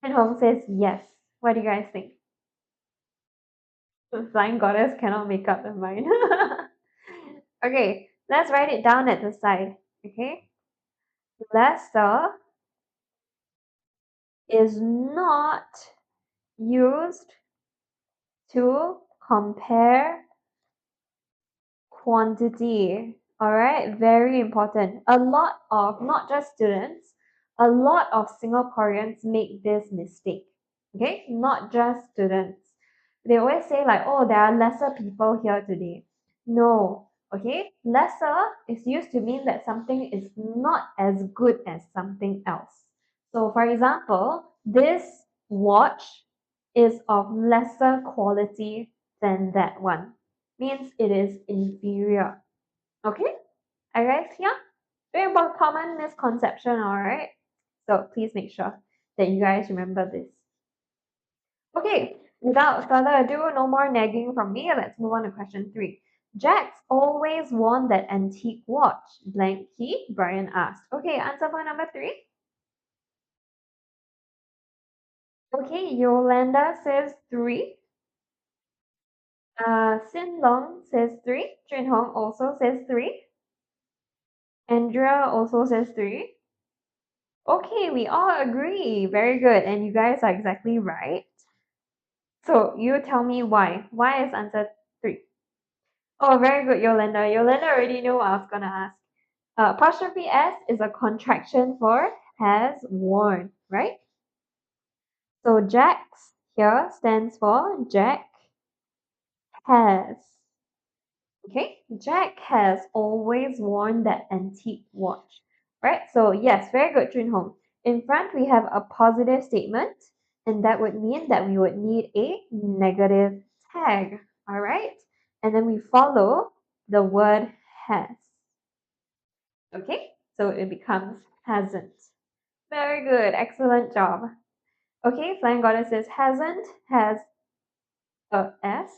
C: And Hong says yes. What do you guys think? The flying goddess cannot make up the mind. Okay, let's write it down at the side. Okay, lesser is not used to compare quantity. All right, very important. A lot of, not just students, a lot of Singaporeans make this mistake. Okay, not just students. They always say like, oh, there are lesser people here today. No, okay, lesser is used to mean that something is not as good as something else. So for example, this watch is of lesser quality than that one. Means it is inferior. Okay? Are you guys here? Very common misconception, alright? So please make sure that you guys remember this. Okay, without further ado, no more nagging from me. Let's move on to question 3. Jax always won that antique watch. Blank key, Brian asked. Okay, answer for number 3. Okay, Yolanda says 3. Sin Long says 3. Jun Hong also says 3. Andrea also says 3. Okay, we all agree. Very good. And you guys are exactly right. So you tell me why. Why is answer 3? Oh, very good, Yolanda. Yolanda already knew what I was going to ask. Apostrophe S is a contraction for has worn, right? So Jax here stands for Jack has. Okay, Jack has always worn that antique watch, right? So yes, very good, Junhong. In front, we have a positive statement, and that would mean that we would need a negative tag, all right? And then we follow the word has. Okay, so it becomes hasn't. Very good, excellent job. Okay, Flying Goddess says hasn't has a S.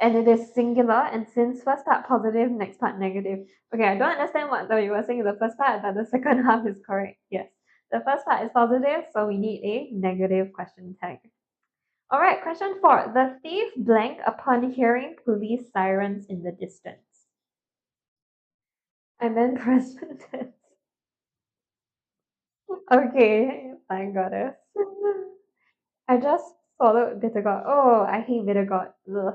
C: And it is singular, and since first part positive, next part negative. Okay, I don't understand what though you were saying in the first part, but the second half is correct. Yes. The first part is positive, so we need a negative question tag. All right, question 4. The thief blank upon hearing police sirens in the distance. I meant present tense. Okay, thank goddess. I just swallowed bitter gourd. Oh, I hate bitter gourd. Ugh.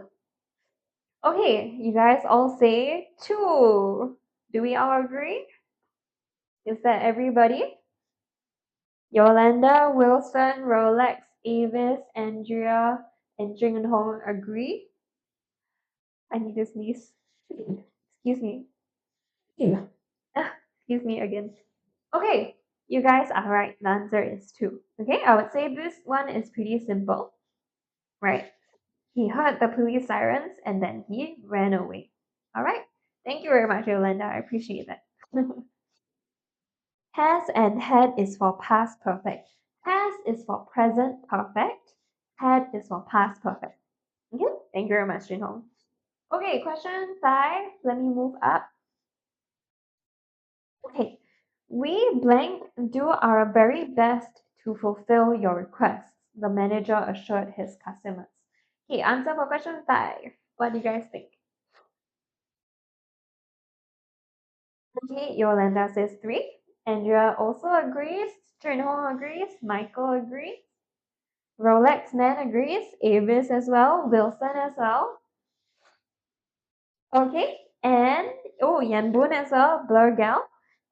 C: Okay, you guys all say 2. Do we all agree? Is that everybody? Yolanda, Wilson, Rolex, Avis, Andrea, and Jing and Hong agree? I need to sneeze. Excuse me. Excuse me again. Okay, you guys are right. The answer is 2. Okay, I would say this one is pretty simple, right? He heard the police sirens and then he ran away. All right. Thank you very much, Yolanda. I appreciate that. Has and had is for past perfect. Has is for present perfect. Had is for past perfect. Okay. Thank you very much, Jinhong. Okay, question 5. Let me move up. Okay. We blank do our very best to fulfill your requests, the manager assured his customers. Okay, answer for question 5. What do you guys think? Okay, Yolanda says 3. Andrea also agrees. Junho agrees. Michael agrees. Rolex Man agrees. Avis as well. Wilson as well. Okay, and oh, Yanbun as well. Blur Gal.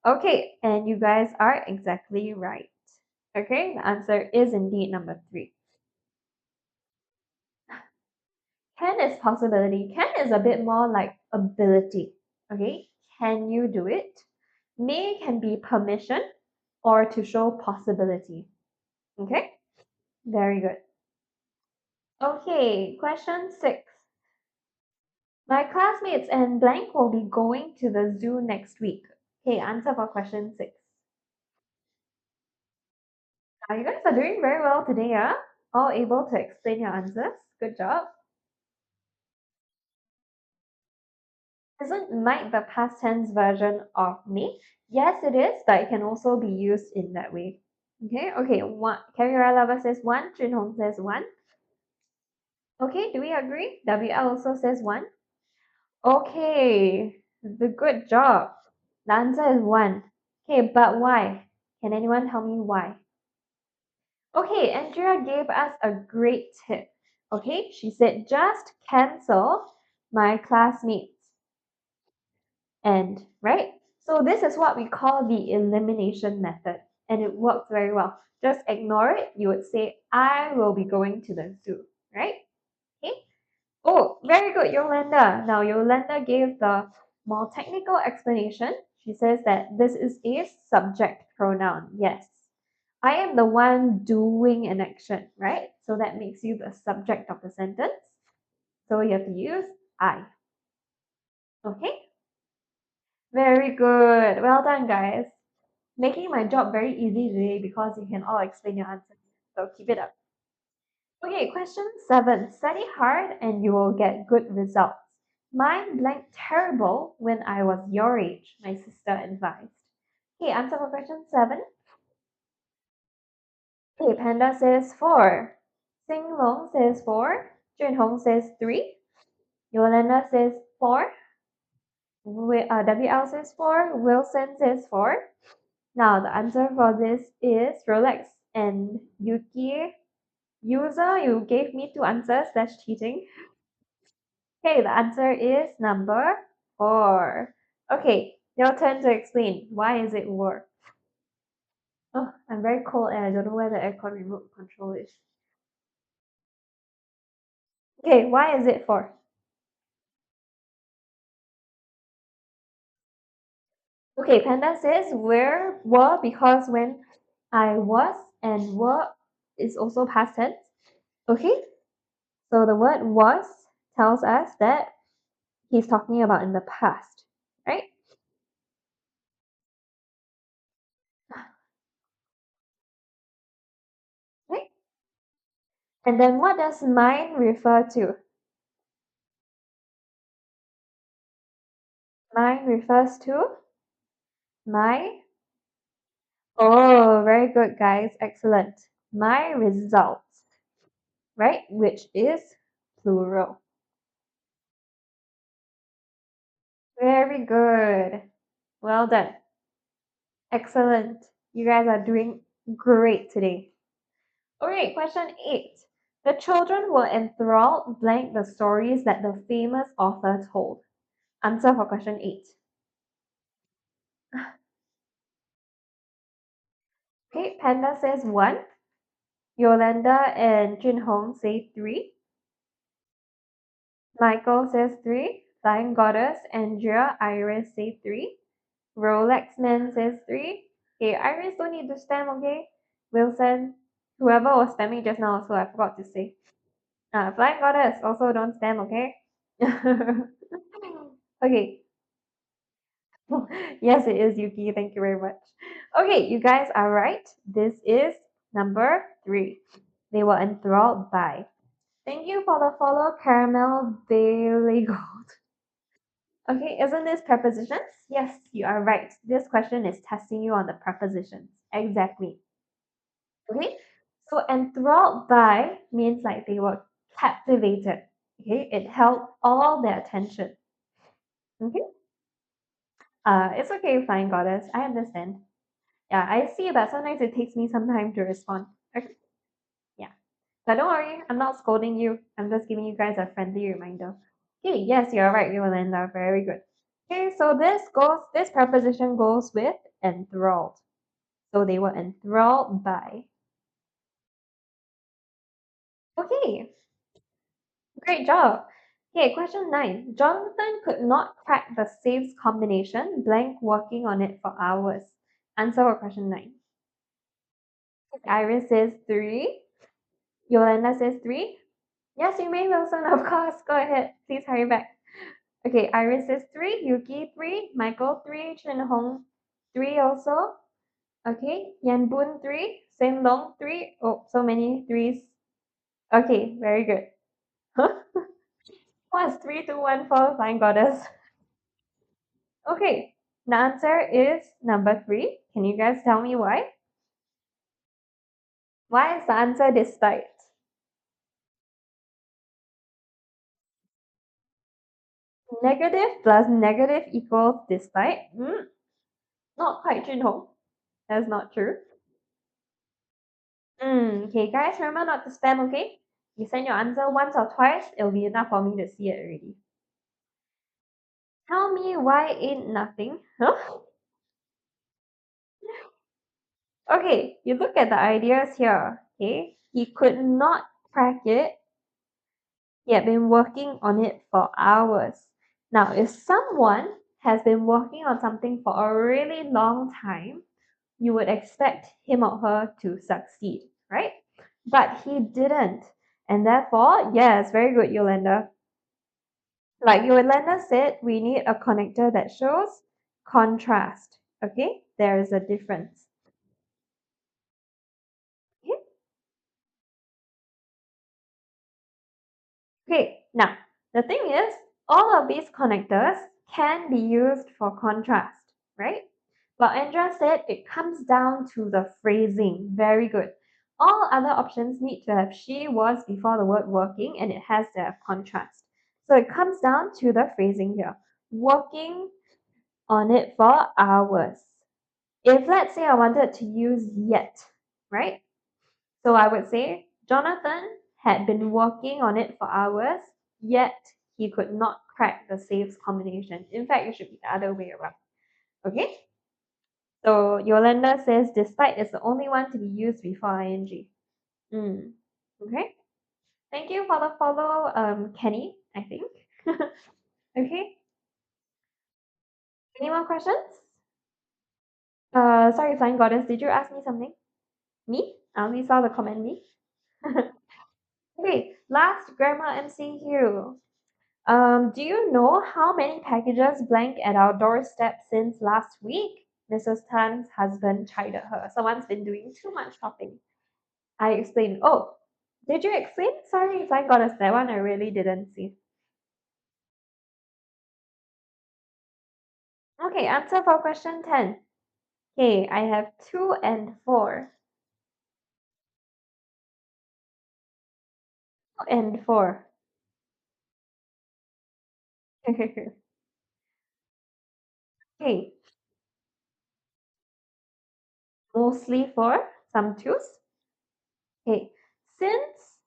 C: Okay, and you guys are exactly right. Okay, the answer is indeed number 3. Can is possibility. Can is a bit more like ability. Okay, can you do it? May can be permission or to show possibility. Okay, very good. Okay, question 6. My classmates and blank will be going to the zoo next week. Okay, answer for question 6. You guys are doing very well today, huh? All able to explain your answers. Good job. Isn't might the past tense version of may? Yes, it is, but it can also be used in that way. Okay, 1. Carriera Lover says 1. Junhong says 1. Okay, do we agree? WL also says 1. Okay, the good job. The answer is 1. Okay, but why? Can anyone tell me why? Okay, Andrea gave us a great tip. Okay, she said just cancel my classmates. And, right? So this is what we call the elimination method, and it works very well. Just ignore it. You would say, I will be going to the zoo, right? Okay. Oh, very good, Yolanda. Now, Yolanda gave the more technical explanation. She says that this is a subject pronoun. Yes. I am the one doing an action, right? So that makes you the subject of the sentence. So you have to use I. Okay? Very good. Well done, guys. Making my job very easy today because you can all explain your answers. So keep it up. Okay, question 7. Study hard and you will get good results. Mine blanked terrible when I was your age, my sister advised. Okay, answer for question 7. Okay, Panda says 4. Sing Long says 4. Junhong says 3. Yolanda says 4. WL says 4. Wilson says 4. Now, the answer for this is Rolex and Yuki. User, you gave me 2 answers. That's cheating. Okay, the answer is number 4. Okay, your turn to explain. Why is it 4? Oh, I'm very cold and I don't know where the aircon remote control is. Okay, why is it 4? Okay, Panda says were because when I was and were is also past tense. Okay, so the word was tells us that he's talking about in the past, right? Right? And then what does mine refer to? Mine refers to my Oh, very good, guys. Excellent. My results, right? Which is plural. Very good. Well done. Excellent. You guys are doing great today. Okay, question 8. The children were enthralled blank the stories that the famous author told. Answer for question 8. Okay, Panda says 1. Yolanda and Junhong say 3. Michael says 3. Flying Goddess, Andrea, Iris say 3. Rolex Man says 3. Okay, Iris don't need to spam, okay? Wilson, whoever was spamming just now also, I forgot to say. Flying Goddess, also don't spam, okay? Okay. Yes, it is Yuki. Thank you very much. Okay, you guys are right. This is number 3. They were enthralled by. Thank you for the follow, Caramel Bailey Gold. Okay, isn't this prepositions? Yes, you are right. This question is testing you on the prepositions. Exactly. Okay, so enthralled by means like they were captivated. Okay, it held all their attention. Okay, it's okay, Flying Goddess. I understand. Yeah, I see that sometimes it takes me some time to respond. Okay, yeah, but don't worry, I'm not scolding you. I'm just giving you guys a friendly reminder. Okay, yes, you're right, Yolanda. Very good. Okay, so this preposition goes with enthralled. So they were enthralled by. Okay, great job. Okay, question 9. Jonathan could not crack the safes combination, blank working on it for hours. Answer for question 9. Iris says 3. Yolanda says 3. Yes, you may, Wilson, of course. Go ahead. Please hurry back. Okay, Iris says 3. Yuki 3. Michael 3. Chen Hong 3 also. Okay, Yan Boon 3. Same Long 3. Oh, so many threes. Okay, very good. What's 3, 2, 1, 4? Flying Goddess. Okay, the answer is number 3. Can you guys tell me why? Why is the answer despite? Negative plus negative equals despite? Not quite, Junho. That's not true. Okay, guys, remember not to spam, okay? You send your answer once or twice, it'll be enough for me to see it already. Tell me why ain't nothing? Huh? Okay, you look at the ideas here, okay? He could not crack it. He had been working on it for hours. Now, if someone has been working on something for a really long time, you would expect him or her to succeed, right? But he didn't. And therefore, yes, very good, Yolanda. Like Yolanda said, we need a connector that shows contrast. Okay, there is a difference. Okay, okay. Now the thing is, all of these connectors can be used for contrast, right? But Andrea said it comes down to the phrasing. Very good. All other options need to have she was before the word working, and it has to have contrast. So it comes down to the phrasing here. Working on it for hours. If let's say I wanted to use yet, right? So I would say Jonathan had been working on it for hours, yet he could not crack the saves combination. In fact, it should be the other way around. Okay? So Yolanda says despite is the only one to be used before ing. Okay? Thank you for the follow, Kenny, I think. Okay? Any more questions? Sorry, Flying Goddess, did you ask me something? Me? I only saw the comment me. Okay, last grammar MCQ. Do you know how many packages blank at our doorstep since last week? Mrs. Tan's husband chided her. Someone's been doing too much shopping. I explained. Oh, did you explain? Sorry, Flying Goddess, that one I really didn't see. Okay, answer for question 10. Okay, I have 2 and 4. 2 and 4. Okay, mostly 4, some 2s. Okay, since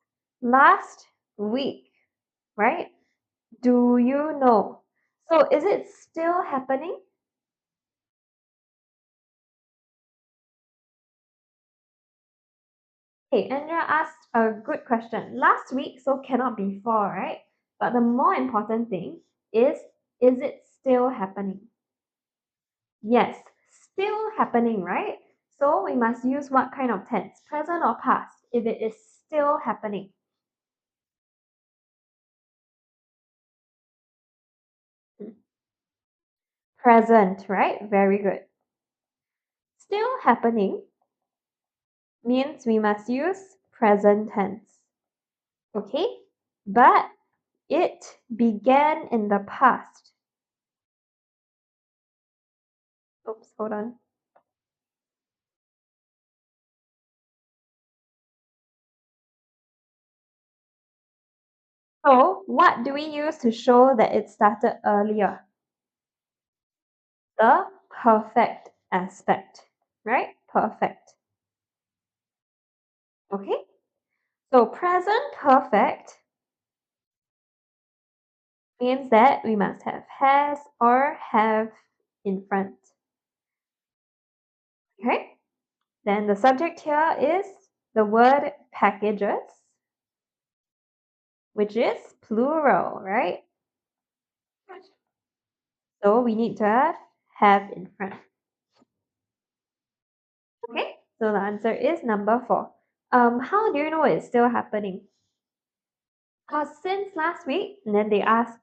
C: last week, right? Do you know? So is it still happening? Okay, Andrea asked a good question. Last week, so cannot be 4, right? But the more important thing is it still happening? Yes, still happening, right? So we must use what kind of tense? Present or past, if it is still happening. Present, right? Very good. Still happening means we must use present tense. Okay? But it began in the past. Oops, hold on. So, what do we use to show that it started earlier? The perfect aspect, right? Perfect. Okay? So, present perfect means that we must have has or have in front. Okay? Then the subject here is the word packages, which is plural, right? So we need to have in front. Okay, so the answer is number 4. How do you know it's still happening? Because since last week, and then they ask,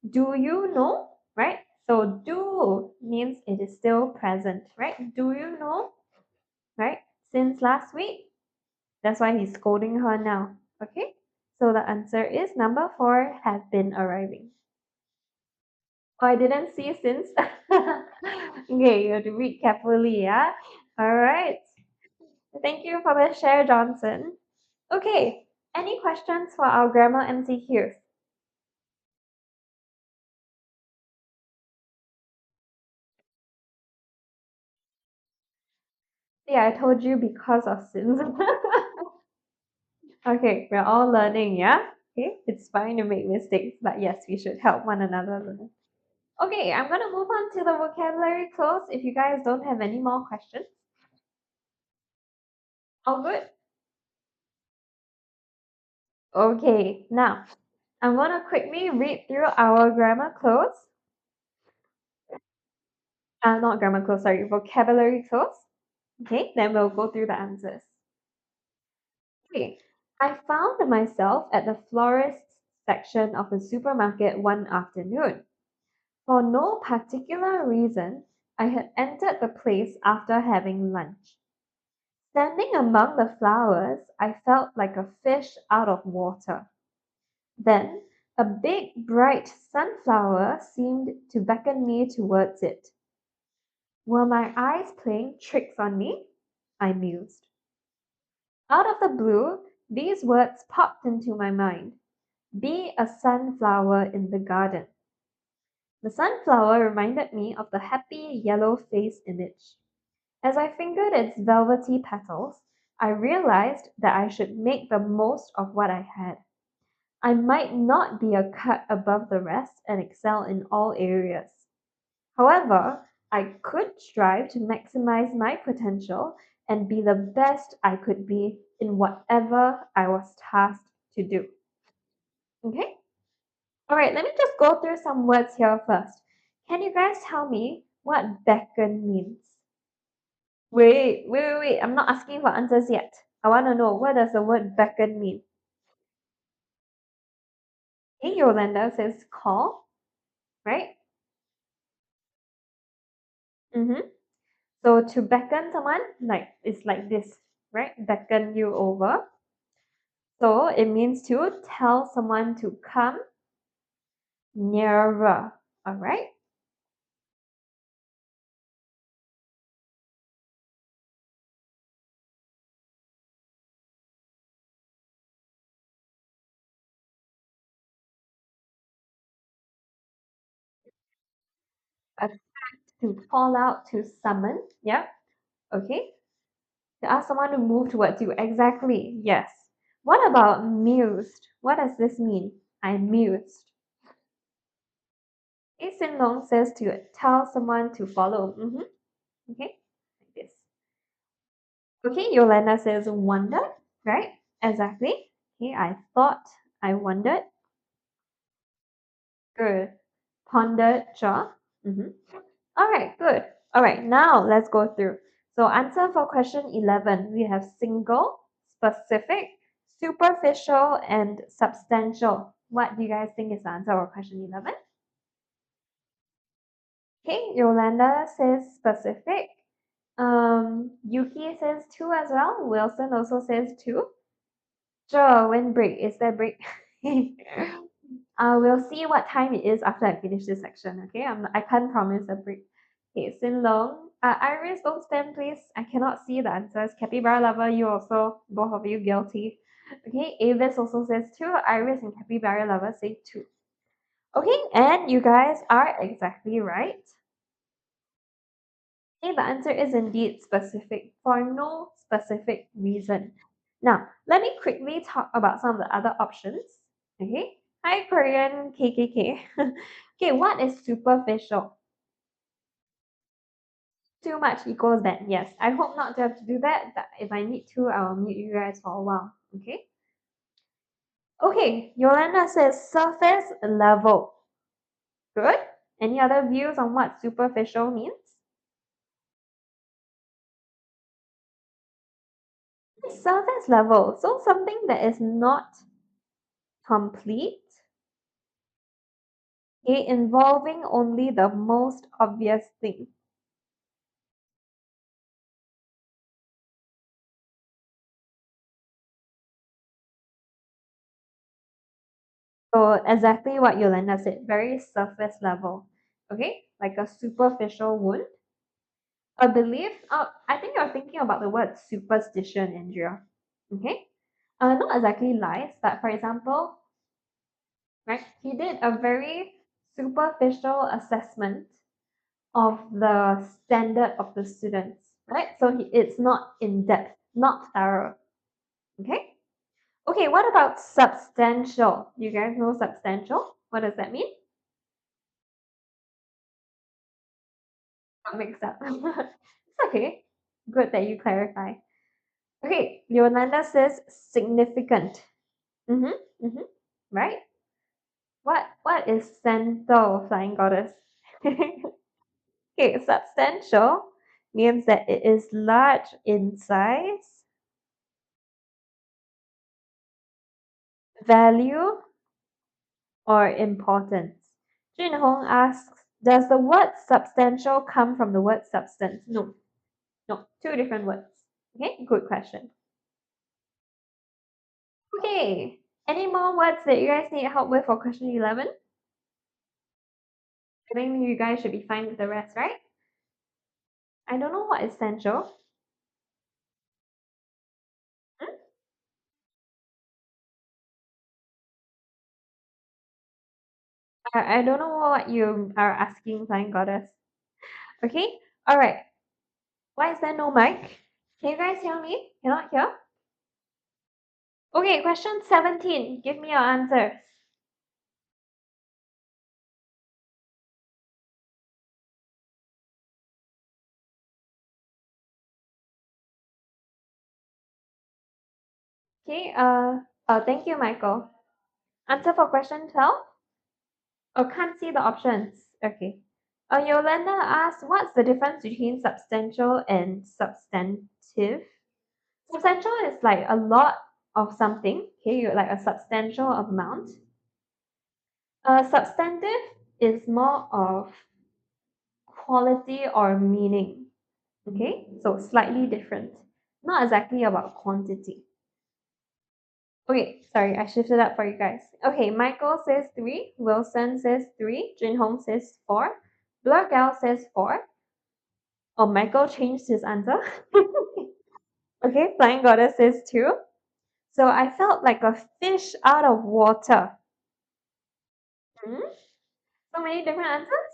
C: do you know? Right? So do means it is still present, right? Do you know? Right? Since last week. That's why he's scolding her now. Okay? So the answer is number 4 has been arriving. Oh, I didn't see since. Okay, you have to read carefully, yeah? Alright. Thank you for the share, Johnson. Okay, any questions for our grammar MCQs? Yeah, I told you because of sins. Okay, we're all learning, yeah? Okay, it's fine to make mistakes, but yes, we should help one another learn. Okay, I'm gonna move on to the vocabulary close if you guys don't have any more questions. All good? Okay, now I'm gonna quickly read through our grammar close. Not grammar close, sorry, vocabulary close. Okay, then we'll go through the answers. Okay, I found myself at the florist section of a supermarket one afternoon. For no particular reason, I had entered the place after having lunch. Standing among the flowers, I felt like a fish out of water. Then, a big, bright sunflower seemed to beckon me towards it. Were my eyes playing tricks on me? I mused. Out of the blue, these words popped into my mind. Be a sunflower in the garden. The sunflower reminded me of the happy yellow face image. As I fingered its velvety petals, I realized that I should make the most of what I had. I might not be a cut above the rest and excel in all areas. However, I could strive to maximize my potential and be the best I could be in whatever I was tasked to do. Okay? All right, let me just go through some words here first. Can you guys tell me what beckon means? Wait. I'm not asking for answers yet. I want to know, what does the word beckon mean? Okay, Yolanda says call, right? Mm-hmm. So to beckon someone, like it's like this, right? Beckon you over. So it means to tell someone to come nearer. All right. Attack, to fall out, to summon. Yeah. Okay. To ask someone to move towards you. Exactly. Yes. What about mused? What does this mean? I'm mused. Okay, Sin Long says to tell someone to follow. Okay, like this. Okay, Yolanda says wonder, right? Exactly. Okay, I thought, I wondered. Good. Pondered, jaw. All right, good. All right, now let's go through. So answer for question 11, we have single, specific, superficial, and substantial. What do you guys think is the answer for question 11? Okay, Yolanda says specific. Yuki says two as well. Wilson also says two. Sure, when break? Is there break? We'll see what time it is after I finish this section, okay? I can't promise a break. Okay, Sin Long. Iris, don't stand, please. I cannot see the answers. Capybara Lover, you also, both of you guilty. Okay, Avis also says two. Iris and Capybara Lover say two. Okay, and you guys are exactly right. Okay, the answer is indeed specific for no specific reason. Now, let me quickly talk about some of the other options. Okay, hi Korean KKK. Okay, what is superficial? Too much equals bad. Yes, I hope not to have to do that. But if I need to, I'll mute you guys for a while. Okay. Okay, Yolanda says surface level. Good. Any other views on what superficial means? Surface level. So something that is not complete, okay, involving only the most obvious thing. So exactly what Yolanda said, very surface level. Okay, like a superficial wound. A belief, I think you're thinking about the word superstition, Andrea. Okay? Not exactly lies, but for example, right, he did a very superficial assessment of the standard of the students, right? So it's not in depth, not thorough. Okay? Okay, what about substantial? You guys know substantial? What does that mean? Got mixed up. It's okay. Good that you clarify. Okay, Yolanda says significant. Right? What is center, flying goddess? Okay, substantial means that it is large in size, value, or importance. Jun Hong asks, does the word substantial come from the word substance? No. No, two different words. Okay, good question. Okay, any more words that you guys need help with for question 11? I think you guys should be fine with the rest, right? I don't know what is essential. Hmm? I don't know what you are asking, flying goddess. Okay, all right. Why is there no mic? Can you guys hear me? Cannot hear? Okay, question 17. Give me your answers. Okay, thank you, Michael. Answer for question 12? Oh, can't see the options. Okay. Yolanda asked, what's the difference between substantial and substantive? Substantial is like a lot of something, okay, like a substantial amount. Substantive is more of quality or meaning, okay, so slightly different, not exactly about quantity. Okay, sorry, I shifted up for you guys. Okay, Michael says 3, Wilson says 3, Jinhong says 4, Blur Gal says 4. Oh, Michael changed his answer. Okay, Flying Goddess says 2. So I felt like a fish out of water. Hmm? So many different answers?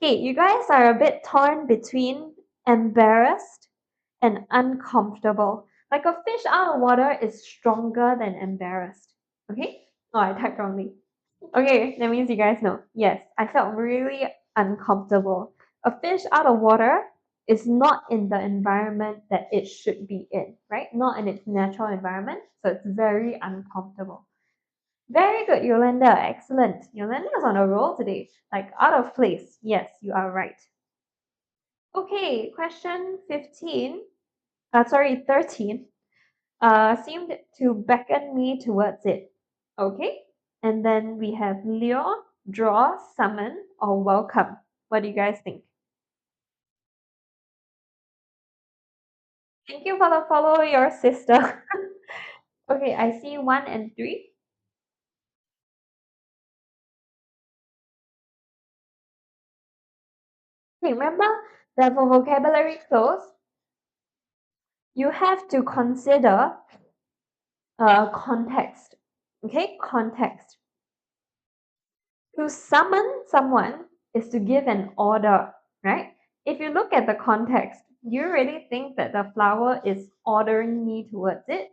C: Okay, you guys are a bit torn between embarrassed and uncomfortable. Like a fish out of water is stronger than embarrassed. Okay? Oh, I typed wrongly. Okay, that means you guys know. Yes, I felt really uncomfortable. A fish out of water is not in the environment that it should be in, right? Not in its natural environment, so it's very uncomfortable. Very good, Yolanda. Excellent. Yolanda is on a roll today. Like out of place. Yes, you are right. Okay, question 15. Sorry, 13. Seemed to beckon me towards it. Okay? And then we have lure, draw, summon, or welcome. What do you guys think? Thank you for the follow, your sister. Okay, I see 1 and 3. Okay, remember that for vocabulary close, you have to consider context. Okay, context. To summon someone is to give an order, right? If you look at the context, do you really think that the flower is ordering me towards it?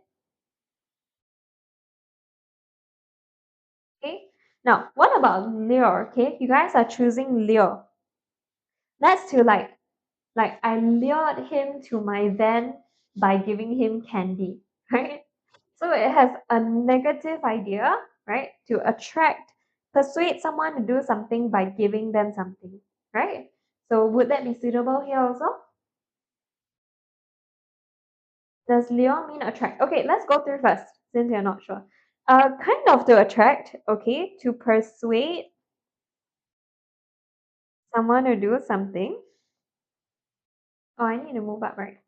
C: Okay. Now, what about lure? Okay, you guys are choosing lure. That's to like I lured him to my van by giving him candy, right? So it has a negative idea, right? To attract, persuade someone to do something by giving them something, right? So would that be suitable here also? Does lure mean attract? Okay, let's go through first since you're not sure. Kind of to attract, okay, to persuade someone to do something. Oh, I need to move up, right?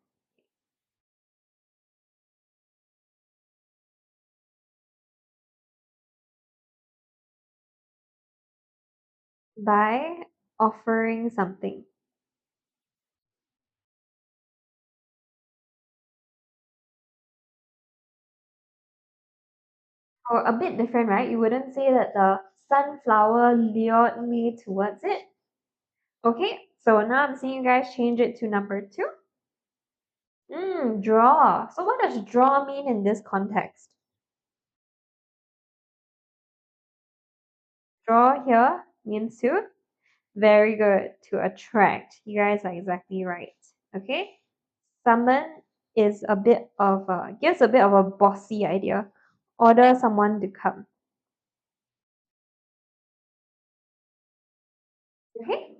C: By offering something. Or a bit different, right? You wouldn't say that the sunflower lured me towards it. Okay, so now I'm seeing you guys change it to number 2. Draw. So what does draw mean in this context? Draw here means to, very good, to attract. You guys are exactly right. Okay, summon is a bit of a, gives a bit of a bossy idea. Order someone to come. Okay.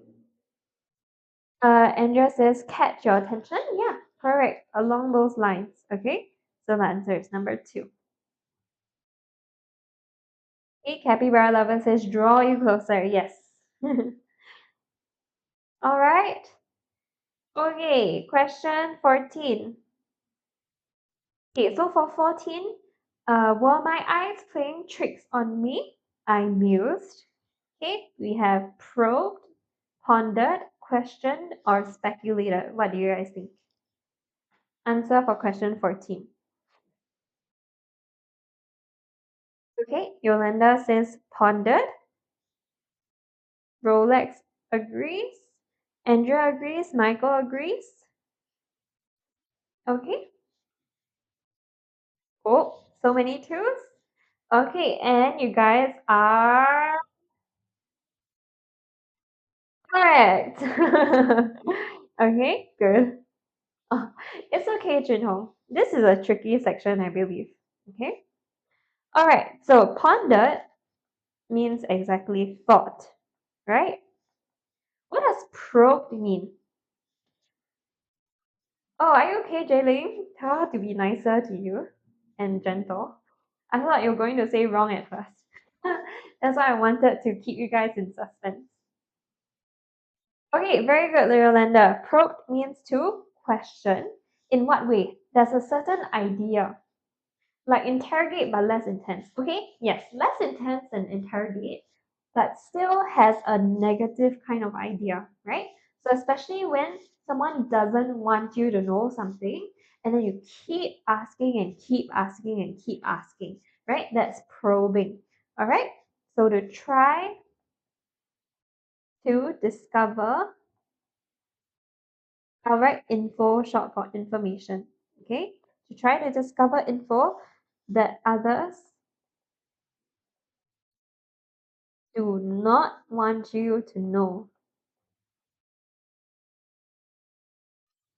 C: Andrea says catch your attention. Yeah, correct. Along those lines. Okay. So the answer is number 2. Okay, Capybara Lover says draw you closer. Yes. All right. Okay, question 14. Okay, so for 14, were my eyes playing tricks on me? I mused. Okay, we have probed, pondered, questioned, or speculated. What do you guys think? Answer for question 14. Okay, Yolanda says pondered. Rolex agrees. Andrea agrees. Michael agrees. Okay. Oh, so many twos. Okay, and you guys are correct. Okay, good. Oh, it's okay, Junho. This is a tricky section, I believe. Okay. All right. So pondered means exactly thought, right? What does probed mean? Oh, are you okay, Jayling? Tell her to be nicer to you and gentle. I thought you were going to say wrong at first. That's why I wanted to keep you guys in suspense. Okay, very good, Yolanda. Probe means to question. In what way? There's a certain idea. Like interrogate but less intense. Okay? Yes, less intense than interrogate, but still has a negative kind of idea, right? So especially when someone doesn't want you to know something and then you keep asking and keep asking and keep asking, right? That's probing. All right? So to try to discover. I'll write info short for information. Okay? To try to discover info that others do not want you to know.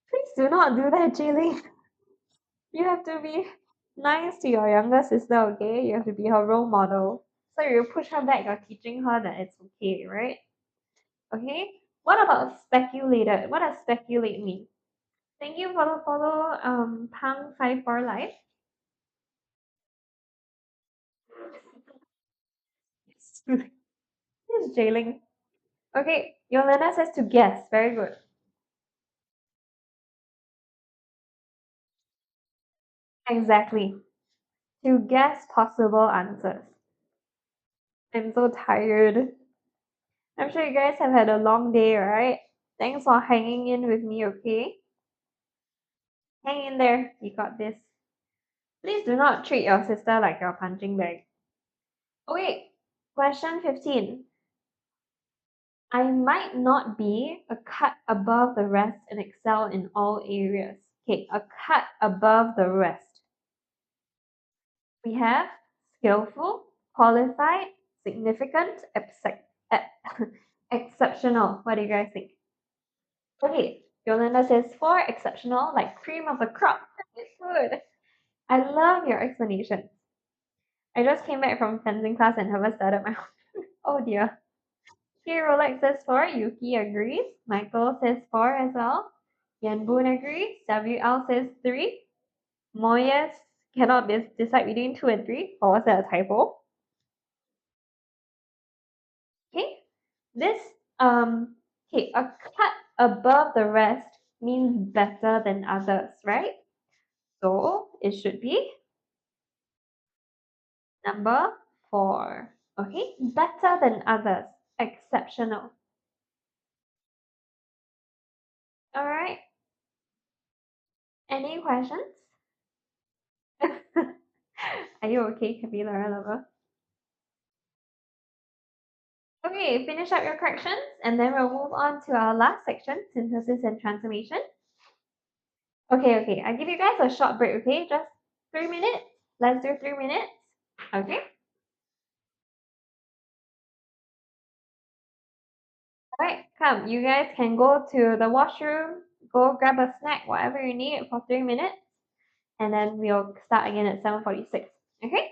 C: Please do not do that, Jaylee. You have to be nice to your younger sister, okay? You have to be her role model. So you push her back, you're teaching her that it's okay, right? Okay? What about speculated? What does speculate mean? Thank you for the follow, Pang5 for life. This is Jailing. Okay, Yolanda says to guess. Very good. Exactly. To guess possible answers. I'm so tired. I'm sure you guys have had a long day, right? Thanks for hanging in with me, okay? Hang in there. You got this. Please do not treat your sister like your punching bag. Okay, question 15. I might not be a cut above the rest and excel in all areas. Okay, a cut above the rest. We have skillful, qualified, significant, exceptional. What do you guys think? Okay, Yolanda says 4, exceptional, like cream of the crop. It's good. I love your explanation. I just came back from fencing class and haven't started my oh dear. Here Rolex says 4, Yuki agrees. Michael says 4 as well. Yanbun agrees. WL says 3. Moyes cannot decide between 2 and 3. Or was that a typo? Okay. This okay, a cut above the rest means better than others, right? So it should be number 4. Okay, better than others, exceptional. All right. Any questions? Are you okay, Kabila lover? Okay, finish up your corrections and then we'll move on to our last section, synthesis and transformation. Okay, I give you guys a short break, okay? Just 3 minutes. Let's do 3 minutes. Okay. Alright, come. You guys can go to the washroom, go grab a snack, whatever you need for 3 minutes, and then we'll start again at 7:46. Okay?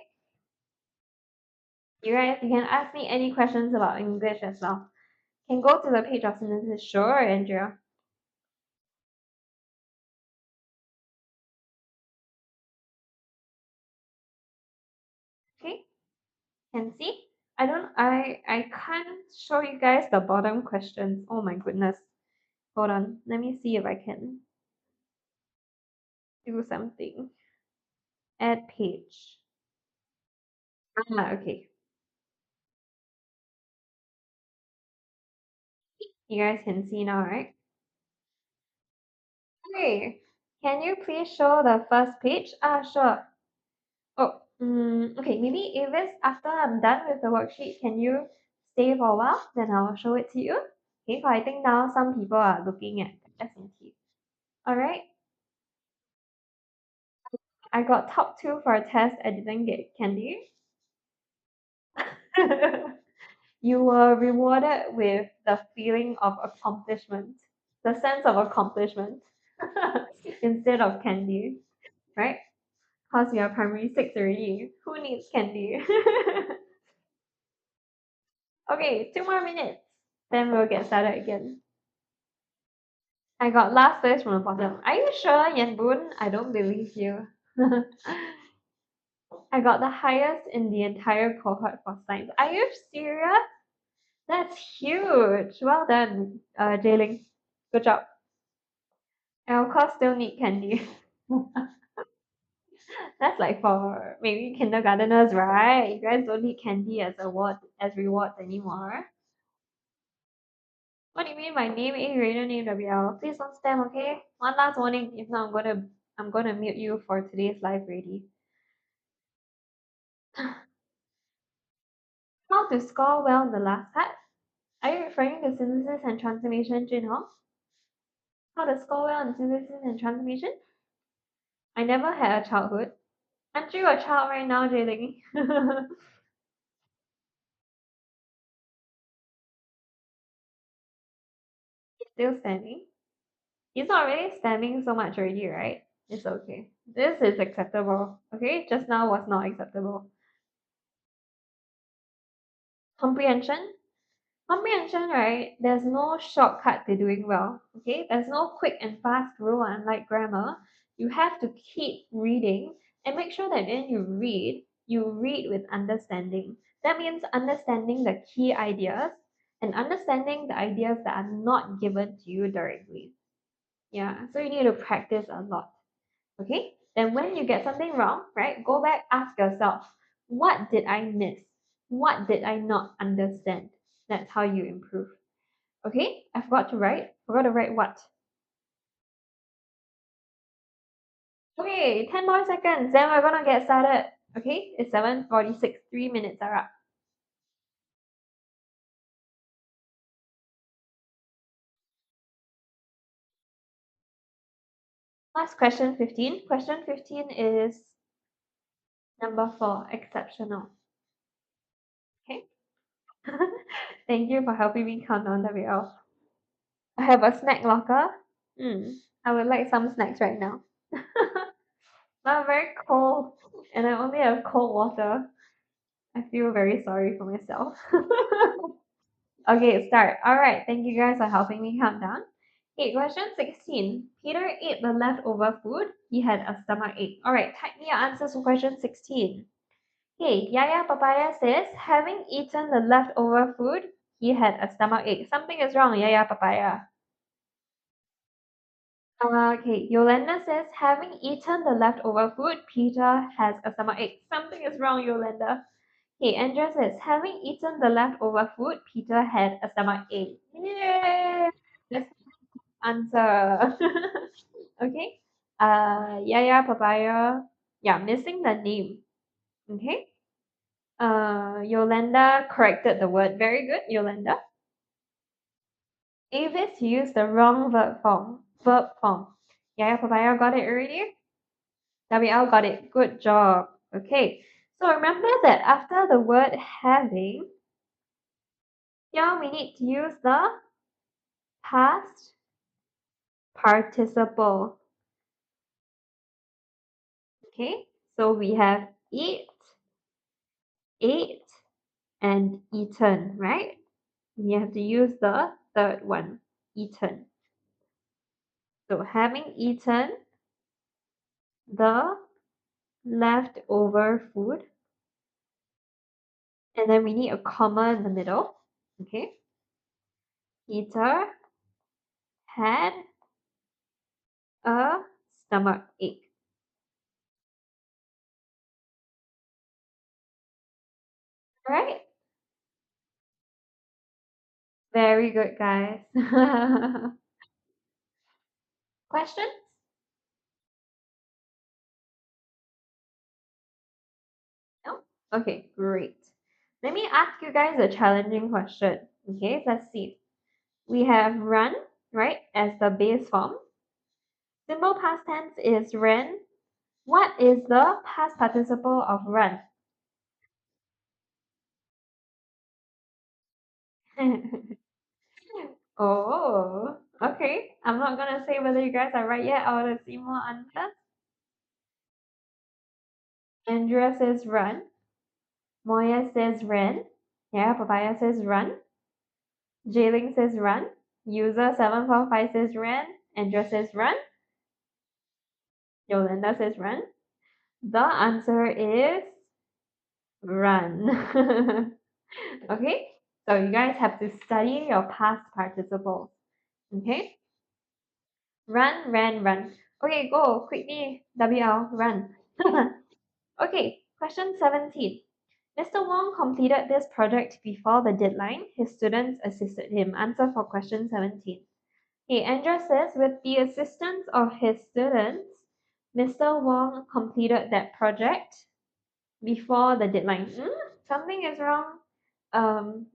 C: You guys, you can ask me any questions about English as well. Can go to the page of synthesis. Sure, Andrea. Okay? Can see? I can't show you guys the bottom questions. Oh my goodness. Hold on. Let me see if I can do something. Add page. Okay. You guys can see now, right? Okay. Can you please show the first page? Sure. Oh, okay. Maybe if it's after I'm done with the worksheet, can you stay for a while? Then I'll show it to you. Okay, so I think now some people are looking at S&T. All right. I got top 2 for a test. I didn't get candy. You were rewarded with the feeling of accomplishment, the sense of accomplishment, instead of candy, right? Because you're primary 6 already. Who needs candy? Okay, 2 more minutes. Then we'll get started again. I got last place from the bottom. Are you sure, Yan Boon? I don't believe you. I got the highest in the entire cohort for science. Are you serious? That's huge. Well done, Jailing. Good job. And of course, still need candy. That's like for maybe kindergarteners, right? You guys don't need candy as rewards anymore. What do you mean by name AGrader, name WL? Please don't spam, okay? One last warning. If not, I'm gonna mute you for today's live ready. How to score well in the last part? Are you referring to synthesis and transformation, Junhong? How to score well in synthesis and transformation? I never had a childhood. Aren't you a child right now, Jayling? Still spamming? He's not really spamming so much already, right? It's okay. This is acceptable. Okay, just now was not acceptable. Comprehension? Comprehension, right? There's no shortcut to doing well. Okay, there's no quick and fast rule unlike grammar. You have to keep reading and make sure that when you read with understanding. That means understanding the key ideas and understanding the ideas that are not given to you directly. Yeah, so you need to practice a lot. Okay, then when you get something wrong, right, go back, ask yourself, what did I miss? What did I not understand? That's how you improve. Okay, I forgot to write. Forgot to write what? Okay, 10 more seconds, then we're gonna get started. Okay, it's 7:46. 3 minutes are up. Last question 15. Question 15 is number 4, exceptional. Okay. Thank you for helping me count down, WL. I have a snack locker. I would like some snacks right now. I'm very cold and I only have cold water. I feel very sorry for myself. Okay, start. Alright, thank you guys for helping me count down. Okay, question 16. Peter ate the leftover food. He had a stomach ache. Alright, type me your answers for question 16. Okay, Yaya Papaya says, having eaten the leftover food, he had a stomach ache. Something is wrong, Yaya Papaya. Okay, Yolanda says, having eaten the leftover food, Peter has a stomach ache. Something is wrong, Yolanda. Okay, Andrea says, having eaten the leftover food, Peter had a stomach ache. Yay! That's the answer. Okay. Yaya Papaya. Yeah, missing the name. Okay. Yolanda corrected the word. Very good, Yolanda. Avis used the wrong verb form. Yaya Papaya got it already? WL got it. Good job. Okay. So remember that after the word having, here we need to use the past participle. Okay. So we have eat, ate, and eaten, right? We have to use the third one, eaten. So having eaten the leftover food, and then we need a comma in the middle. Okay. Peter had a stomach ache. Right? Very good, guys. Questions? No? Okay, great. Let me ask you guys a challenging question. Okay, let's see. We have run, right, as the base form. Simple past tense is ran. What is the past participle of run? Oh, okay. I'm not gonna say whether you guys are right yet. I want to see more answers. Andrea says run. Moya says ran. Yeah, Papaya says run. Jailing says run. User 745 says ran. Andrea says run. Yolanda says run. The answer is run. Okay, so you guys have to study your past participles. Okay, run, ran, run. Okay, go quickly. WL, run. Okay, question 17. Mr. Wong completed this project before the deadline. His students assisted him. Answer for question 17. Okay, Andrea says, with the assistance of his students, Mr. Wong completed that project before the deadline. Something is wrong,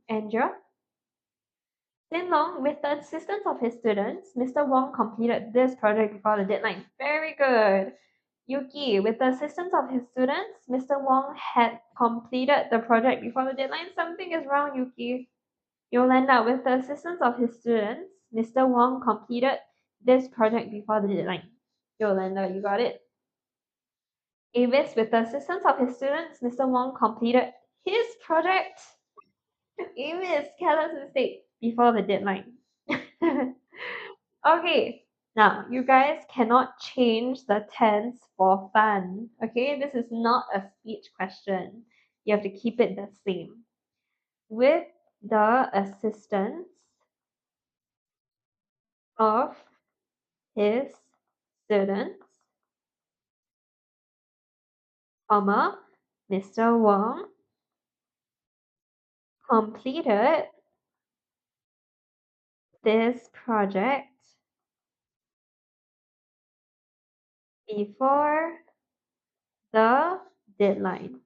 C: Andrea. Sin Long, with the assistance of his students, Mr. Wong completed this project before the deadline. Very good. Yuki, with the assistance of his students, Mr. Wong had completed the project before the deadline. Something is wrong, Yuki. Yolanda, with the assistance of his students, Mr. Wong completed this project before the deadline. Yolanda, you got it? Avis, with the assistance of his students, Mr. Wong completed his project. Avis, careless mistake before the deadline. Okay, now you guys cannot change the tense for fun. Okay, this is not a speech question. You have to keep it the same. With the assistance of his students, comma, Mr. Wong completed this project before the deadline.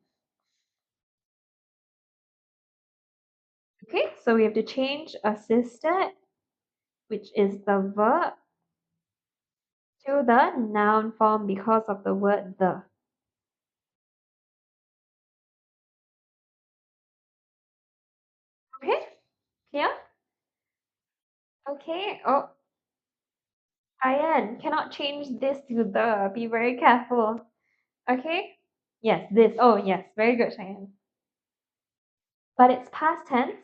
C: Okay, so we have to change assisted, which is the verb, to the noun form because of the word the. Okay, clear? Okay, oh, Ayan, cannot change this to the. Be very careful. Okay? Yes, this. Oh, yes, very good, Cheyenne. But it's past tense.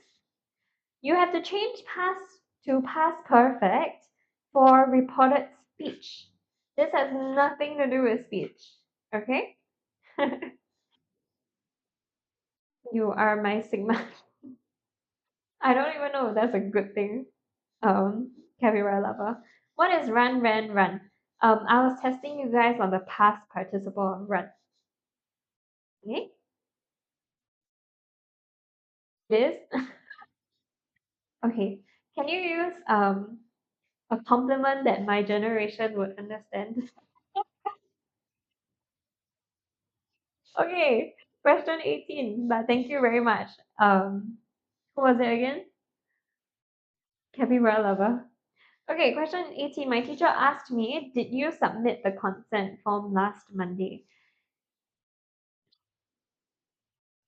C: You have to change past to past perfect for reported speech. This has nothing to do with speech. Okay? You are my Sigma. I don't even know if that's a good thing. Capybara lover. What is run, ran, run? I was testing you guys on the past participle of run. Okay? It is? Okay. Can you use a compliment that my generation would understand? Okay. Question 18. But thank you very much. Who was it again? Capybara lover. Okay, question 18. My teacher asked me, did you submit the consent form last Monday?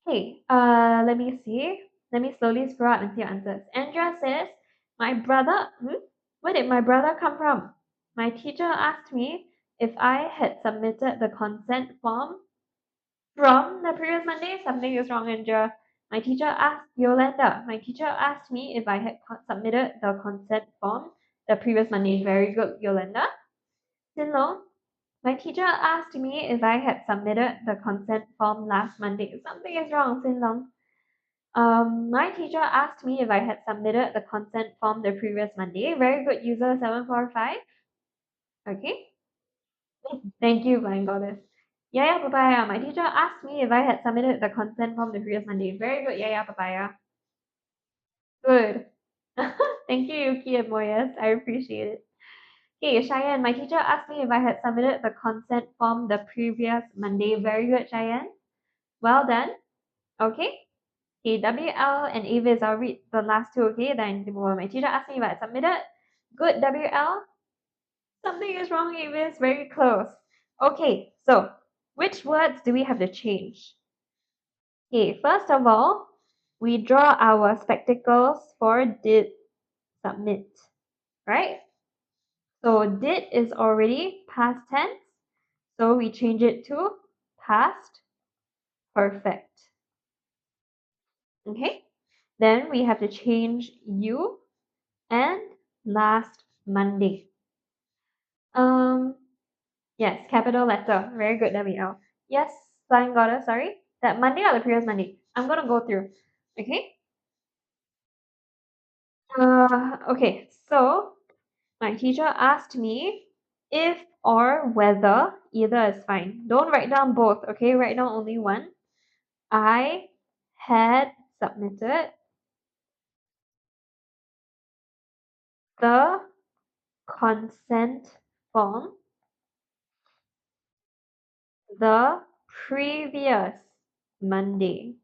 C: Hey, let me see. Let me slowly scroll up and see your answers. Andrea says, my brother, where did my brother come from? My teacher asked me if I had submitted the consent form from the previous Monday. Something is wrong, Andrea. My teacher asked Yolanda. My teacher asked me if I had submitted the consent form the previous Monday. Very good, Yolanda. Sinlong, my teacher asked me if I had submitted the consent form last Monday. Something is wrong, Sinlong. My teacher asked me if I had submitted the consent form the previous Monday. Very good, user 745. Okay. Thank you, Blind Goddess. Yaya Papaya. My teacher asked me if I had submitted the consent form the previous Monday. Very good, Yaya Papaya. Good. Thank you, Yuki and Moyes. I appreciate it. Okay, Cheyenne. My teacher asked me if I had submitted the consent form the previous Monday. Very good, Cheyenne. Well done. Okay. Okay, WL and Avis, I'll read the last two, okay? Then my teacher asked me if I submitted. Good, WL. Something is wrong, Avis. Very close. Okay, so which words do we have to change? Okay, first of all, we draw our spectacles for did submit, right? So did is already past tense, so we change it to past perfect. Okay, then we have to change you and last Monday. Yes, capital letter. Very good, WL. Yes, Flying Goddess, sorry. That Monday or the previous Monday? I'm gonna go through. Okay. Okay, so my teacher asked me if or whether, either is fine. Don't write down both, okay? Write down only one. I had submitted the consent form the previous Monday.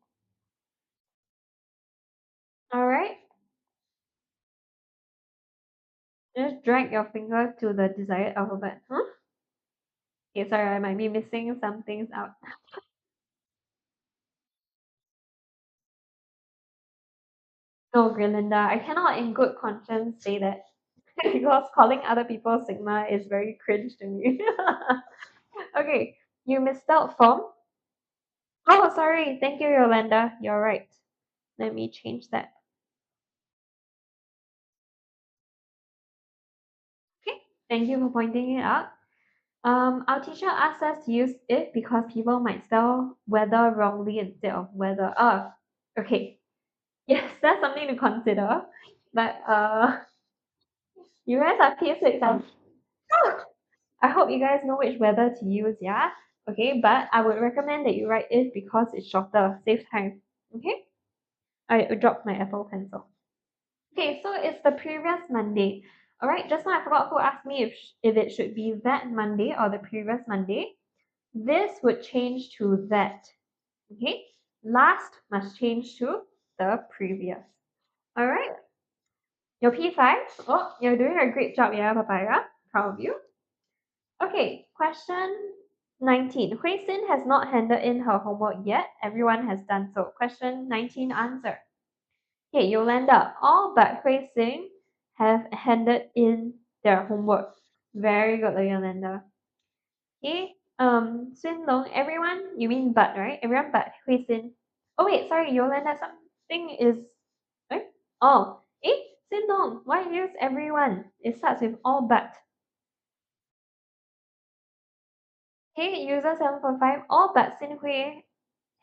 C: All right. Just drag your finger to the desired alphabet. Huh? Okay, sorry, I might be missing some things out. No, Grelinda, I cannot in good conscience say that because calling other people Sigma is very cringe to me. Okay, you misspelled form. Oh, sorry. Thank you, Yolanda. You're right. Let me change that. Okay, thank you for pointing it out. Our teacher asked us to use if because people might spell weather wrongly instead of weather. Okay. Yes, that's something to consider. But you guys are P6. I hope you guys know which weather to use, yeah? Okay, but I would recommend that you write if because it's shorter, save time. Okay? I dropped my Apple pencil. Okay, so it's the previous Monday. All right, just now I forgot who asked me if it should be that Monday or the previous Monday. This would change to that. Okay, last must change to the previous. All right, your P5. Oh, you're doing a great job, yeah, Papaya. Proud of you. Okay, question 19. Hui Xin has not handed in her homework yet. Everyone has done so. Question 19 answer. Okay, Yolanda, all but Hui Xin have handed in their homework. Very good, Yolanda. Okay, Xin Long, everyone, you mean but, right? Everyone but Hui Xin. Oh wait, sorry, Yolanda, something is, right? Oh, Xin Long, why use everyone? It starts with all but. Okay, user 7.5, all but Hui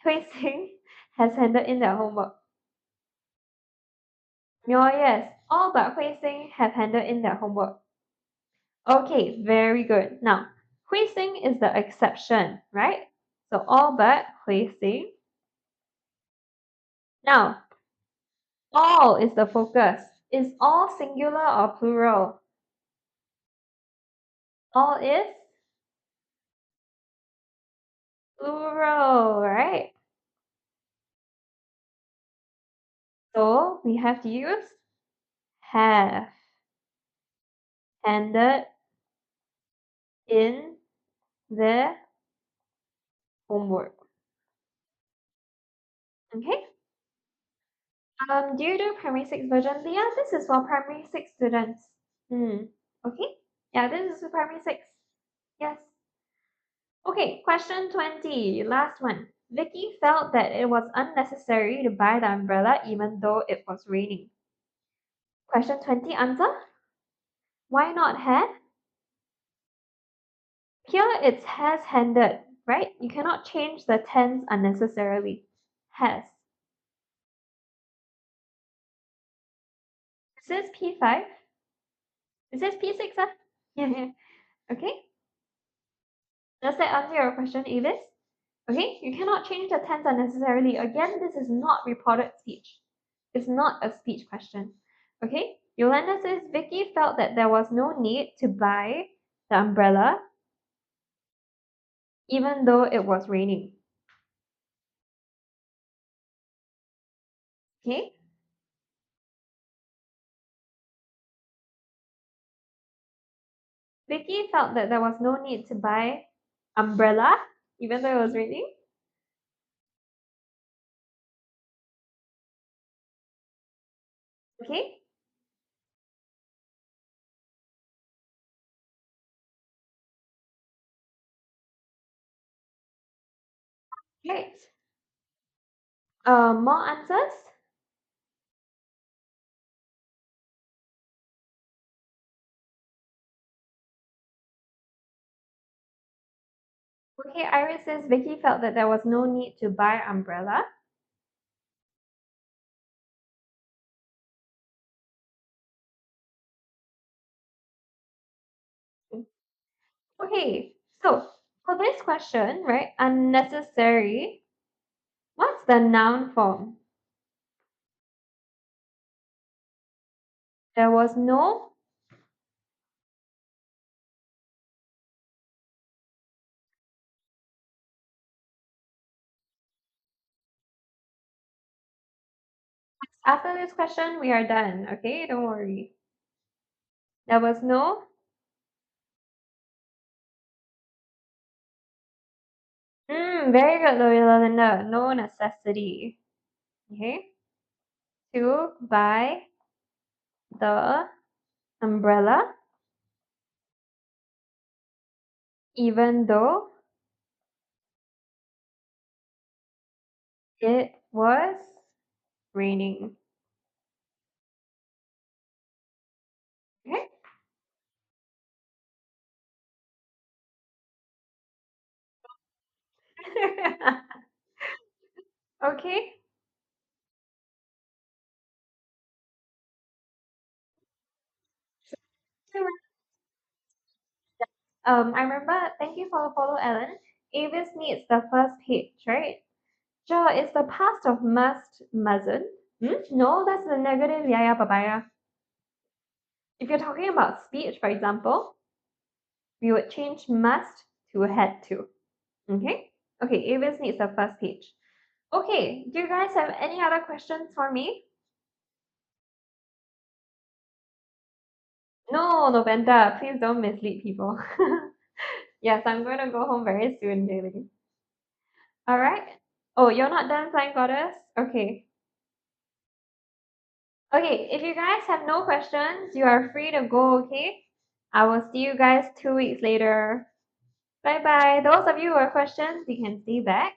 C: Xin has handed in their homework. Oh yes, all but Hui Xin have handed in their homework. Okay, very good. Now, Hui Xin is the exception, right? So all but Hui Xin. Now, all is the focus. Is all singular or plural? All is plural, right? So we have to use have handed in the homework. Okay. Do you do primary six version? Leah, this is for primary six students. Okay. Yeah, this is for primary six. Yes. Okay, question 20, last one. Vicky felt that it was unnecessary to buy the umbrella even though it was raining. Question 20 answer? Why not had? Here it's has handed, right? You cannot change the tense unnecessarily. Has. It says P5. It says P6, huh? Yeah. Okay. Does that answer your question, Avis? Okay, you cannot change the tense unnecessarily. Again, this is not reported speech. It's not a speech question. Okay, Yolanda says Vicky felt that there was no need to buy the umbrella even though it was raining. Okay, Vicky felt that there was no need to buy umbrella even though it was raining. Okay, great. More answers? Okay, Iris says Vicky felt that there was no need to buy umbrella. Okay, so for this question, right, unnecessary, what's the noun form? There was no. After this question, we are done. Okay, don't worry. There was no. Very good, Linda. No necessity. Okay. To buy the umbrella, even though it was raining. Okay. Okay. I remember. Thank you for the follow, Ellen. Avis needs the first page, right? Sure, it's the past of must, mustn't. No, that's the negative yaya papaya. If you're talking about speech, for example, we would change must to had to. Okay? Okay, Avis needs the first page. Okay, do you guys have any other questions for me? No, Noventa, please don't mislead people. Yes, I'm going to go home very soon, Jaylee. All right. Oh, you're not done, Flying Goddess? Okay. Okay, if you guys have no questions, you are free to go, okay? I will see you guys 2 weeks later. Bye bye. Those of you who have questions, you can stay back.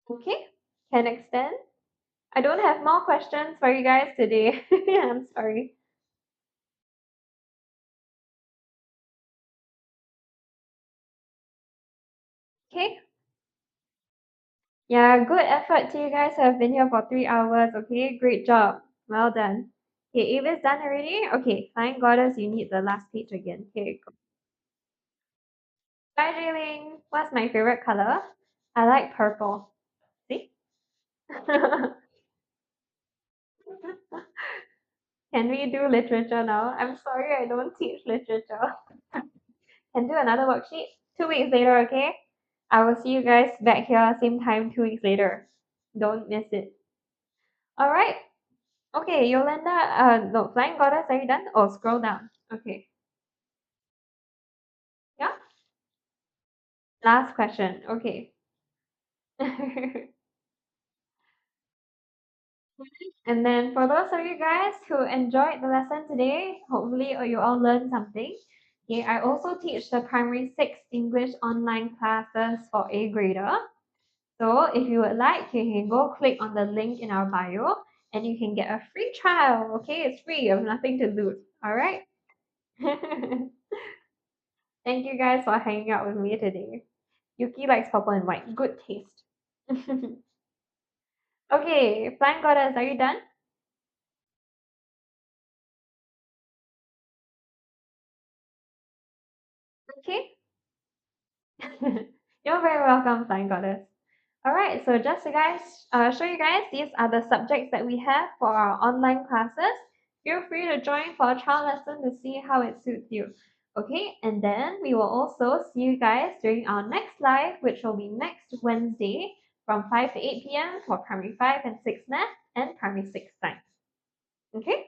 C: Okay, can extend. I don't have more questions for you guys today. I'm sorry. Okay. Yeah, good effort to you guys who have been here for 3 hours. Okay, great job. Well done. Okay, Ava's done already. Okay, Flying Goddess, you need the last page again. Okay, go. Bye, Jayling. What's my favorite color? I like purple. See? Can we do literature now? I'm sorry I don't teach literature. Can do another worksheet 2 weeks later, okay? I will see you guys back here same time 2 weeks later. Don't miss it. All right. Okay, Yolanda. No, Flying Goddess. Are you done? Oh, scroll down. Okay. Yeah. Last question. Okay. And then for those of you guys who enjoyed the lesson today, hopefully you all learned something. Okay, I also teach the primary 6 English online classes for AGrader. So if you would like, you can go click on the link in our bio and you can get a free trial. Okay, it's free, you have nothing to lose. All right. Thank you guys for hanging out with me today. Yuki likes purple and white. Good taste. Okay, Flying Goddess, are you done? Okay. You're very welcome, Flying Goddess. All right, so just to show you guys, these are the subjects that we have for our online classes. Feel free to join for a trial lesson to see how it suits you. Okay, and then we will also see you guys during our next live, which will be next Wednesday from 5 to 8 p.m. for primary 5 and 6 math and primary 6 science. Okay,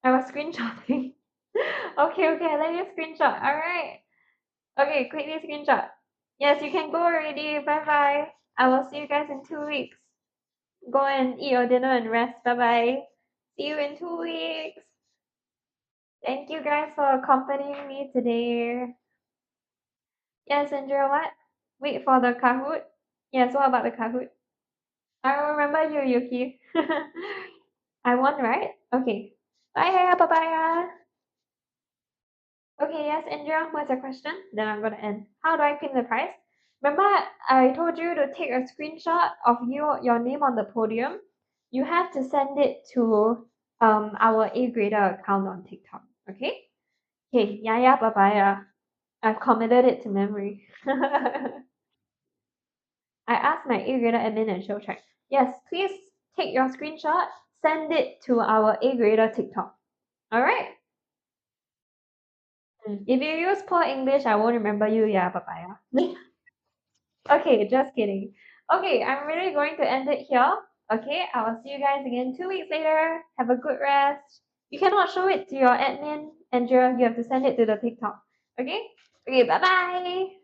C: I was screenshotting. Okay, let me screenshot. All right. Okay, quickly screenshot. Yes, you can go already. Bye bye. I will see you guys in 2 weeks. Go and eat your dinner and rest. Bye bye. See you in 2 weeks. Thank you guys for accompanying me today. Yes, Andrea, what? Wait for the Kahoot. Yes, what about the Kahoot? I remember you, Yuki. I won, right? Okay. Bye, bye. Okay, yes, Indra, what's your question? Then I'm gonna end. How do I claim the prize? Remember, I told you to take a screenshot of your name on the podium. You have to send it to our AGrader account on TikTok. Okay? Okay, yeah, papaya. I've committed it to memory. I asked my AGrader admin and she'll check. Yes, please take your screenshot, send it to our AGrader TikTok. Alright? If you use poor English, I won't remember you, yeah, papaya. Okay, just kidding. Okay, I'm really going to end it here. Okay, I will see you guys again 2 weeks later. Have a good rest. You cannot show it to your admin, Andrea. You have to send it to the TikTok. Okay? Okay, bye bye.